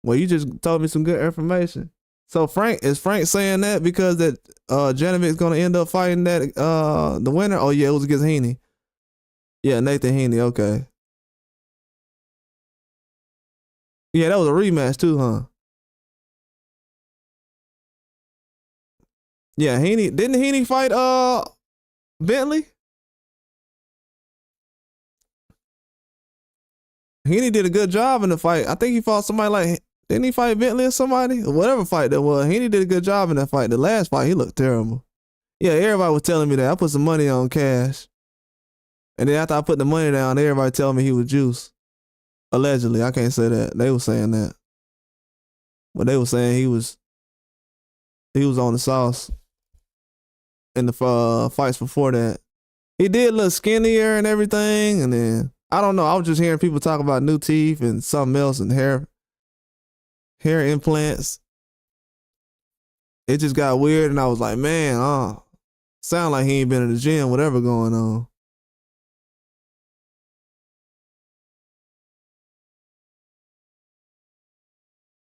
well, you just told me some good information. So is Frank saying that because that Janovic's going to end up fighting that the winner? Oh yeah, it was against Heaney. Yeah, Nathan Heaney, okay. Yeah, that was a rematch too, huh? Yeah, didn't Heaney fight Bentley? Heaney did a good job in the fight. I think he fought somebody like, didn't he fight Bentley or somebody? Or whatever fight that was. Heaney did a good job in that fight. The last fight, he looked terrible. Yeah, everybody was telling me that. I put some money on cash. And then after I put the money down, everybody telling me he was juice. Allegedly, I can't say that. They were saying that. But they were saying he was on the sauce in the fights before that. He did look skinnier and everything, and then I don't know. I was just hearing people talk about new teeth and something else and hair implants. It just got weird, and I was like, man, sound like he ain't been in the gym, whatever going on.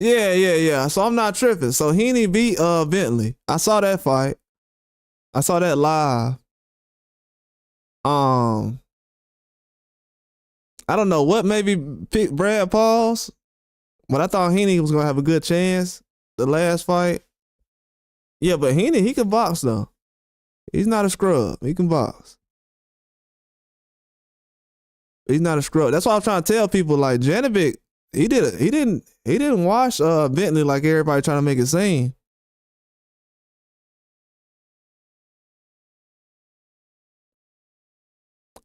Yeah. So I'm not tripping. So Heaney beat Bentley. I saw that fight. I saw that live. I don't know what maybe picked Brad Pauls, but I thought Heaney was gonna have a good chance the last fight. Yeah, but Heaney, he can box though. He's not a scrub. He can box. He's not a scrub. That's why I'm trying to tell people like Janovic, he didn't wash Bentley like everybody trying to make it seem.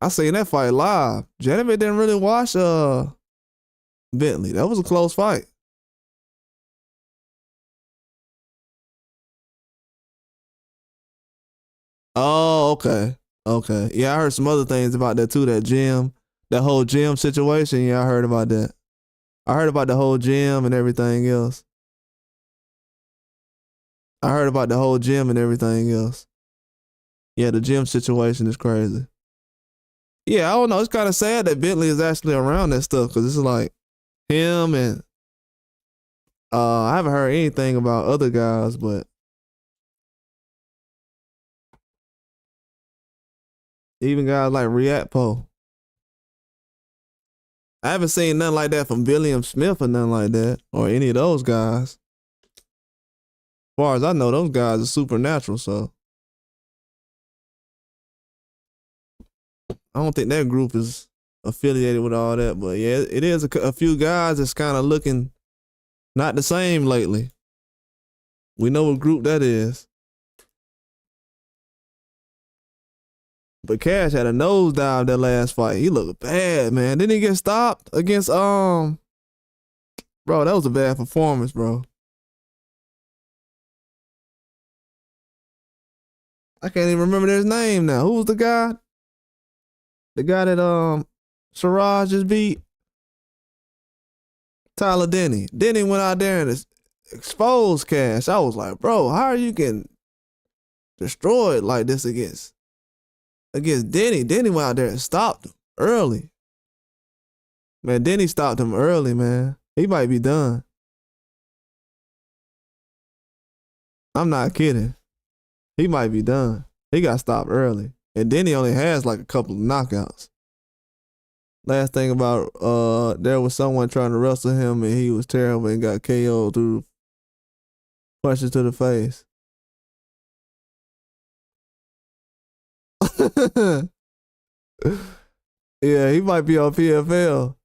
I seen that fight live. Janovic didn't really wash Bentley. That was a close fight. Oh, okay. Okay. Yeah, I heard some other things about that too, that whole gym situation. Yeah, I heard about that. I heard about the whole gym and everything else. I heard about the whole gym and everything else. Yeah, the gym situation is crazy. Yeah, I don't know. It's kind of sad that Bentley is actually around that stuff because it's like him and I haven't heard anything about other guys, but even guys like Riatpo. I haven't seen nothing like that from William Smith or nothing like that, or any of those guys. As far as I know, those guys are supernatural, so I don't think that group is affiliated with all that. But yeah, it is a few guys that's kind of looking not the same lately. We know what group that is. But Cash had a nosedive that last fight. He looked bad, man. Didn't he get stopped against bro? That was a bad performance, bro. I can't even remember his name now. Who was the guy? The guy that Siraj just beat? Tyler Denny. Denny went out there and exposed Cash. I was like, bro, how are you getting destroyed like this against Denny? Denny went out there and stopped him early. Man, Denny stopped him early, man. He might be done. I'm not kidding. He might be done. He got stopped early. And Denny only has like a couple of knockouts. Last thing about there was someone trying to wrestle him and he was terrible and got KO'd through punches to the face. Yeah, he might be on PFL.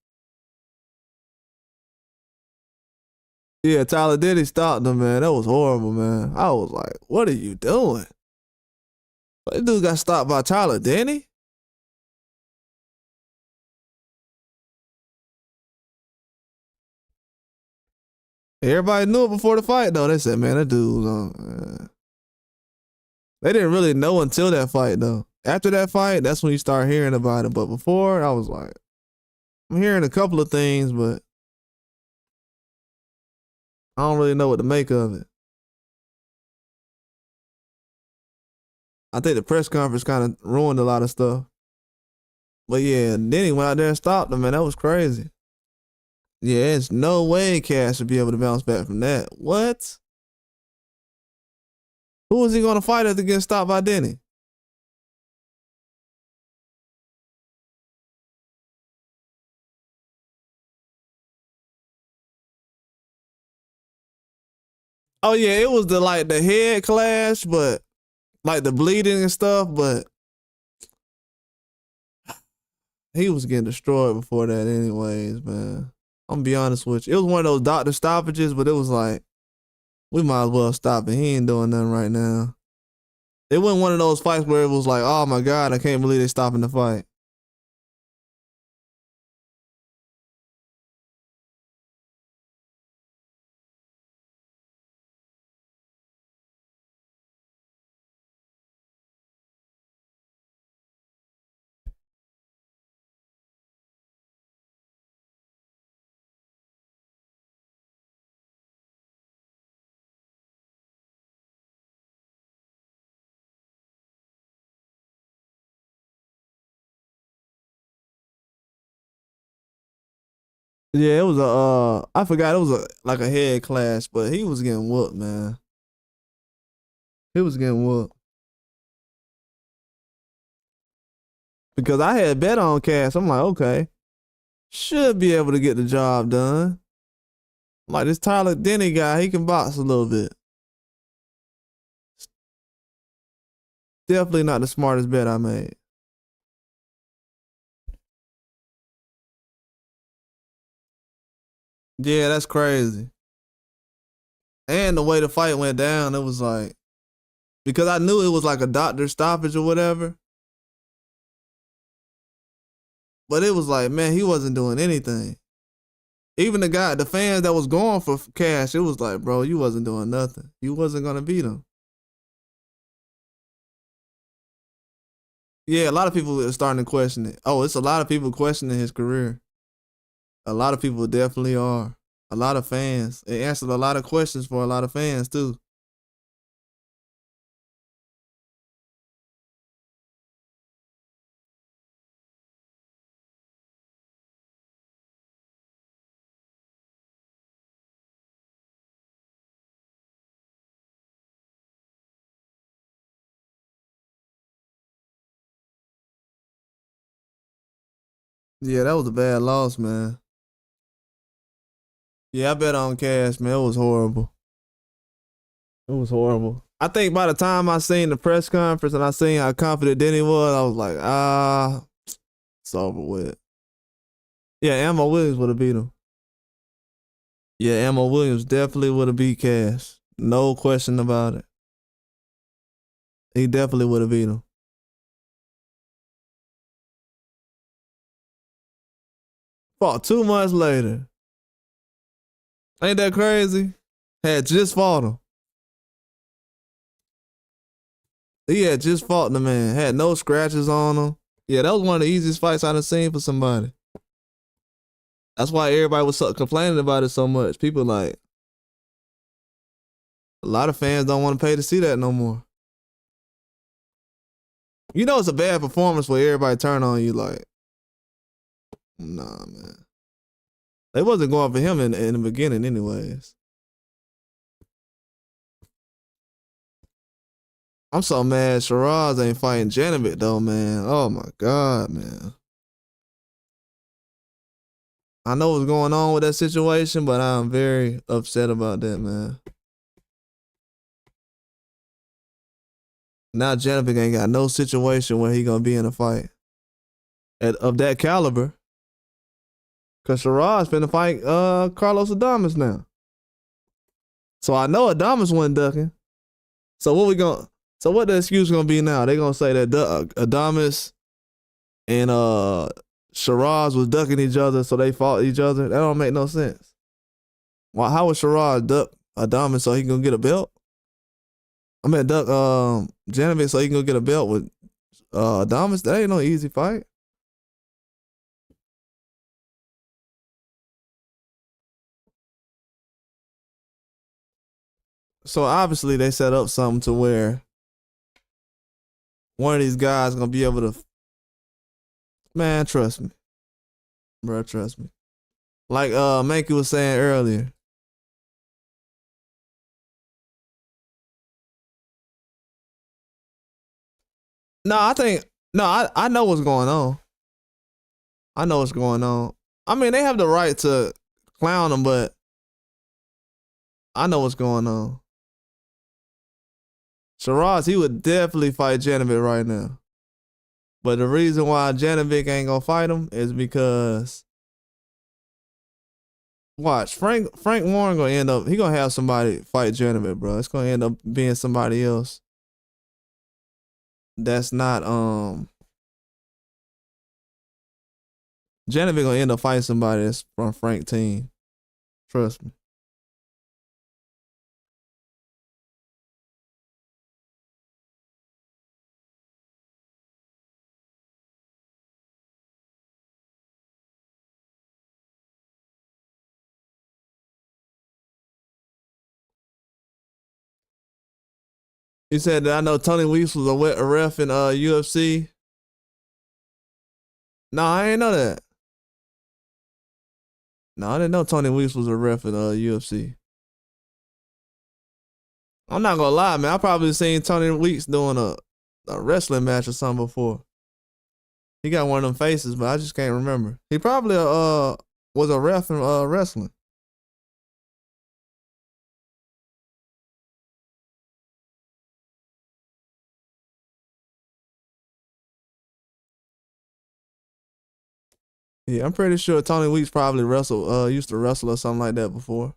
Yeah, Tyler Denny stopped him, man. That was horrible, man. I was like, what are you doing? That dude got stopped by Tyler Denny? Everybody knew it before the fight, though. They said, man, that dude was on. They didn't really know until that fight, though. After that fight, that's when you start hearing about it. But before, I was like, I'm hearing a couple of things, but I don't really know what to make of it. I think the press conference kind of ruined a lot of stuff. But yeah, then he went out there and stopped him, man. That was crazy. Yeah, there's no way Cash should be able to bounce back from that. What? Who was he going to fight if to get stopped by Denny? Oh yeah, it was the head clash, but like the bleeding and stuff, but he was getting destroyed before that anyways, man. I'm gonna be honest with you. It was one of those doctor stoppages, but it was like, we might as well stop it. He ain't doing nothing right now. It wasn't one of those fights where it was like, oh my God, I can't believe they're stopping the fight. Yeah, it was I forgot it was like a head clash, but he was getting whooped, man. He was getting whooped. Because I had bet on Cash. I'm like, okay, should be able to get the job done. Like this Tyler Denny guy, he can box a little bit. Definitely not the smartest bet I made. Yeah, that's crazy. And the way the fight went down, it was like, because I knew it was like a doctor stoppage or whatever. But it was like, man, he wasn't doing anything. Even the fans that was going for Cash, it was like, bro, you wasn't doing nothing. You wasn't gonna beat him. Yeah, a lot of people are starting to question it. Oh, it's a lot of people questioning his career. A lot of people definitely are. A lot of fans. It answered a lot of questions for a lot of fans too. Yeah, that was a bad loss, man. Yeah, I bet on cash, man. It was horrible. It was horrible. I think by the time I seen the press conference and I seen how confident Denny was, I was like, it's over with. Yeah, Ammo Williams would have beat him. Yeah, Ammo Williams definitely would have beat Cash. No question about it. He definitely would have beat him. Fought 2 months later. Ain't that crazy? Had just fought him. He had just fought the man. Had no scratches on him. Yeah, that was one of the easiest fights I done seen for somebody. That's why everybody was complaining about it so much. People like, a lot of fans don't want to pay to see that no more. You know it's a bad performance where everybody turn on you like, nah, man. They wasn't going for him in the beginning anyways. I'm so mad Shiraz ain't fighting Janovic though, man. Oh my God, man. I know what's going on with that situation, but I'm very upset about that, man. Now Janovic ain't got no situation where he gonna be in a fight of that caliber. Cause Shiraz finna fight Carlos Adames now. So I know Adames wasn't ducking. So what the excuse gonna be now? They gonna say that Adames and Shiraz was ducking each other, so they fought each other. That don't make no sense. Why? How would Shiraz duck Adames so he can go get a belt? I mean, duck Janovic so he can go get a belt with Adames. That ain't no easy fight. So obviously they set up something to where one of these guys gonna be able to. Man, trust me, bro. Trust me. Like Mankey was saying earlier. No, I think no, I know what's going on. I know what's going on. I mean, they have the right to clown him, but I know what's going on. Shiraz, he would definitely fight Janovic right now. But the reason why Janovic ain't gonna fight him is because watch, Frank Warren gonna end up, he gonna have somebody fight Janovic, bro. It's gonna end up being somebody else that's not Janovic gonna end up fighting somebody that's from Frank team. Trust me. He said that I know Tony Weeks was a ref in UFC. No, I ain't know that. No, I didn't know Tony Weeks was a ref in UFC. I'm not gonna lie, man. I probably seen Tony Weeks doing a wrestling match or something before. He got one of them faces, but I just can't remember. He probably was a ref in wrestling. Yeah, I'm pretty sure Tony Weeks probably used to wrestle or something like that before.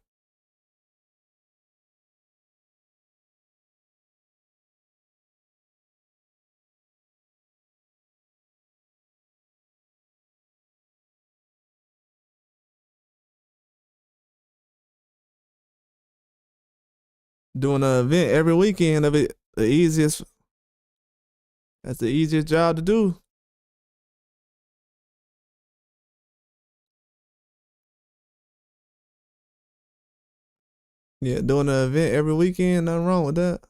Doing an event every weekend of it, that's the easiest job to do. Yeah, doing an event every weekend, nothing wrong with that.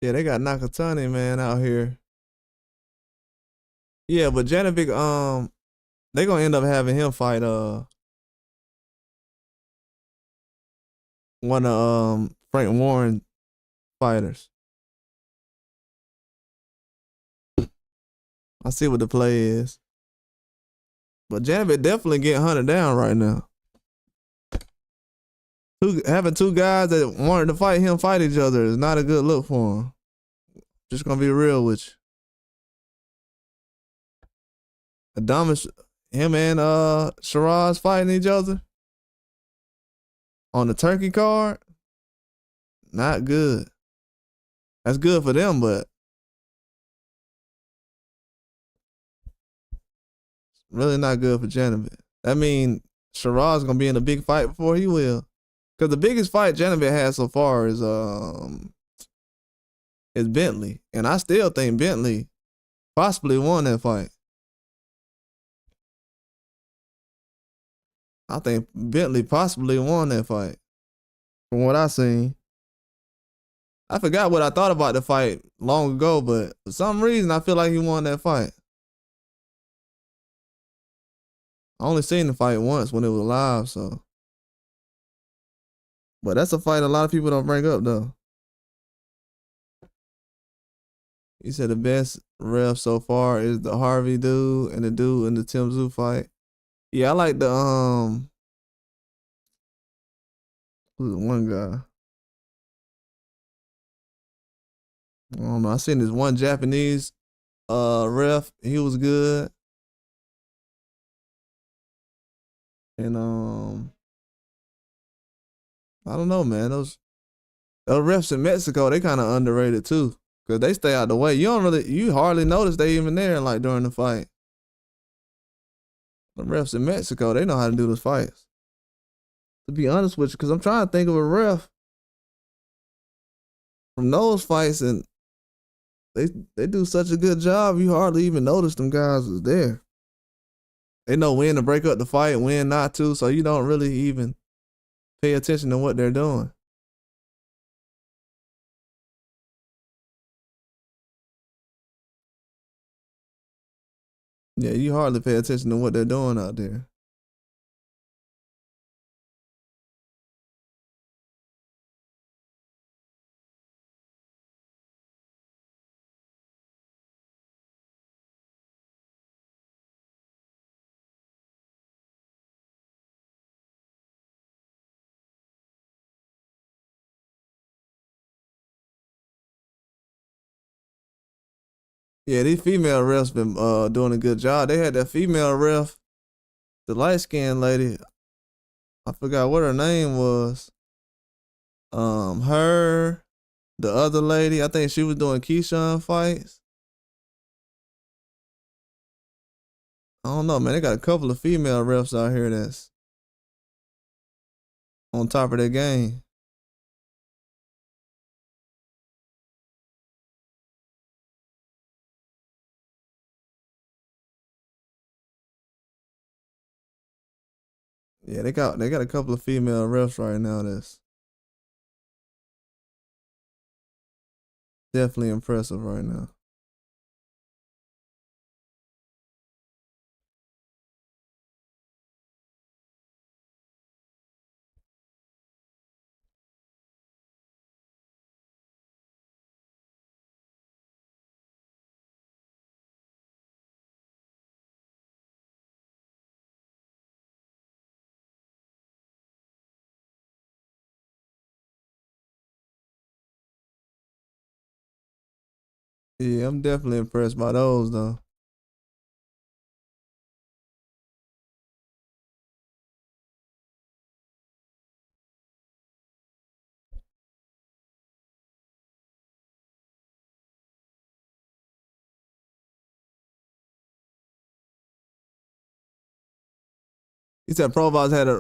Yeah, they got Nakatani, man, out here. Yeah, but Janovic, they gonna end up having him fight one of Frank Warren fighters. I see what the play is. But Janovic definitely getting hunted down right now. Having two guys that wanted to fight him fight each other is not a good look for him. Just gonna be real with you. Adamas, him and Shiraz fighting each other on the turkey card, not good. That's good for them, but really not good for Janovic. That means Shiraz gonna be in a big fight before he will. Cause the biggest fight Janovic has so far is Bentley. And I still think Bentley possibly won that fight. I think Bentley possibly won that fight. From what I seen. I forgot what I thought about the fight long ago, but for some reason I feel like he won that fight. I only seen the fight once when it was live, so. But that's a fight a lot of people don't bring up though. He said the best ref so far is the Harvey dude and the dude in the Tim Tszyu fight. Yeah, I like the who's the one guy? I don't know. I seen this one Japanese ref. He was good. And I don't know, man. Those refs in Mexico, they kind of underrated too. Cause they stay out the way. You hardly notice they even there like during the fight. The refs in Mexico, they know how to do those fights. To be honest with you, cause I'm trying to think of a ref from those fights, and they do such a good job. You hardly even notice them guys is there. They know when to break up the fight, when not to, so you don't really even pay attention to what they're doing. Yeah, you hardly pay attention to what they're doing out there. Yeah, these female refs been doing a good job. They had that female ref, the light skinned lady. I forgot what her name was. Her, the other lady, I think she was doing Keyshawn fights. I don't know, man. They got a couple of female refs out here that's on top of their game. Yeah, they got a couple of female refs right now that's definitely impressive right now. Yeah, I'm definitely impressed by those though. He said Provost had a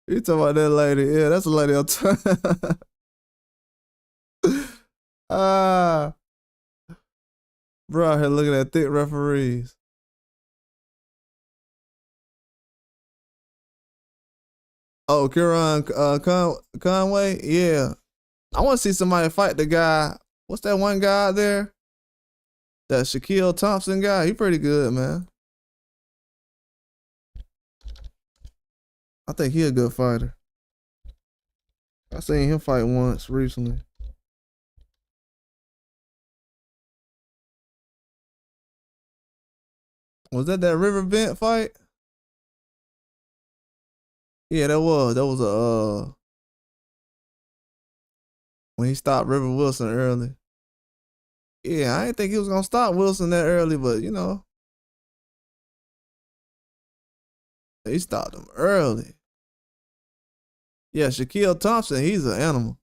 you talking about that lady. Yeah, that's a lady on top. Bro out here looking at thick referees. Oh, Kieran Conway? Yeah. I want to see somebody fight the guy. What's that one guy out there? That Shaquille Thompson guy. He pretty good, man. I think he a good fighter. I seen him fight once recently. Was that River Bent fight? Yeah, that was. That was a when he stopped River Wilson early. Yeah, I didn't think he was gonna stop Wilson that early, but you know, he stopped him early. Yeah, Shaquille Thompson, he's an animal.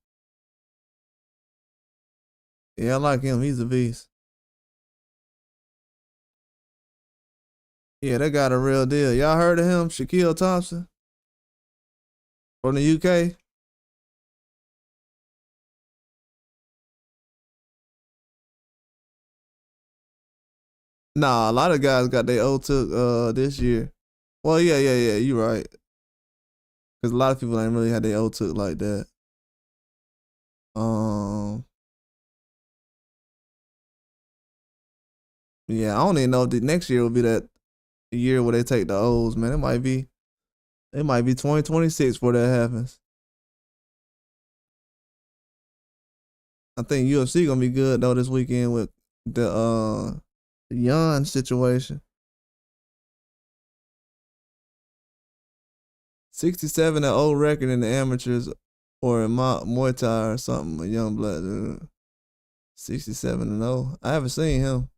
Yeah, I like him. He's a beast. Yeah, that got a real deal. Y'all heard of him, Shaquille Thompson from the UK? Nah, a lot of guys got their O took this year. Well, yeah. You right. Cause a lot of people ain't really had their O took like that. Um, yeah, I don't even know if the next year will be that year where they take the O's, man. It might be 2026 before that happens. I think UFC gonna be good though this weekend with the Yan situation. 67-0 record in the amateurs or in Muay Thai or something. A young black dude. 67-0. I haven't seen him.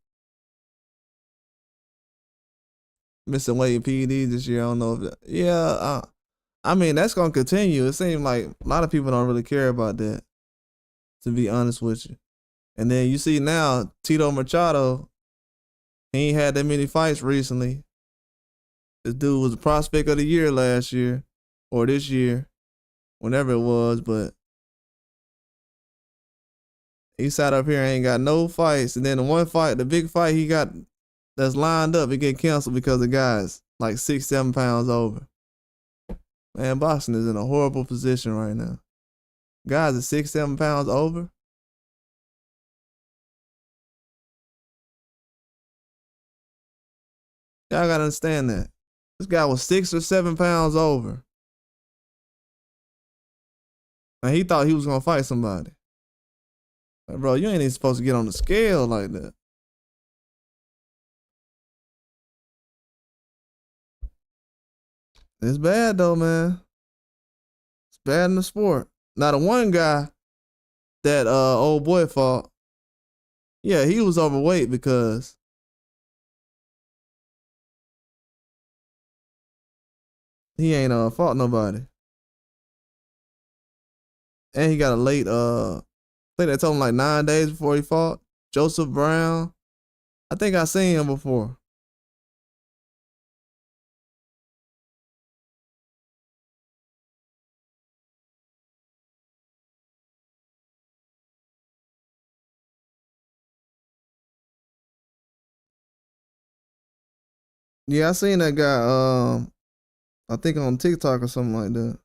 Missing weight in PED this year. I don't know if that. Yeah, I mean that's gonna continue. It seems like a lot of people don't really care about that, to be honest with you. And then you see now Tito Machado, he ain't had that many fights recently. This dude was the prospect of the year last year or this year, whenever it was, but he sat up here and ain't got no fights. And then the one fight, the big fight he got that's lined up, it get canceled because the guy's like 6-7 pounds over. Man, boxing is in a horrible position right now. Guys are 6-7 pounds over. Y'all gotta understand that. This guy was 6 or 7 pounds over. And he thought he was gonna fight somebody. Like, bro, you ain't even supposed to get on the scale like that. It's bad though, man. It's bad in the sport. Now the one guy that old boy fought, yeah, he was overweight because he ain't fought nobody. And he got a late I think they told him like 9 days before he fought. Joseph Brown. I think I seen him before. Yeah, I seen that guy I think on TikTok or something like that.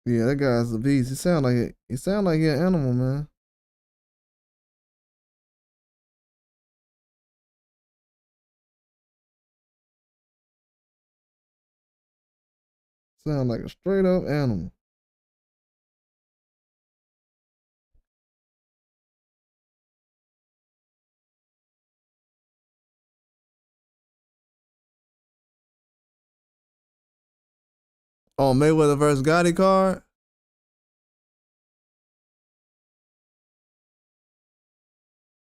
Yeah, that guy's a beast. He sound like it. He sound like he an animal, man. Sound like a straight up animal. Oh, Mayweather versus Gotti card.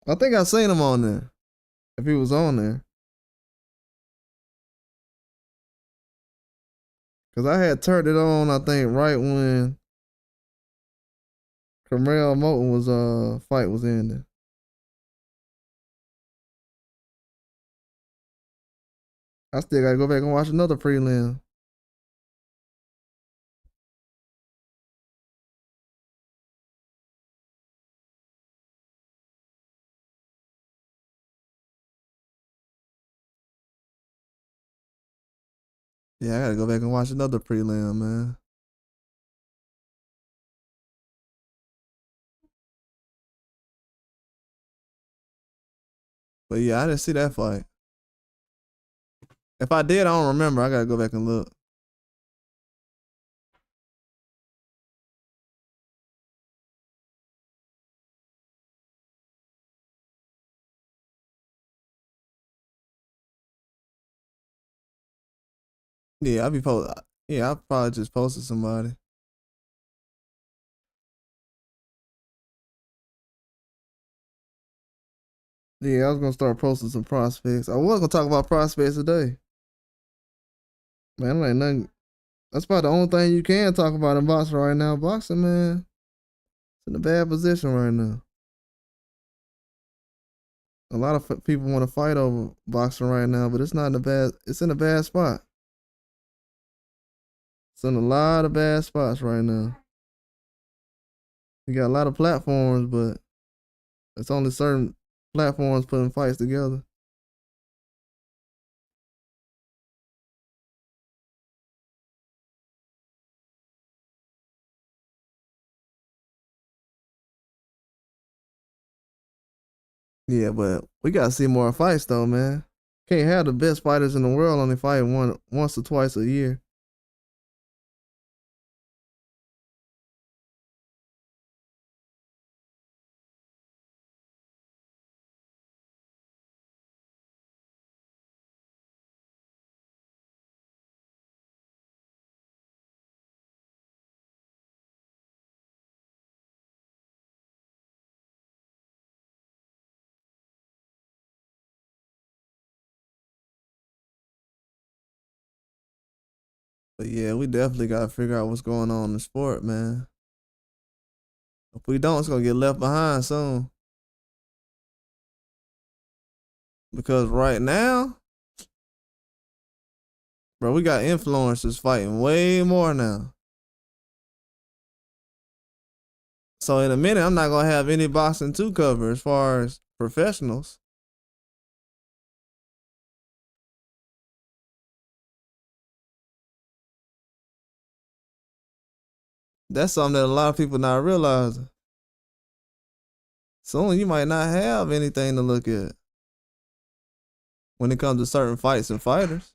I think I seen him on there. If he was on there. Cause I had turned it on, I think, right when Canelo Moulton was fight was ending. I still gotta go back and watch another prelim. Yeah, I gotta go back and watch another prelim, man. But yeah, I didn't see that fight. If I did, I don't remember. I gotta go back and look. Yeah, I be post. Yeah, I probably just posted somebody. Yeah, I was gonna start posting some prospects. I was gonna talk about prospects today. Man, ain't nothing. That's about the only thing you can talk about in boxing right now. Boxing, man, it's in a bad position right now. A lot of people want to fight over boxing right now, but it's not in a bad. It's in a bad spot. It's in a lot of bad spots right now. You got a lot of platforms, but it's only certain platforms putting fights together. Yeah, but we gotta see more fights though, man. Can't have the best fighters in the world only fighting once or twice a year. But yeah, we definitely gotta figure out what's going on in the sport, man. If we don't, it's gonna get left behind soon. Because right now, bro, we got influencers fighting way more now. So in a minute, I'm not gonna have any boxing to cover as far as professionals. That's something that a lot of people not realizing. Soon you might not have anything to look at when it comes to certain fights and fighters.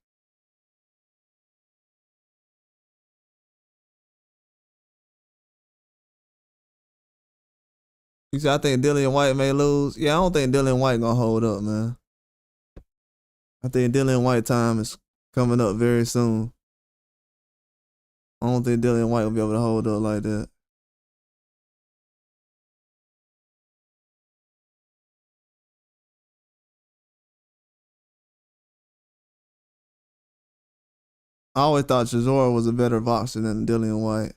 You see, I think Dillian White may lose. Yeah, I don't think Dillian White gonna hold up, man. I think Dillian White time is coming up very soon. I don't think Dillian White will be able to hold up like that. I always thought Chisora was a better boxer than Dillian White.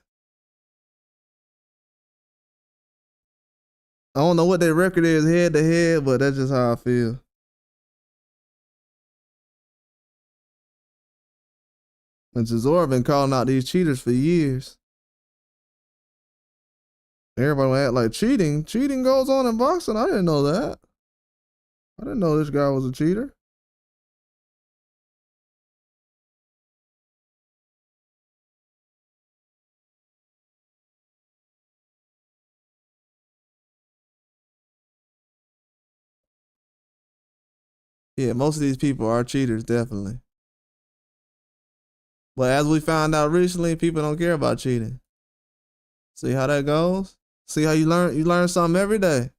I don't know what their record is head to head, but that's just how I feel. And Chisora been calling out these cheaters for years. Everybody will act like cheating. Cheating goes on in boxing. I didn't know that. I didn't know this guy was a cheater. Yeah, most of these people are cheaters, definitely. But as we found out recently, people don't care about cheating. See how that goes? See how you learn? You learn something every day.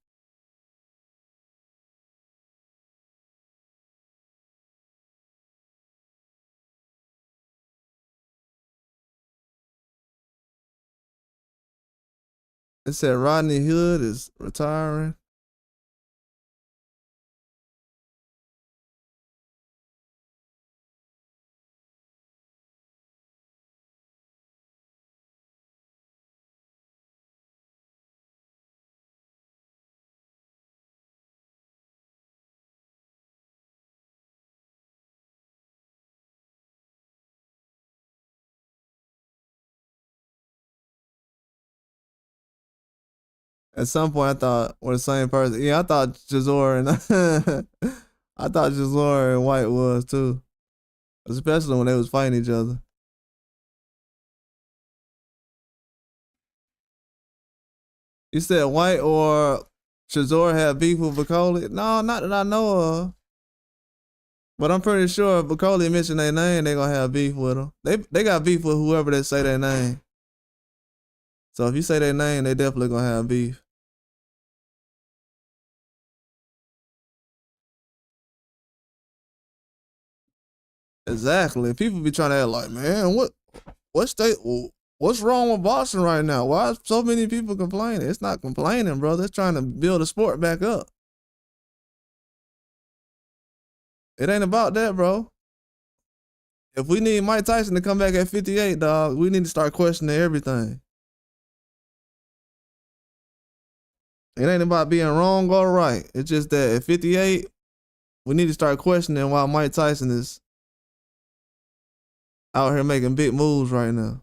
It said Rodney Hood is retiring. At some point, I thought we're the same person. Yeah, I thought Chisora and I thought Chisora and White was too, especially when they was fighting each other. You said White or Chisora had beef with Bacoli? No, not that I know of. But I'm pretty sure if Bacoli mentioned their name, they gonna have beef with them. They got beef with whoever they say their name. So if you say their name, they definitely gonna have beef. Exactly. People be trying to act like, man, what's wrong with boxing right now? Why is so many people complaining? It's not complaining, bro. They're trying to build a sport back up. It ain't about that, bro. If we need Mike Tyson to come back at 58, dog, we need to start questioning everything. It ain't about being wrong or right. It's just that at 58, we need to start questioning why Mike Tyson is out here making big moves right now.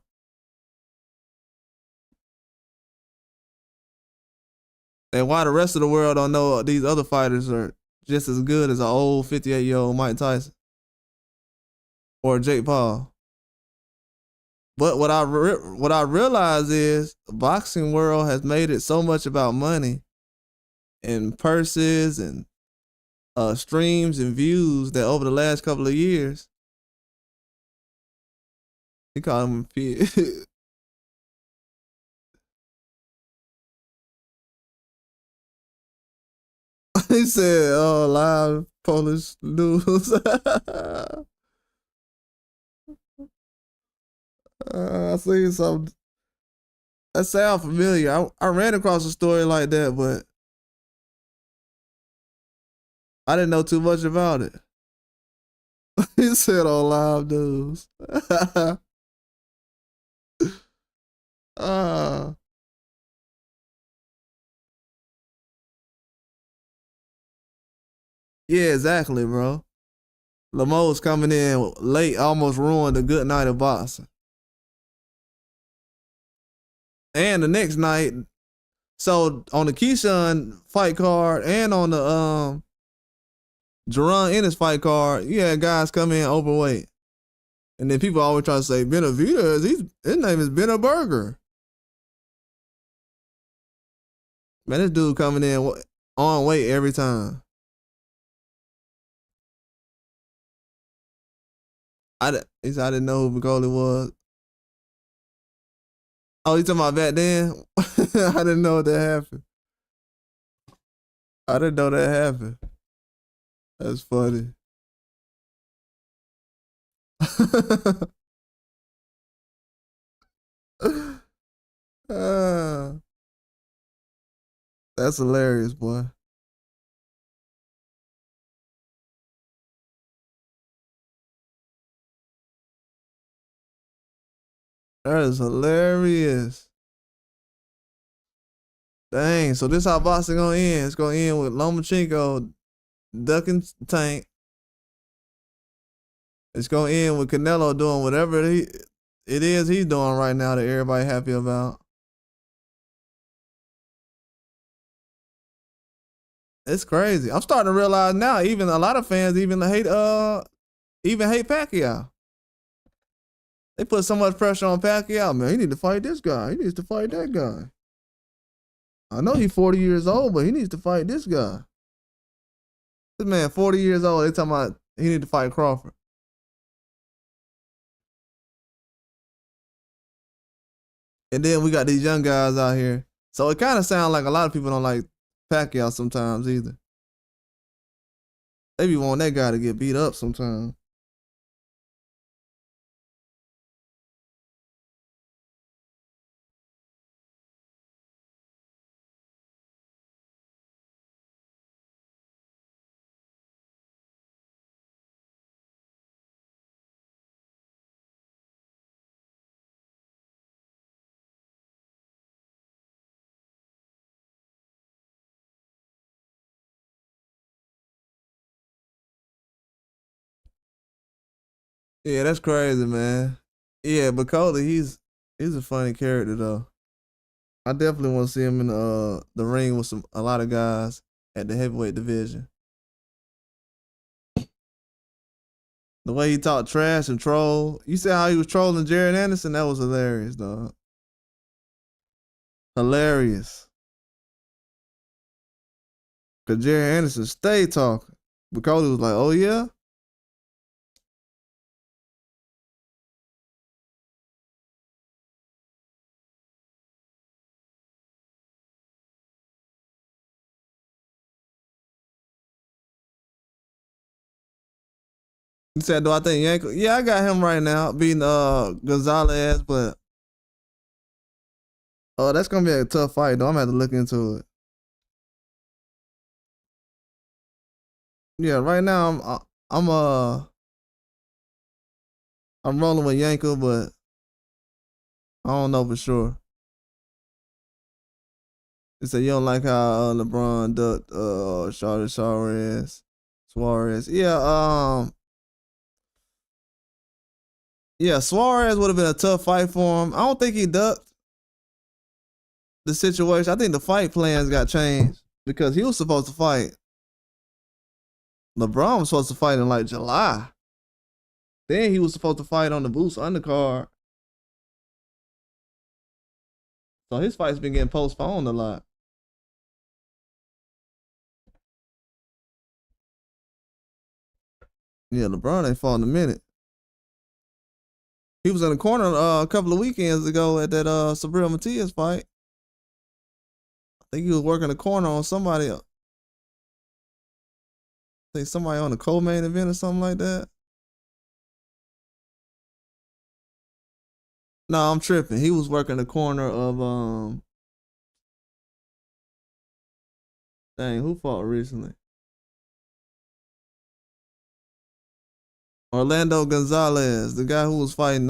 And why the rest of the world don't know these other fighters are just as good as an old 58-year-old Mike Tyson or Jake Paul. But what I realize is the boxing world has made it so much about money and purses and streams and views that over the last couple of years, he called him he said, "Oh, live Polish news." I seen something that sound familiar. I ran across a story like that, but I didn't know too much about it. He said on live news. uh, yeah, exactly, bro. Lamo's coming in late, almost ruined a good night of boxing. And the next night, so on the Keyshawn fight card and on the Jerron Ennis fight card, you had guys come in overweight. And then people always try to say Benavidez, his name is Benna Burger. Man, this dude coming in on weight every time. He said I didn't know who Bacoli was. Oh, you talking about back then? I didn't know that happened. I didn't know that happened. That's funny. uh, that's hilarious, boy. That is hilarious. Dang, so this how boxing gonna end. It's gonna end with Lomachenko ducking Tank. It's gonna end with Canelo doing whatever it is he's doing right now that everybody happy about. It's crazy. I'm starting to realize now, even a lot of fans even hate Pacquiao. They put so much pressure on Pacquiao, man. He need to fight this guy. He needs to fight that guy. I know he's 40 years old, but he needs to fight this guy. This man 40 years old. They talking about he need to fight Crawford. And then we got these young guys out here. So it kind of sounds like a lot of people don't like Pacquiao sometimes either. They be wanting that guy to get beat up sometimes. Yeah, that's crazy, man. Yeah, but Cody, he's a funny character though. I definitely want to see him in the ring with a lot of guys at the heavyweight division. The way he talked trash and troll. You see how he was trolling Jared Anderson? That was hilarious, dog. Hilarious. Cause Jared Anderson stayed talking. But Cody was like, oh yeah? He said, do I think Yanko? Yeah, I got him right now, beating Gonzalez, but that's gonna be a tough fight though. I'm gonna have to look into it. Yeah, right now I'm rolling with Yanko, but I don't know for sure. He said you don't like how LeBron ducked Suarez. Yeah, Suarez would have been a tough fight for him. I don't think he ducked the situation. I think the fight plans got changed because he was supposed to fight. LeBron was supposed to fight in like July. Then he was supposed to fight on the Boost undercard. So his fight's been getting postponed a lot. Yeah, LeBron ain't fought in a minute. He was in the corner a couple of weekends ago at that Sabril Matias fight. I think he was working the corner on somebody else. I think somebody on the co-main event or something like that. No, I'm tripping. He was working the corner of dang, who fought recently? Orlando Gonzalez, the guy who was fighting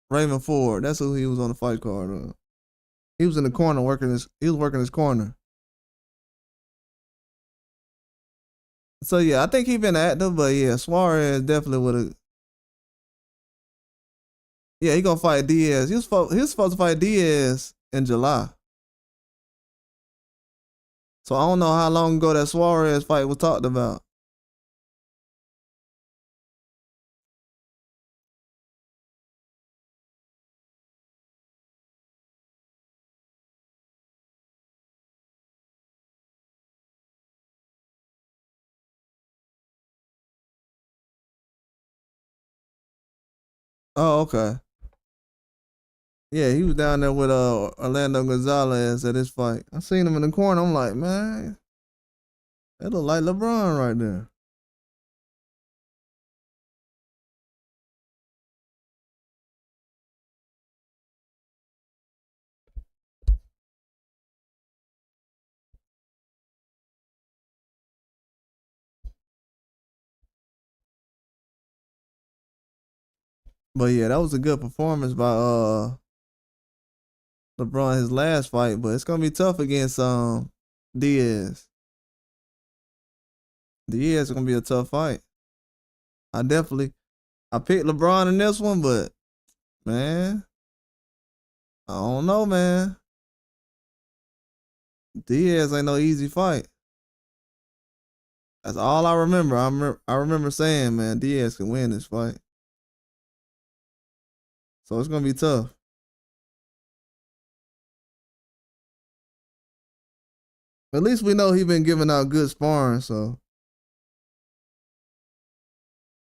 Raymond Ford. That's who he was on the fight card. He was in the corner he was working his corner. So yeah, I think he been active, but yeah, Suarez definitely would have. Yeah, he gonna fight Diaz. He was supposed to fight Diaz in July. So I don't know how long ago that Suarez fight was talked about. Oh, okay. Yeah, he was down there with Orlando Gonzalez at his fight. I seen him in the corner. I'm like, man, that look like LeBron right there. But yeah, that was a good performance by LeBron his last fight. But it's gonna be tough against Diaz. Diaz is gonna be a tough fight. I picked LeBron in this one, but man, I don't know, man. Diaz ain't no easy fight. That's all I remember. I remember saying, man, Diaz can win this fight. So it's gonna be tough. At least we know he been giving out good sparring, so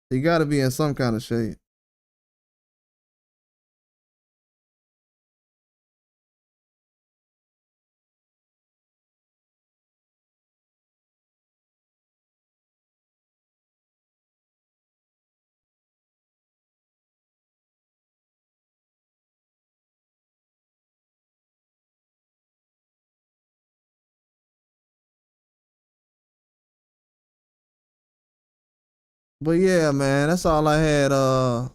he got to be in some kind of shape. But yeah, man, that's all I had to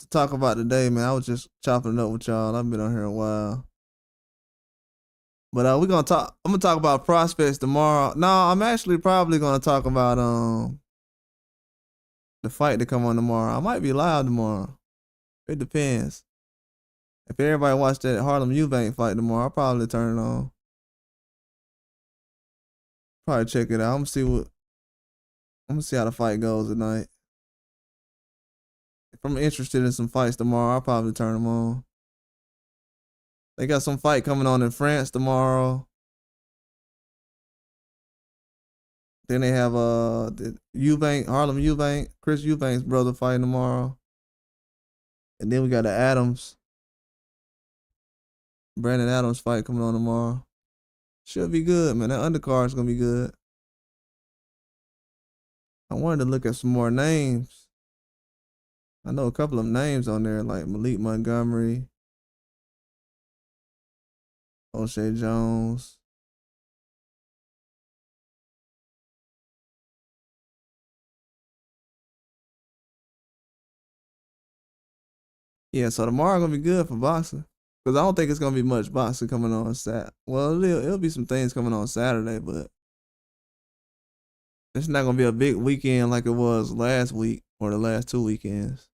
talk about today, man. I was just chopping it up with y'all. I've been on here a while. But we're gonna talk. I'm gonna talk about prospects tomorrow. No, I'm actually probably gonna talk about the fight to come on tomorrow. I might be live tomorrow. It depends. If everybody watched that Harlem Eubank fight tomorrow, I'll probably turn it on. Probably check it out. I'm gonna see how the fight goes tonight. If I'm interested in some fights tomorrow, I'll probably turn them on. They got some fight coming on in France tomorrow. Then they have the Harlem Eubank, Chris Eubank's brother fighting tomorrow. And then we got the Brandon Adams fight coming on tomorrow. Should be good, man. That undercard's gonna be good. I wanted to look at some more names. I know a couple of names on there like Malik Montgomery, O'Shea Jones. Yeah, so tomorrow gonna be good for boxing. Cause I don't think it's gonna be much boxing coming on Sat. Well, it'll be some things coming on Saturday, but it's not gonna be a big weekend like it was last week or the last 2 weekends.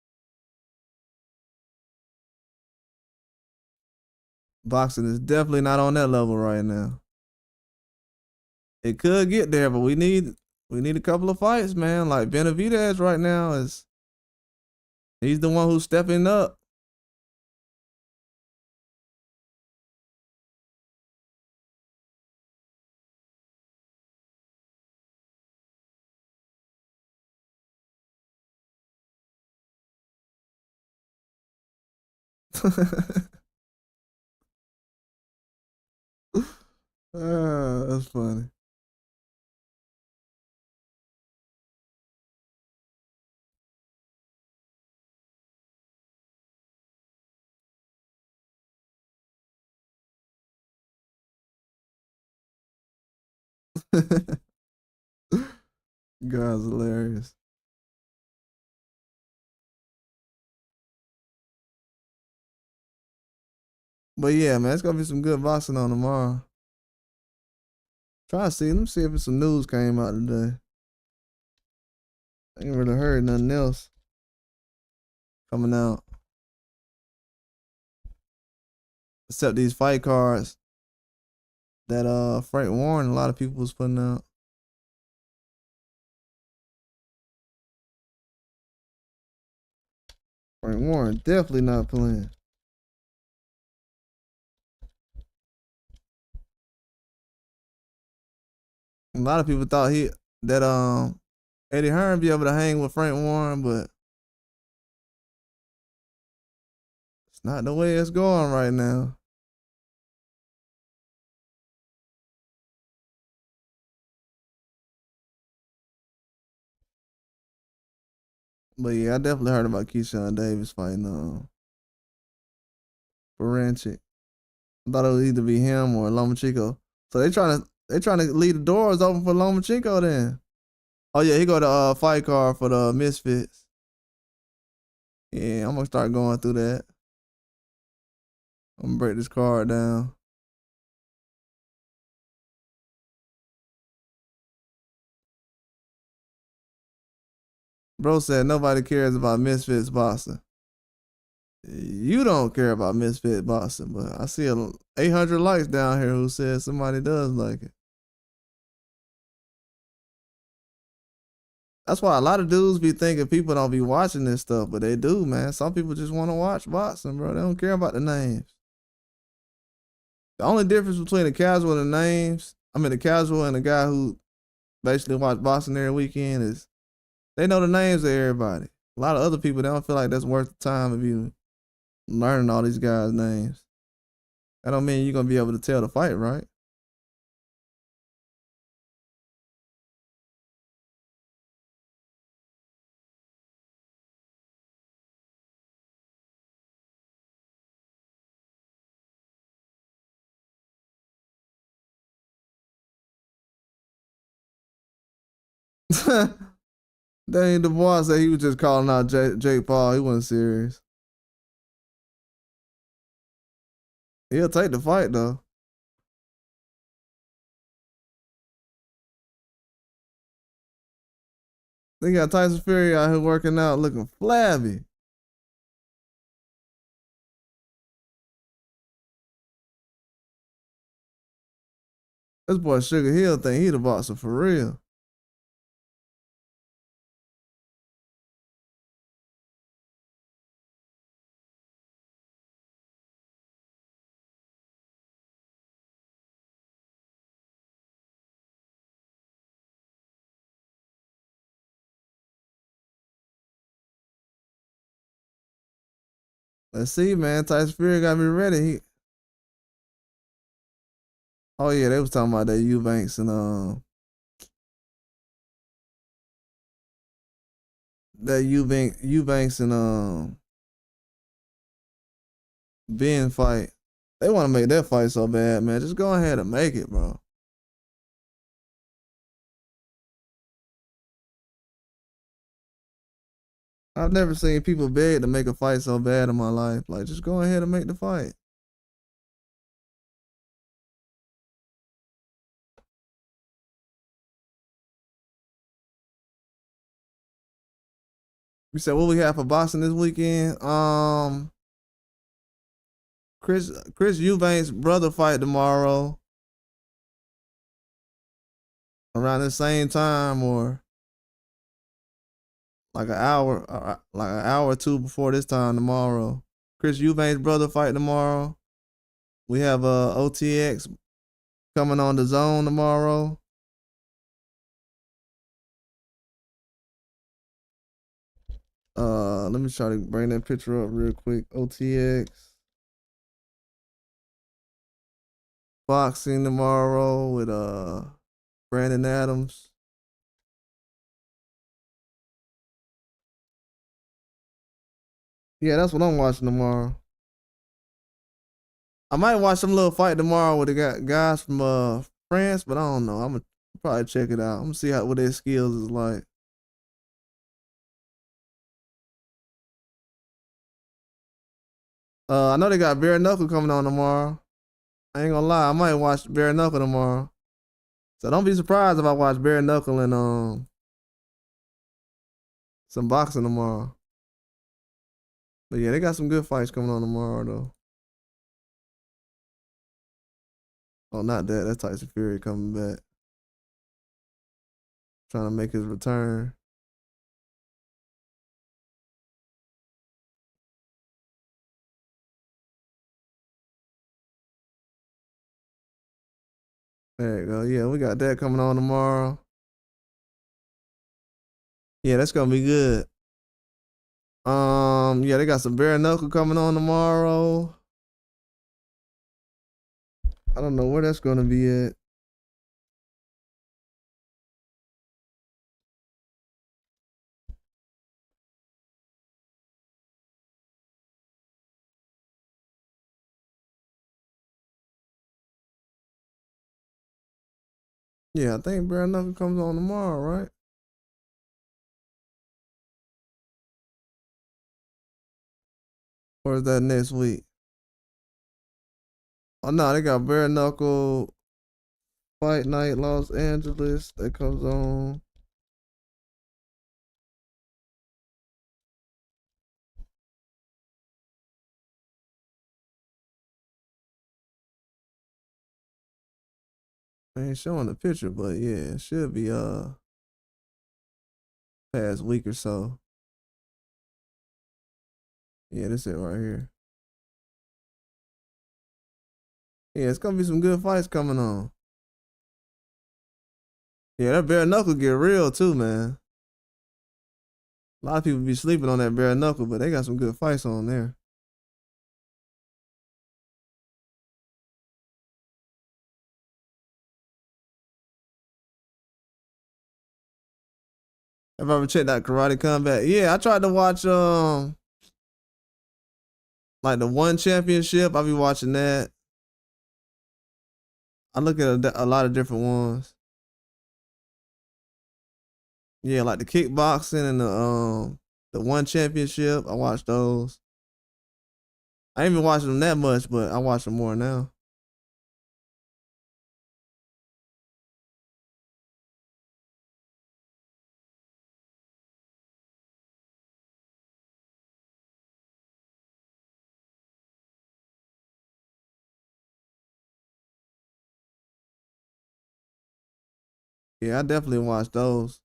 Boxing is definitely not on that level right now. It could get there, but we need a couple of fights, man. Like Benavidez right now he's the one who's stepping up. That's funny. God's hilarious. But yeah, man, it's gonna be some good boxing on tomorrow. Try to see. Let me see if some news came out today. I ain't really heard nothing else coming out except these fight cards that Frank Warren, a lot of people was putting out. Frank Warren definitely not playing. A lot of people thought that Eddie Hearn be able to hang with Frank Warren, but it's not the way it's going right now. But yeah, I definitely heard about Keyshawn Davis fighting Baranchik. I thought it would either be him or Lomachenko. So they trying to leave the doors open for Lomachenko then. Oh yeah, he got a fight card for the Misfits. Yeah, I'm gonna start going through that. I'm gonna break this card down. Bro said nobody cares about Misfits boxing. You don't care about Misfit boxing, but I see 800 likes down here who says somebody does like it. That's why a lot of dudes be thinking people don't be watching this stuff, but they do, man. Some people just want to watch boxing, bro. They don't care about the names. The only difference between the casual and the names, the casual and the guy who basically watch boxing every weekend is they know the names of everybody. A lot of other people, they don't feel like that's worth the time of you learning all these guys' names. That don't mean you're gonna be able to tell the fight, right? Danny Dubois said he was just calling out Jake Paul. He wasn't serious. He'll take the fight though. They got Tyson Fury out here working out looking flabby. This boy Sugar Hill think he the boxer for real. Let's see, man. Tyson Fury got me ready. Oh yeah, they was talking about that Eubanks and that Eubanks and Ben fight. They want to make that fight so bad, man. Just go ahead and make it, bro. I've never seen people beg to make a fight so bad in my life. Like, just go ahead and make the fight. You said what we have for boxing this weekend? Chris Eubanks' brother fight tomorrow around the same time or like an hour or two before this time tomorrow. Chris Eubanks' brother fight tomorrow. We have OTX coming on the zone tomorrow. Let me try to bring that picture up real quick. OTX boxing tomorrow with Brandon Adams. Yeah, that's what I'm watching tomorrow. I might watch some little fight tomorrow with the guys from France, but I don't know. I'm gonna probably check it out. I'm gonna see what their skills is like. I know they got bare knuckle coming on tomorrow. I ain't gonna lie, I might watch bare knuckle tomorrow. So don't be surprised if I watch bare knuckle and some boxing tomorrow. But yeah, they got some good fights coming on tomorrow though. Oh, not that. That's Tyson Fury coming back, trying to make his return. There you go. Yeah, we got that coming on tomorrow. Yeah, that's gonna be good. Yeah, they got some bare knuckle coming on tomorrow. I don't know where that's gonna be at. Yeah, I think bare knuckle comes on tomorrow, right? Or is that next week? Oh no, they got bare knuckle fight night Los Angeles that comes on. I ain't showing the picture, but yeah, it should be past week or so. Yeah, this it right here. Yeah, it's gonna be some good fights coming on. Yeah, that bare knuckle get real too, man. A lot of people be sleeping on that bare knuckle, but they got some good fights on there. Have I ever checked out Karate Combat? Yeah, I tried to watch like the One Championship. I be watching that. I look at a lot of different ones. Yeah, like the kickboxing and the One Championship. I watch those. I ain't been watching them that much, but I watch them more now. Yeah, I definitely watched those.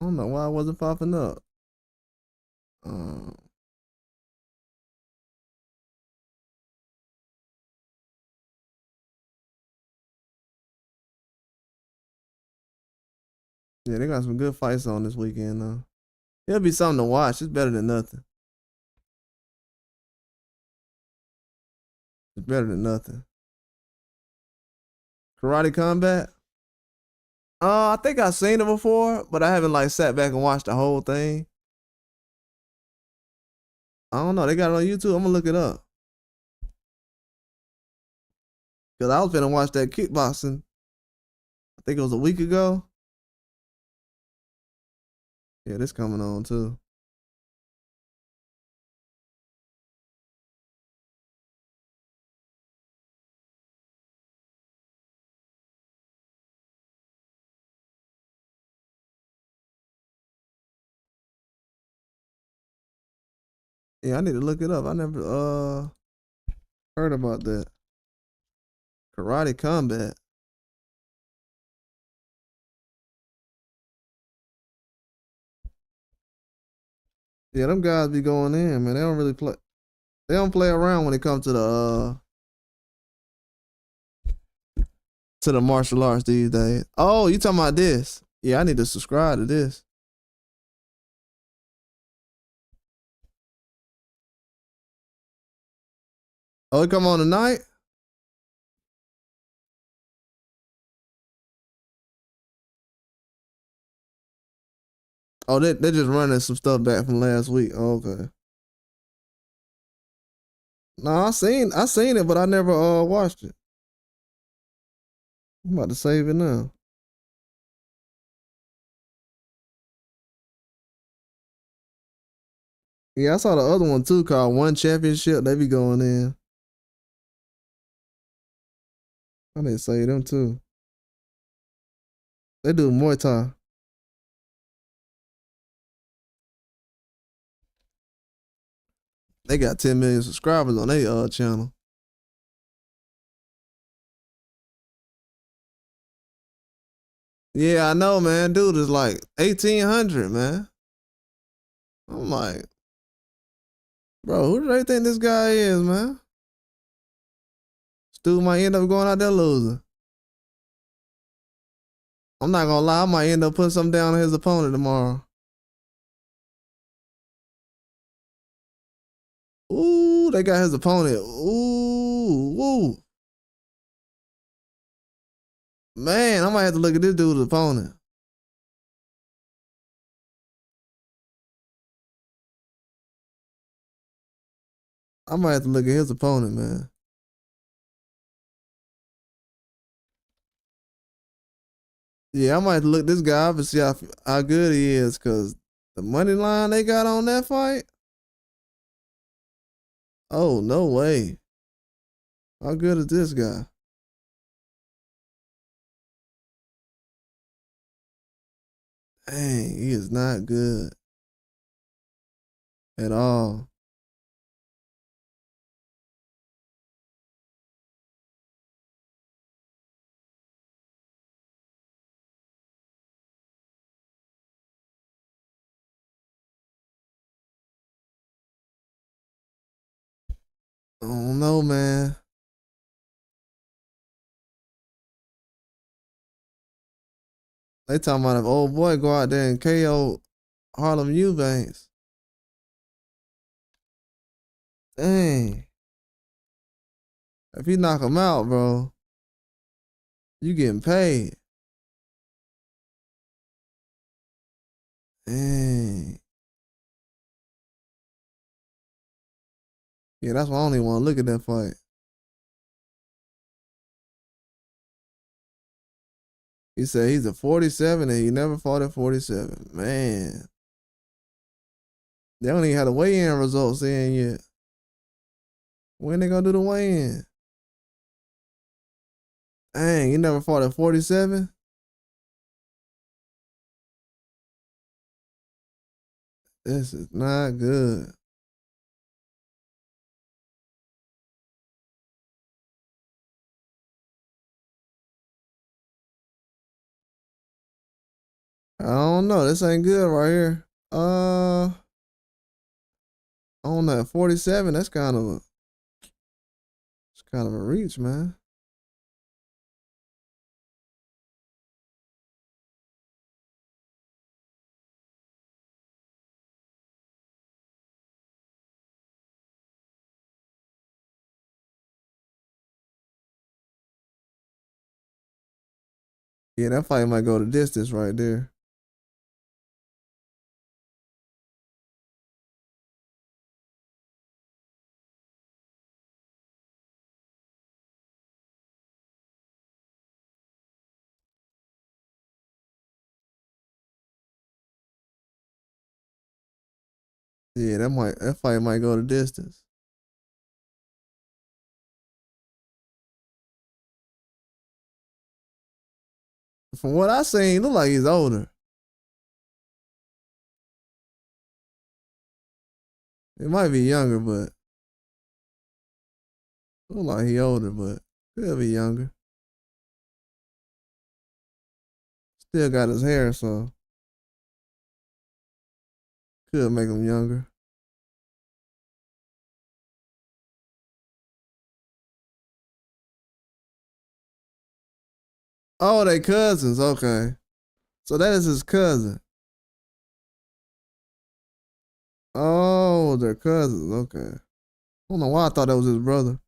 I don't know why it wasn't popping up. Um, yeah, they got some good fights on this weekend though. It'll be something to watch. It's better than nothing. It's better than nothing. Karate Combat. I think I've seen it before, but I haven't like sat back and watched the whole thing. I don't know. They got it on YouTube. I'm gonna look it up. Cause I was finna watch that kickboxing. I think it was a week ago. Yeah, this coming on too. Yeah, I need to look it up. I never heard about that. Karate Combat. Yeah, them guys be going in, man. They don't really play. They don't play around when it comes to the martial arts these days. Oh, you talking about this? Yeah, I need to subscribe to this. Oh, it come on tonight? Oh, they just running some stuff back from last week. Oh, okay. No, I seen it, but I never watched it. I'm about to save it now. Yeah, I saw the other one too called One Championship. They be going in. I need to save them too. They do Muay Thai. They got 10 million subscribers on their channel. Yeah, I know, man. Dude is like 1,800, man. I'm like, bro, who do they think this guy is, man? Stu might end up going out there losing. I'm not gonna lie, I might end up putting something down on his opponent tomorrow. Ooh, they got his opponent. Ooh, woo. Man, I might have to look at this dude's opponent. I might have to look at his opponent, man. Yeah, I might have to look this guy up and see how good he is, cause the money line they got on that fight. Oh, no way. How good is this guy? Dang, he is not good at all. I don't know, man. They talking about if old boy go out there and KO Harlem Eubanks. Dang. If he knock him out, bro, you getting paid. Dang. Yeah, that's why I don't even want to look at that fight. He said he's a 47 and he never fought at 47. Man. They don't even have the weigh-in results in yet. When they gonna do the weigh-in? Dang, he never fought at 47? This is not good. I don't know. This ain't good right here. On that 47, that's kind of a reach, man. Yeah, that fight might go the distance right there. Yeah, that fight might go the distance. From what I seen, look like he's older. It might be younger, but look like he older, but could be younger. Still got his hair, so could make him younger. Oh, they cousins. Okay, so that is his cousin. Oh, they're cousins. Okay. I don't know why I thought that was his brother.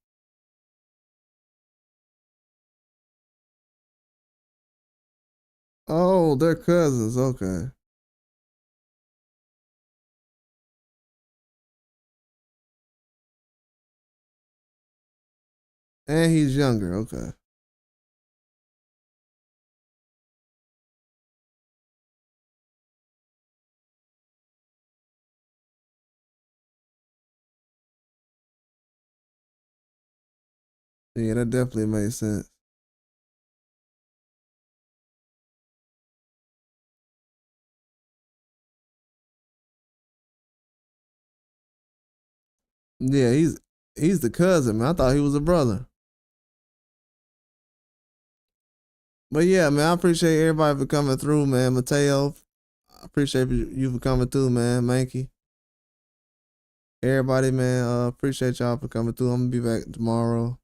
Oh, they're cousins. Okay. And he's younger. Okay. Yeah, that definitely makes sense. Yeah, he's the cousin, man. I thought he was a brother. But yeah, man, I appreciate everybody for coming through, man. Mateo, I appreciate you for coming through, man. Mankey. Everybody, man, appreciate y'all for coming through. I'm gonna be back tomorrow.